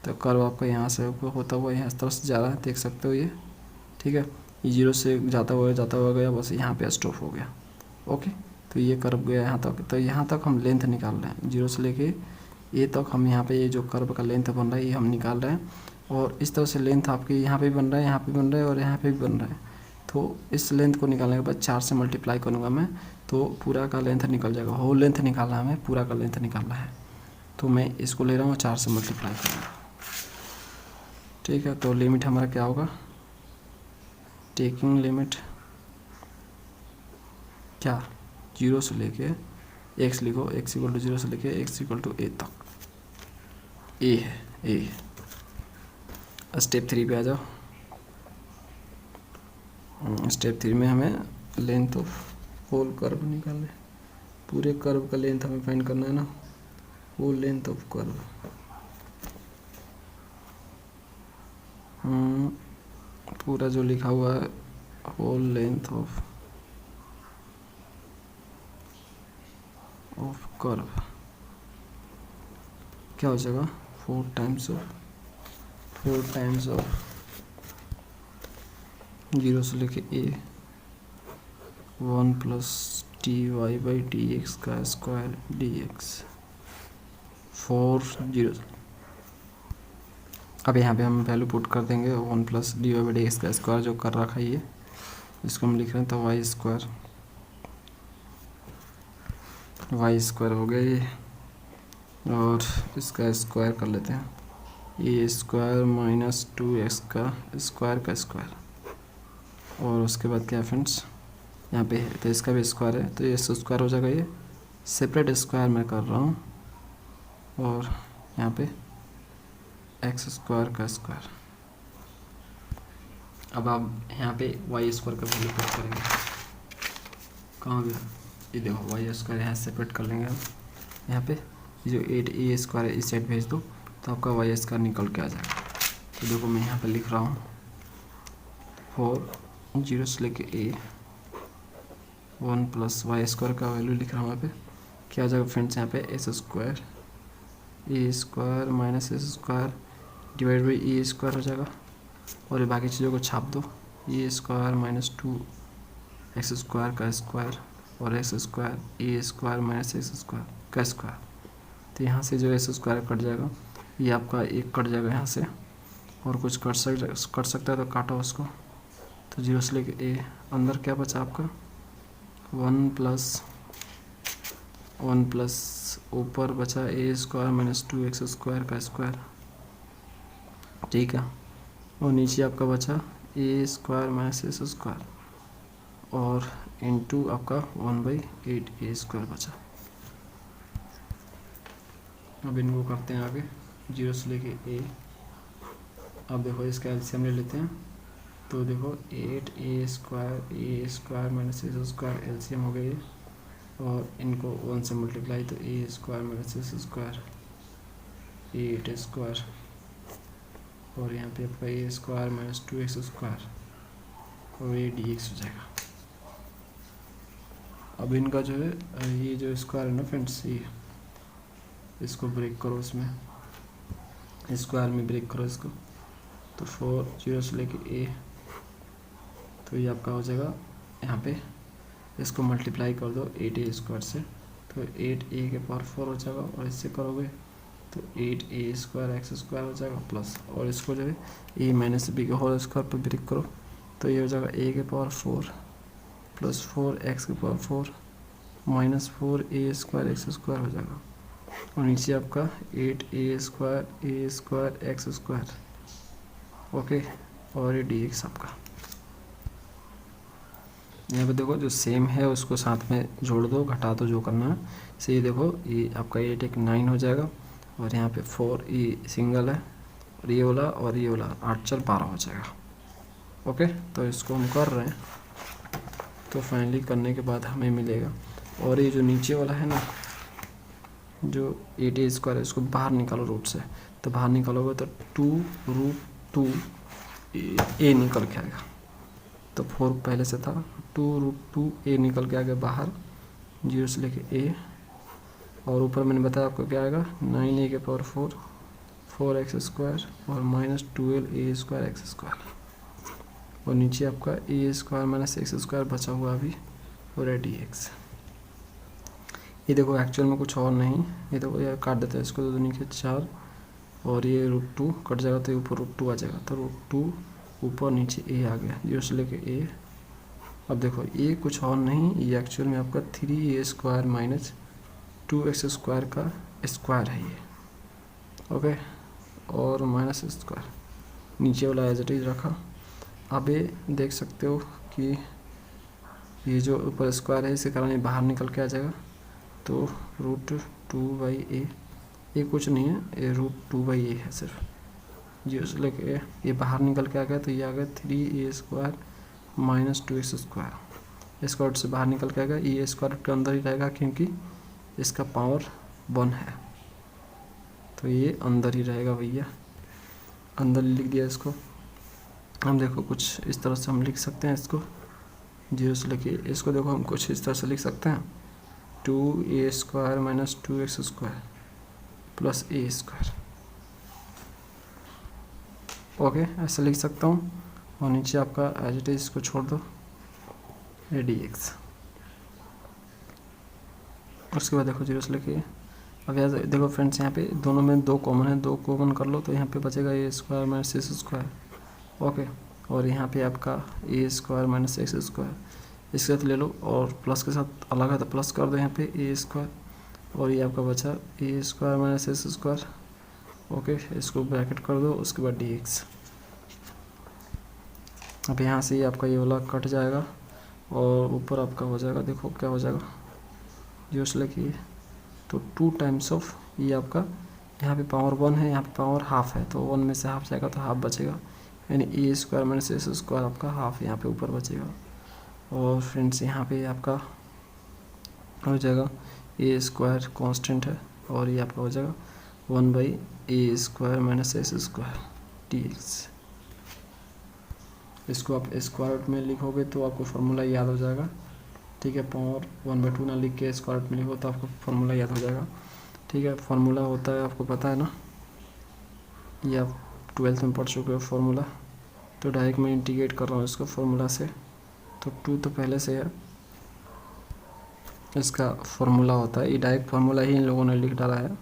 तो कर्व आपका यहाँ से होता हुआ यहाँ इस तरह से जा रहा है, देख सकते हो ये, ठीक है, ये 0 से जाता हुआ गया, बस यहाँ पे स्टॉप हो गया। ओके, तो ये कर्व गया यहाँ तक, तो यहाँ तक हम लेंथ निकाल रहे हैं, 0 से लेके ए तक हम यहाँ पे ये जो कर्व का लेंथ बन रहा है ये हम निकाल रहे हैं, और इस तरह से लेंथ आपके यहाँ पे भी बन रहा है, यहाँ पे बन रहा है, और यहाँ पे भी बन रहा है। तो इस लेंथ को निकालने के बाद 4 से मल्टीप्लाई करूँगा मैं, तो पूरा का लेंथ निकल जाएगा, होल लेंथ निकालना है हमें, पूरा का लेंथ निकालना है, तो मैं इसको ले रहा हूँ 4 से मल्टीप्लाई करूँगा। ठीक है, तो लिमिट हमारा क्या होगा, टेकिंग लिमिट क्या 0 से लेके x लिखो, x इक्वल टू 0 से लेके x इक्वल टू a तक, a है a। स्टेप 3 पे आ जाओ। स्टेप 3 में हमें लेंथ ऑफ होल कर्व निकालना है, पूरे कर्व का लेंथ हमें फाइंड करना है ना, होल लेंथ ऑफ कर्व। पूरा जो लिखा हुआ है होल लेंथ ऑफ कर्व क्या हो जाएगा 4 टाइम्स ऑफ 0 से लेके a 1 प्लस dy/dx का स्क्वायर dx 4 0। अब यहाँ पे हम वैल्यू पुट कर देंगे 1 प्लस dy/dx का स्क्वायर जो कर रखा है ये, इसको हम लिख रहे हैं, तो y² हो गया ये, और इसका स्क्वायर कर लेते हैं, a² माइनस 2x का स्क्वायर, और उसके बाद क्या फ्रेंड्स यहाँ पे है, तो इसका भी स्क्वायर है, तो ये स्क्वायर हो जाएगा, ये सेपरेट स्क्वायर मैं कर रहा हूँ, और यहाँ पे x² का स्क्वायर। अब आप यहाँ पे y² का वैल्यू पुट करेंगे, कहाँ गया ये देखो y² यहाँ सेपरेट कर लेंगे हम, यहाँ पे जो 8a² है इस साइड भेज दो, तो आपका y² निकल के आ जाएगा। तो देखो मैं यहाँ पे लिख रहा हूँ 4 0 से लेके a 1 प्लस y² का वैल्यू लिख रहा हूँ यहाँ पे, क्या आ जाएगा फ्रेंड्स यहाँ पे a² minus s² divide by a² हो जाएगा, और ये बाकी चीज़ों को छाप दो, ए स्क्वायर माइनस 2 एक्स स्क्वायर का स्क्वायर और x square a square minus x square का स्क्वायर। तो यहाँ से जो एक्स स्क्वायर कट जाएगा, ये आपका एक कट जाएगा यहाँ से, और कुछ कट सकता है तो काटो उसको। तो 0 से लेके ए, अंदर क्या बचा आपका 1 प्लस ऊपर बचा A square minus 2 X square का स्क्वायर, ठीक है। और नीचे आपका बचा A square minus x square और इनटू आपका 1/8 ए स्क्वायर बचा। अब इनको करते हैं आगे 0 से लेके ए। अब देखो इसका एलसीएम ले लेते हैं। तो देखो 8 A square minus x square LCM हो गई, और इनको 1 से मल्टीप्लाई, तो A square minus x square 8 square, और यहाँ पे आपका ए स्क्वायर माइनस 2 एक्स स्क्वायर और ये डी एक्स हो जाएगा। अब इनका जो है ये जो स्क्वायर है ना फ्रेंड्स, ये इसको ब्रेक करो, इसमें स्क्वायर में ब्रेक करो इसको। तो 4 0 से लेके ए, तो ये आपका हो जाएगा, यहाँ पे इसको मल्टीप्लाई कर दो 8 ए स्क्वायर से, तो 8 ए के पावर 4 हो जाएगा, और इससे करोगे तो 8 ए स्क्वायर एक्स स्क्वायर हो जाएगा प्लस, और इसको जो है ए माइनस बी के होल स्क्वायर पर ब्रेक करो, तो ये हो जाएगा ए के पावर 4 प्लस 4 एक्स के पावर 4 माइनस 4 ए स्क्वायर एक्स स्क्वायर हो जाएगा, और नीचे आपका 8 A square x square, okay. और ये डी एक्स आपका, यहाँ पे देखो जो सेम है उसको साथ में जोड़ दो, घटा दो जो करना है। से ये देखो ये आपका 8 एक 9 हो जाएगा, और यहाँ पे 4 ये सिंगल है, और ये वाला 8 चल 12 हो जाएगा, ओके। तो इसको हम कर रहे हैं, तो फाइनली करने के बाद हमें मिलेगा। और ये जो नीचे वाला है ना, जो 8 ए स्क्वायर है, इसको बाहर निकालो रूट से, तो बाहर निकालोगे तो 2√2 ए निकल के आएगा। तो 4 पहले से था, 2√2 ए निकल के आ गया बाहर 0 से लेके ए, और ऊपर मैंने बताया आपको क्या आएगा 9 ए के पावर 4 एक्स स्क्वायर और माइनस 12 ए स्क्वायर एक्स स्क्वायर, और नीचे आपका ए स्क्वायर माइनस एक्स स्क्वायर बचा हुआ अभी, और डी एक्स। ये देखो एक्चुअल में कुछ और नहीं, ये देखो यार काट देते हैं इसको, तो नीचे 4 और ये √2 कट जाएगा, तो ऊपर √2 आ जाएगा, तो √2 ऊपर नीचे ए आ गया 0 से लेके ए। अब देखो ये कुछ और नहीं, ये एक्चुअल में आपका 3 A square minus 2 X square का स्क्वायर है ये, ओके। और माइनस स्क्वायर नीचे वाला एज इट इज रखा। अब ये देख सकते हो कि ये जो ऊपर स्क्वायर है इसके कारण ये बाहर निकल के आ जाएगा, तो √2/a, ये कुछ नहीं है, ये √2/a है सिर्फ 0 से लेके ये बाहर निकल के आ गया, तो ये आ गया 3 A square minus 2 X square. Square से बाहर निकल के आ गया, ये स्क्वायर के अंदर ही रहेगा क्योंकि इसका पावर 1 है, तो ये अंदर ही रहेगा भैया, अंदर लिख दिया इसको। हम देखो कुछ इस तरह से हम लिख सकते हैं इसको 0 से लेके, इसको देखो हम कुछ इस तरह से लिख सकते हैं 2 A square minus 2 X square plus A square, okay. ऐसे लिख सकता हूँ, और नीचे आपका एज इट इज इसको छोड़ दो ए डी एक्स। उसके बाद देखो 0 से लेके, अब यार देखो फ्रेंड्स यहाँ पे दोनों में 2 कॉमन है, 2 कॉमन कर लो, तो यहाँ पे बचेगा A square minus x square, okay. और यहाँ पे आपका ए स्क्वायर माइनस एक्स स्क्वायर, इसके साथ ले लो, और प्लस के साथ अलग है तो प्लस कर दो यहाँ पे ए स्क्वायर, और ये आपका बचा A square minus x square, okay. इसको ब्रैकेट कर दो, उसके बाद डी एक्स। अब यहाँ से आपका ये वाला कट जाएगा, और ऊपर आपका हो जाएगा, देखो क्या हो जाएगा 0 से लेके, तो 2 टाइम्स ऑफ ये आपका, यहाँ पे पावर 1 है, यहाँ पे पावर हाफ है, तो 1 में से हाफ जाएगा तो हाफ बचेगा, यानी ए स्क्वायर माइनस एक्स स्क्वायर आपका हाफ यहाँ पे ऊपर बचेगा। और फ्रेंड्स यहाँ पे आपका हो जाएगा ए स्क्वायर कांस्टेंट है, और ये आपका हो जाएगा 1/a square minus x square D x. इसको आप स्क्वायर रूट में लिखोगे तो आपको फार्मूला याद हो जाएगा, ठीक है। पावर 1/2 ना लिख के स्क्वायर रूट में लिखो तो आपको फार्मूला याद हो जाएगा, ठीक है। फार्मूला होता है आपको पता है ना, ये आप 12th में पढ़ चुके हो फार्मूला, तो डायरेक्ट मैं इंटीग्रेट कर रहा हूँ इसको फॉर्मूला से। तो 2 तो पहले से है, इसका फॉर्मूला होता है, ये डायरेक्ट फार्मूला ही इन लोगों ने लिख डाला है।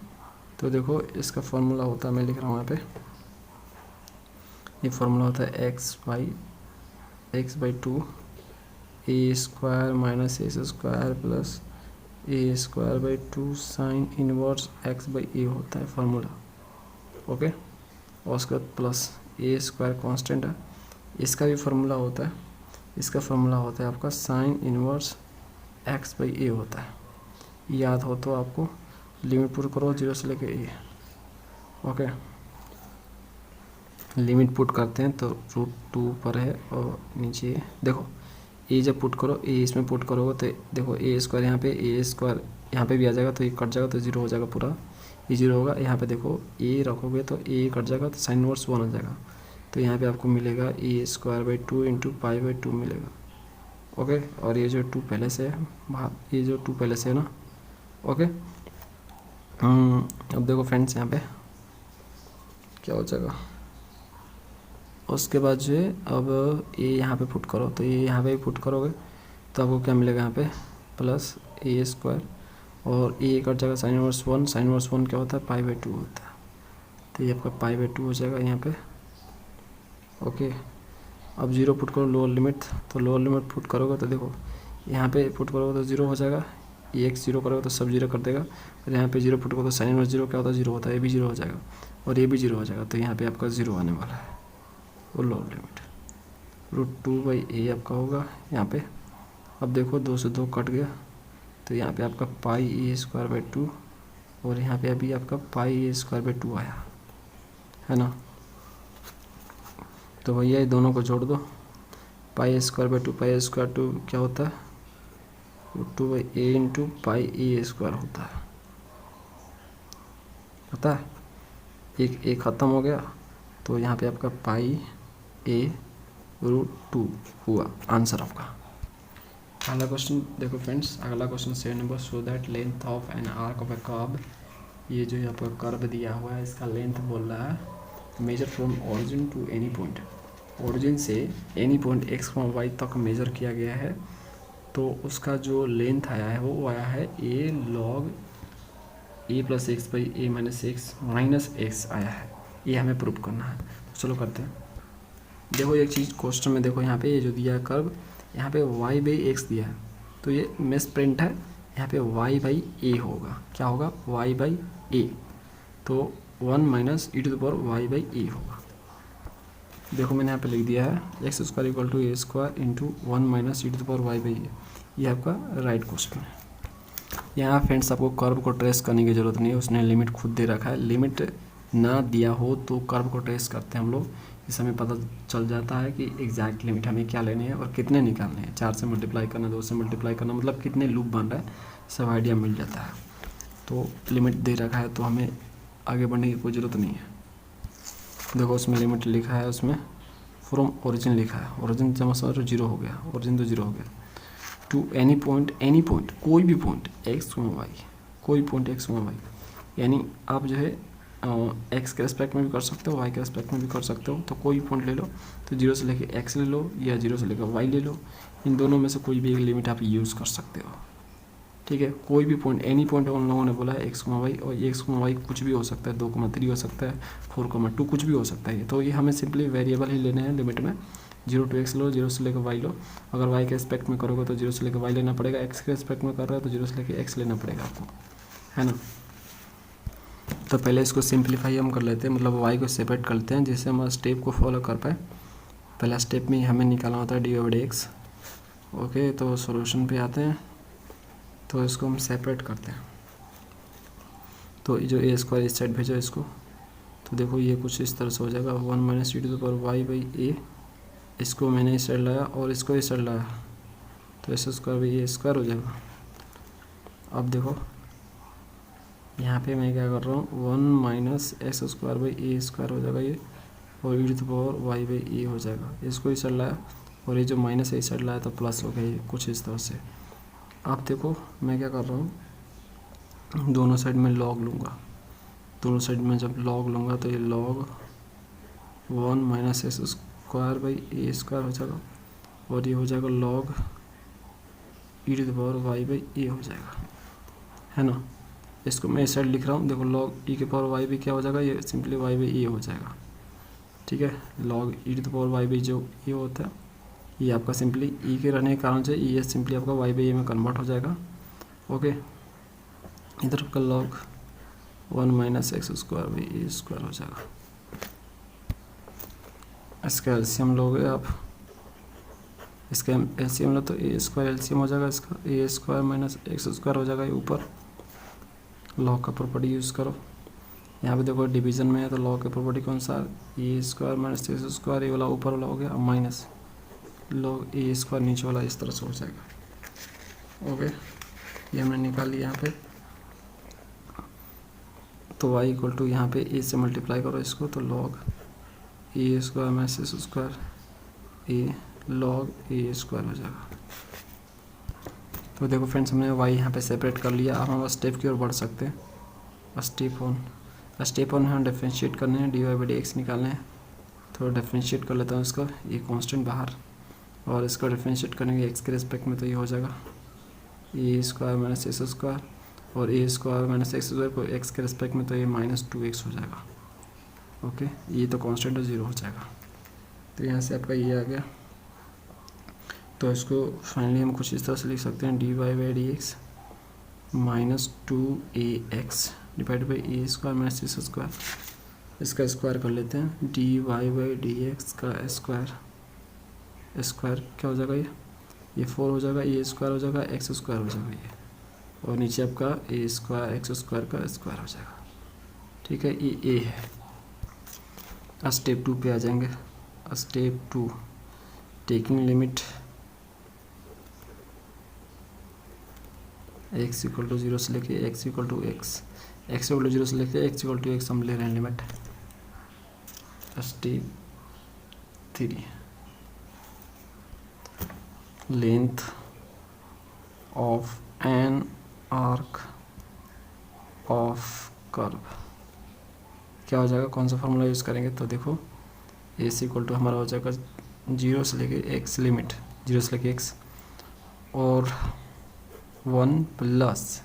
तो देखो इसका फॉर्मूला होता है, मैं लिख रहा हूँ यहाँ पे, ये फार्मूला होता है x/2 A square minus a square plus A square by 2 sine inverse x/a होता है फार्मूला। ओके, और उसके बाद प्लस ए स्क्वायर कॉन्स्टेंट है, इसका भी फार्मूला होता है, इसका फार्मूला होता है आपका साइन इनवर्स x/a होता है। याद हो तो आपको लिमिट पुट करो 0 से लेके a। ओके, लिमिट पुट करते हैं तो √2 पर है और नीचे देखो a जब पुट करो, a इसमें पुट करोगे तो देखो a स्क्वायर यहाँ पे, a स्क्वायर यहाँ पे भी आ जाएगा तो ये कट जाएगा तो 0 हो जाएगा पूरा, ये 0 होगा। यहाँ पे देखो a रखोगे तो a कट जाएगा तो साइन इनवर्स 1 हो जाएगा। तो यहाँ पे आपको मिलेगा a square by 2 into pi by 2 मिलेगा। ओके, और ये जो 2 पहले से है, ये जो 2 पहले से है ना। ओके, अब देखो फ्रेंड्स यहाँ पे क्या हो जाएगा। उसके बाद जो है अब ये यहाँ पे पुट करो, तो ये यहाँ पे भी पुट करोगे तो आपको क्या मिलेगा यहाँ पे प्लस ए स्क्वायर और ए कट जाएगा साइन इनवर्स 1, साइन इनवर्स 1 क्या होता है पाई बाई 2 होता है। तो ये आपका पाई बाई 2 हो जाएगा यहाँ पे। ओके, अब 0 पुट करो लोअर लिमिट, तो लोअर लिमिट पुट करोगे तो देखो यहाँ पे पुट करोगे तो 0 हो जाएगा, ये x 0 करोगे तो सब 0 कर देगा, और यहाँ पे 0 पुट करोगे तो साइन इनवर्स 0 क्या होता है 0 होता है, ये भी 0 हो जाएगा और ये भी 0 हो जाएगा। तो यहाँ पे आपका 0 आने वाला है वो लोअर लिमिट। √2/a आपका होगा यहाँ पे। अब देखो 2 से 2 कट गया तो यहाँ पे आपका पाई ए स्क्वायर बाई 2 और यहाँ पे अभी आपका पाई ए स्क्वायर बाई 2 आया है ना। तो भैया ये दोनों को जोड़ दो, pi A square by 2, pi A square 2 क्या होता है √2/a into pi A square होता है, पता है। एक ख़त्म हो गया तो यहाँ पे आपका पाई ए √2 हुआ आंसर आपका। अगला क्वेश्चन देखो फ्रेंड्स, अगला question 7 number, show that length of an arc of A curve. ये जो यहाँ पर कर्व दिया हुआ है इसका लेंथ बोल रहा है measure from origin to any point, origin से एनी पॉइंट x,y तक मेजर किया गया है। तो उसका जो लेंथ आया है वो आया है a log a plus x by A minus x minus x आया है। ये हमें प्रूव करना है, तो चलो करते हैं। देखो एक चीज़ क्वेश्चन में देखो यहाँ पे ये जो दिया है कर्व, यहाँ पे y बाई एक्स दिया है तो ये मिस प्रिंट है, यहाँ पे y बाई ए होगा, क्या होगा y बाई ए, तो 1 minus e to the power y by a होगा। देखो मैंने यहाँ पे लिख दिया है x square equal to a square into 1 minus e to the power y by a. ये आपका राइट क्वेश्चन है। यहाँ फ्रेंड्स आपको कर्व को ट्रेस करने की ज़रूरत नहीं है, उसने लिमिट खुद दे रखा है। लिमिट ना दिया हो तो कर्व को ट्रेस करते हैं हम लोग, इससे हमें पता चल जाता है कि एग्जैक्ट लिमिट हमें क्या लेने हैं और कितने निकालने हैं। 4 से मल्टीप्लाई करना, 2 से मल्टीप्लाई करना, मतलब कितने लूप बन रहा है सब आइडिया मिल जाता है। तो लिमिट दे रखा है तो हमें आगे बढ़ने की कोई ज़रूरत नहीं है। देखो उसमें लिमिट लिखा है, उसमें फ्रॉम ओरिजिन लिखा है, ओरिजिन जब समझो 0 हो गया, ओरिजिन तो 0 हो गया, टू एनी पॉइंट कोई भी पॉइंट x, y, कोई पॉइंट x, y, यानी आप जो है x के रेस्पेक्ट में भी कर सकते हो, y के रेस्पेक्ट में भी कर सकते हो। तो कोई पॉइंट ले लो, तो 0 से लेके x ले लो या 0 से लेकर y ले लो, इन दोनों में से कोई भी एक लिमिट आप यूज़ कर सकते हो, ठीक है। कोई भी पॉइंट, एनी पॉइंट उन लोगों ने बोला है x, y, और x, y कुछ भी हो सकता है, 2,3 हो सकता है, 4,2 कुछ भी हो सकता है। तो ये हमें सिंपली वेरिएबल ही लेने हैं लिमिट में। 0 to x लो, 0 से लेकर y लो। अगर y के रेस्पेक्ट में करोगे तो 0 से लेकर y लेना पड़ेगा, x के रेस्पेक्ट में कर रहा है तो 0 से लेकर x लेना पड़ेगा आपको, है ना। तो पहले इसको सिंप्लीफाई हम कर लेते हैं, मतलब y को सेपरेट करते हैं जिससे हम स्टेप को फॉलो कर पाए। पहला स्टेप में हमें निकालना होता है dy/dx। ओके, तो सॉल्यूशन पे आते हैं, तो इसको हम सेपरेट करते हैं। तो जो ए स्क्वायर इस साइड भेजो इसको, तो देखो ये कुछ इस तरह से हो जाएगा 1 minus e to the power y by a. इसको मैंने इस साइड लाया और इसको इस साइड लाया, तो S square by a square हो जाएगा। अब देखो यहाँ पे मैं क्या कर रहा हूँ, 1 minus x square by a square हो जाएगा ये, और e to the power y by a हो जाएगा। इसको इस साइड लाया और ये जो माइनस है इस साइड लाया तो प्लस हो गया, ये कुछ इस तरह से। अब देखो मैं क्या कर रहा हूँ, दोनों साइड में लॉग लूँगा। दोनों साइड में जब लॉग लूँगा तो ये log 1 minus x square by a square हो जाएगा, और ये हो जाएगा log e to the power y by a हो जाएगा, है ना। इसको मैं इस साइड लिख रहा हूँ, देखो लॉग ई के पावर वाई भी क्या हो जाएगा, ये सिंपली वाई बाई ए हो जाएगा, ठीक है। Log e to the power y by जो ये होता है, ये आपका सिंपली ई के रहने के कारण से ये सिंपली आपका वाई बाई ए में कन्वर्ट हो जाएगा, ओके। इधर आपका log 1 minus x square by a square हो जाएगा। इसका एलसीएम लोगे आप, इसका एलसीएम लो तो ए स्क्वायर एलसीएम हो जाएगा, इसका ए स्क्वायर माइनस एक्स स्क्वायर हो जाएगा, ये ऊपर लॉग का प्रॉपर्टी यूज़ करो। यहाँ पे देखो डिवीजन में है तो लॉग का प्रॉपर्टी कौन सा है, a square minus x square, ये वाला ऊपर वाला हो गया, अब माइनस लॉग ए स्क्वायर नीचे वाला इस तरह से हो जाएगा, ओके। ये हमने निकाल लिया यहाँ पे। तो y इक्वल टू यहाँ पे ए से मल्टीप्लाई करो इसको, तो लॉग ए स्क्वायर माइनस एक्स स्क्वायर ए लॉग ए स्क्वायर हो जाएगा। तो देखो फ्रेंड्स, हमने y यहाँ पे सेपरेट कर लिया। अब हम स्टेप की ओर बढ़ सकते हैं। स्टेप वन हम डिफरेंशिएट करने हैं, d y by d x निकालने हैं। तो डिफरेंशिएट कर लेता हूँ इसका, ये कांस्टेंट बाहर, और इसका डिफरेंशिएट करेंगे एक्स के रिस्पेक्ट में, तो ये हो जाएगा ए स्क्वायर माइनस एक्स स्क्वायर, और ए स्क्वायर माइनस एक्स स्क्वायर को एक्स के रिस्पेक्ट में, तो ये -2x हो जाएगा, ओके। ये तो कांस्टेंट है, 0 हो जाएगा। तो यहाँ से आपका ये आ गया। तो इसको फाइनली हम कुछ इस तरह से लिख सकते हैं, d y by d x -2ax divide by a square minus x square. इसका स्क्वायर कर लेते हैं, d y by d x का स्क्वायर क्या हो जाएगा, ये 4 हो जाएगा, ए स्क्वायर हो जाएगा, एक्स स्क्वायर हो जाएगा ये, और नीचे आपका ए स्क्वायर एक्स स्क्वायर का स्क्वायर हो जाएगा, ठीक है। ये ए है। स्टेप 2 पे आ जाएंगे। Step 2, taking limit x equal to 0 से लेके x equal to x, x equal to 0 से लेके x इक्वल टू x हम ले रहे हैं limit. Step 3, length of an arc of curve क्या हो जाएगा, कौन सा फॉर्मूला यूज़ करेंगे। तो देखो ए सी इक्वल टू हमारा हो जाएगा 0 से लेके x, लिमिट 0 से लेके x, और 1 plus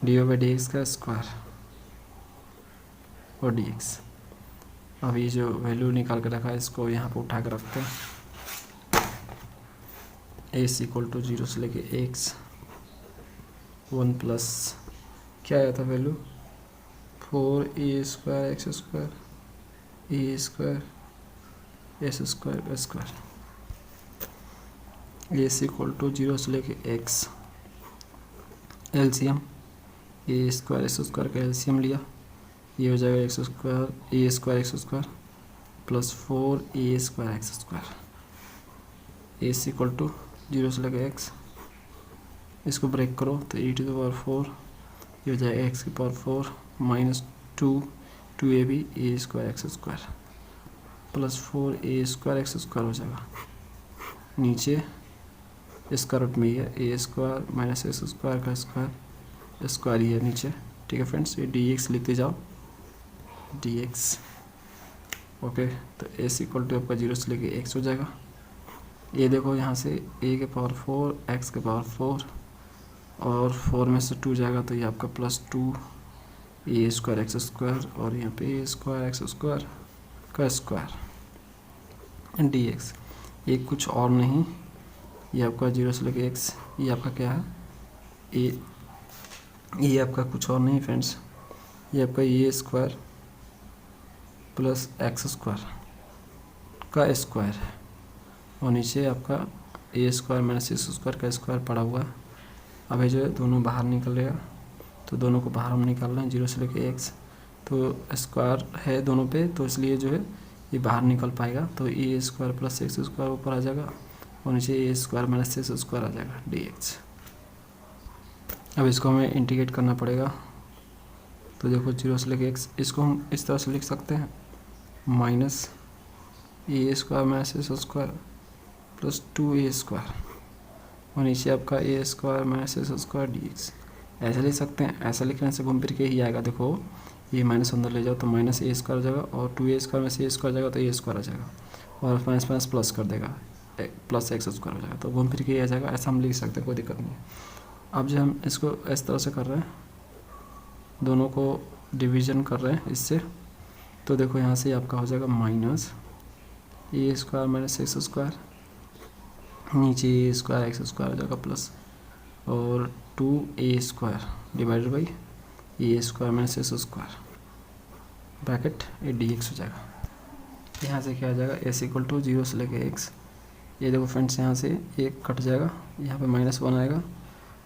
d y by d x का स्क्वायर और डी एक्स। अब ये जो वैल्यू निकाल के रखा है इसको यहाँ पे उठा के रखते हैं। ए सी इक्वल टू 0 से लेके x, 1 प्लस क्या आया था value, 4a square x square a square s square का square. A c equal to 0 से लेके x, LCM a square x square का एलसीएम लिया, ये हो जाएगा x square a square x square plus 4a square x square. A c equal to 0 से लेके x, इसको ब्रेक करो तो e टू द पावर 4, ये हो जाएगा x की power 4 minus 2ab a square x square plus 4a square x square हो जाएगा। नीचे इसका रूट में ही है, a square minus x square का स्क्वायर स्क्वायर ही है नीचे, ठीक है फ्रेंड्स। ये dx लिखते जाओ, dx, ओके। तो a इक्वल टू आपका 0 से लेके x हो जाएगा। ये देखो यहाँ से a के पावर 4 x के पावर 4 और 4 में से 2 जाएगा तो ये आपका plus 2 A square x square, और यहाँ पे ए स्क्वायर एक्स स्क्वायर का स्क्वायर डी एक्स। ये कुछ और नहीं, ये आपका 0 से लेके x, ये आपका क्या है ये आपका कुछ और नहीं फ्रेंड्स, ये आपका ए स्क्वायर प्लस एक्स स्क्वायर का स्क्वायर है, और नीचे आपका ए स्क्वायर माइनस एक्स स्क्वायर का स्क्वायर पड़ा हुआ है। अब ये जो है दोनों बाहर निकलेगा, तो दोनों को बाहर हम निकाल रहे हैं 0 से लेके x, तो स्क्वायर है दोनों पे, तो इसलिए जो है ये बाहर निकल पाएगा। तो A square plus x square ऊपर आ जाएगा, और नीचे ए स्क्वायर माइनस एक्स स्क्वायर आ जाएगा dx। अब इसको हमें इंटीग्रेट करना पड़ेगा। तो देखो 0 से लेके x, इसको हम इस तरह से लिख सकते हैं, minus a square minus x square plus 2a square, और नीचे आपका ए square minus x square dx। ऐसे लिख सकते हैं, ऐसा लिखने से घूम फिर के ही आएगा। देखो ये माइनस अंदर ले जाओ तो माइनस ए स्क्वायर हो जाएगा, और 2a स्क्वायर में से ए स्क्वायर जाएगा तो ए स्क्वायर आ जाएगा, और माइनस माइनस प्लस कर देगा, प्लस एक्स स्क्वायर हो जाएगा, तो घूम फिर के आ जाएगा। ऐसा हम लिख सकते हैं, कोई दिक्कत नहीं है। अब जो हम इसको इस तरह से कर रहे हैं, दोनों को डिवीज़न कर रहे हैं इससे, तो देखो यहाँ से आपका हो जाएगा minus a square minus x square, नीचे ए स्क्वायर एक्स स्क्वायर हो जाएगा प्लस, और 2a square divided by a square minus x square bracket A D x हो जाएगा। यहाँ से क्या आ जाएगा, एस इक्वल टू 0 से लेके एक्स। ये देखो फ्रेंड्स, यहाँ से एक कट जाएगा, यहाँ पे -1 आएगा,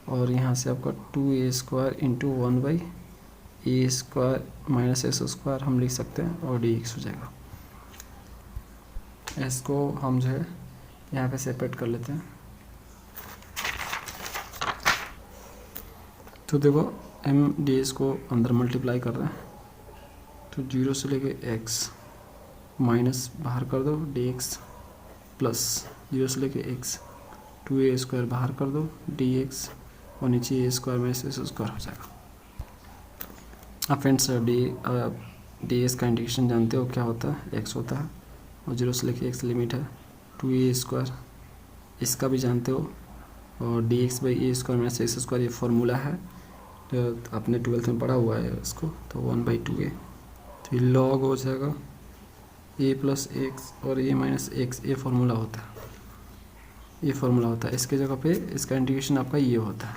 और यहाँ से आपका 2a square into 1 by a square minus x square हम लिख सकते हैं, और डी एक्स हो जाएगा। इसको हम जो है यहाँ पे सेपरेट कर लेते हैं। तो देखो एम डी एस को अंदर मल्टीप्लाई कर रहे हैं, तो 0 से लेके एक्स माइनस बाहर कर दो डी एक्स प्लस 0 से लेके एक्स 2a स्क्वायर बाहर कर दो डी एक्स, और नीचे ए स्क्वायर माइनस एक्स स्क्वायर हो जाएगा। अब फ्रेंड्स डी एस का इंडिकेशन जानते हो क्या होता है, एक्स होता है, और 0 से लेके एक्स लिमिट है 2a स्क्वायर, इसका भी जानते हो, और d x by a square minus x square ये फार्मूला है, तो आपने 12th में पढ़ा हुआ है इसको, तो 1/2a, तो ये लॉग हो जाएगा a प्लस एक्स और a माइनस एक्स, ये फार्मूला होता है, ये फार्मूला होता है। इसके जगह पे इसका इंडिकेशन आपका ये होता है,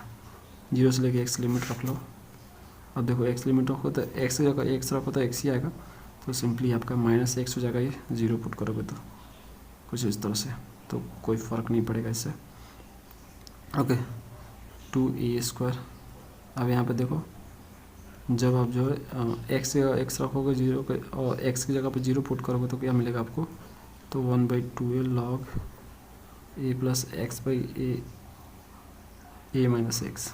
0 से लेके एक्स लिमिट रख लो। अब देखो एक्स लिमिट रखो तो एक्स की जगह एक्स रखो तो एक्स ही आएगा, तो सिंपली आपका -x हो जाएगा, ये 0 पुट करोगे तो कुछ इस तरह से, तो कोई फ़र्क नहीं पड़ेगा इससे। Okay, 2a square. अब यहाँ पे देखो, जब आप जो है एक्स रखोगे 0 के, और एक्स की जगह पे 0 पुट करोगे तो क्या मिलेगा आपको, तो 1/2a log a plus x by A minus x.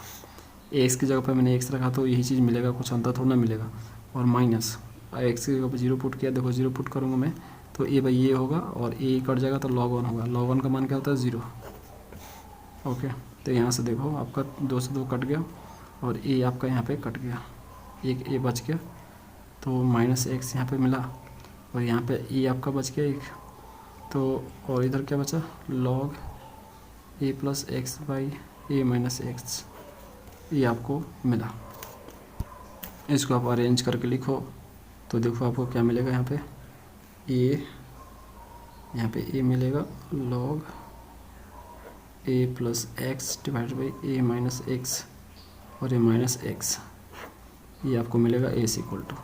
X की जगह पे मैंने एक्स रखा तो यही चीज़ मिलेगा, कुछ अंतर थोड़ा ना मिलेगा, और माइनस एक्स की जगह पे 0 पुट किया, देखो 0 पुट करूँगा मैं तो a बाई ए होगा, और a कट जाएगा तो log 1 होगा, log 1 का मान क्या होता है 0। ओके, तो यहाँ से देखो आपका 2 से 2 कट गया, और a आपका यहाँ पे कट गया, एक a बच गया, तो -x यहाँ पे मिला, और यहाँ पे a आपका बच गया एक, तो और इधर क्या बचा, log a plus x by A minus x, ये आपको मिला। इसको आप अरेंज करके लिखो, तो देखो आपको क्या मिलेगा, यहाँ पे a, यहाँ पे a मिलेगा log a plus x divide by A minus x, और ए माइनस एक्स, ये आपको मिलेगा a इक्वल टू,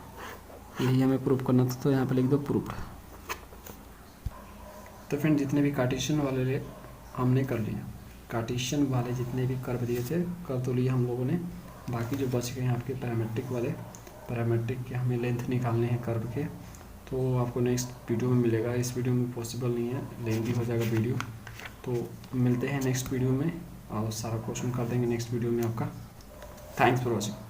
यही हमें प्रूफ करना था, तो यहाँ पे लिख दो प्रूफ। तो फ्रेंड जितने भी कार्टेशियन वाले हमने कर लिया, कार्टेशियन वाले जितने भी कर्व दिए थे कर तो लिए हम लोगों ने, बाकी जो बच गए हैं आपके पैरामेट्रिक वाले, पैरामेट्रिक के हमें लेंथ निकालने हैं कर्व के, तो आपको नेक्स्ट वीडियो में मिलेगा। इस वीडियो में पॉसिबल नहीं है, लेंथी हो जाएगा वीडियो, तो मिलते हैं नेक्स्ट वीडियो में, और सारा क्वेश्चन कर देंगे नेक्स्ट वीडियो में आपका। Thanks for watching.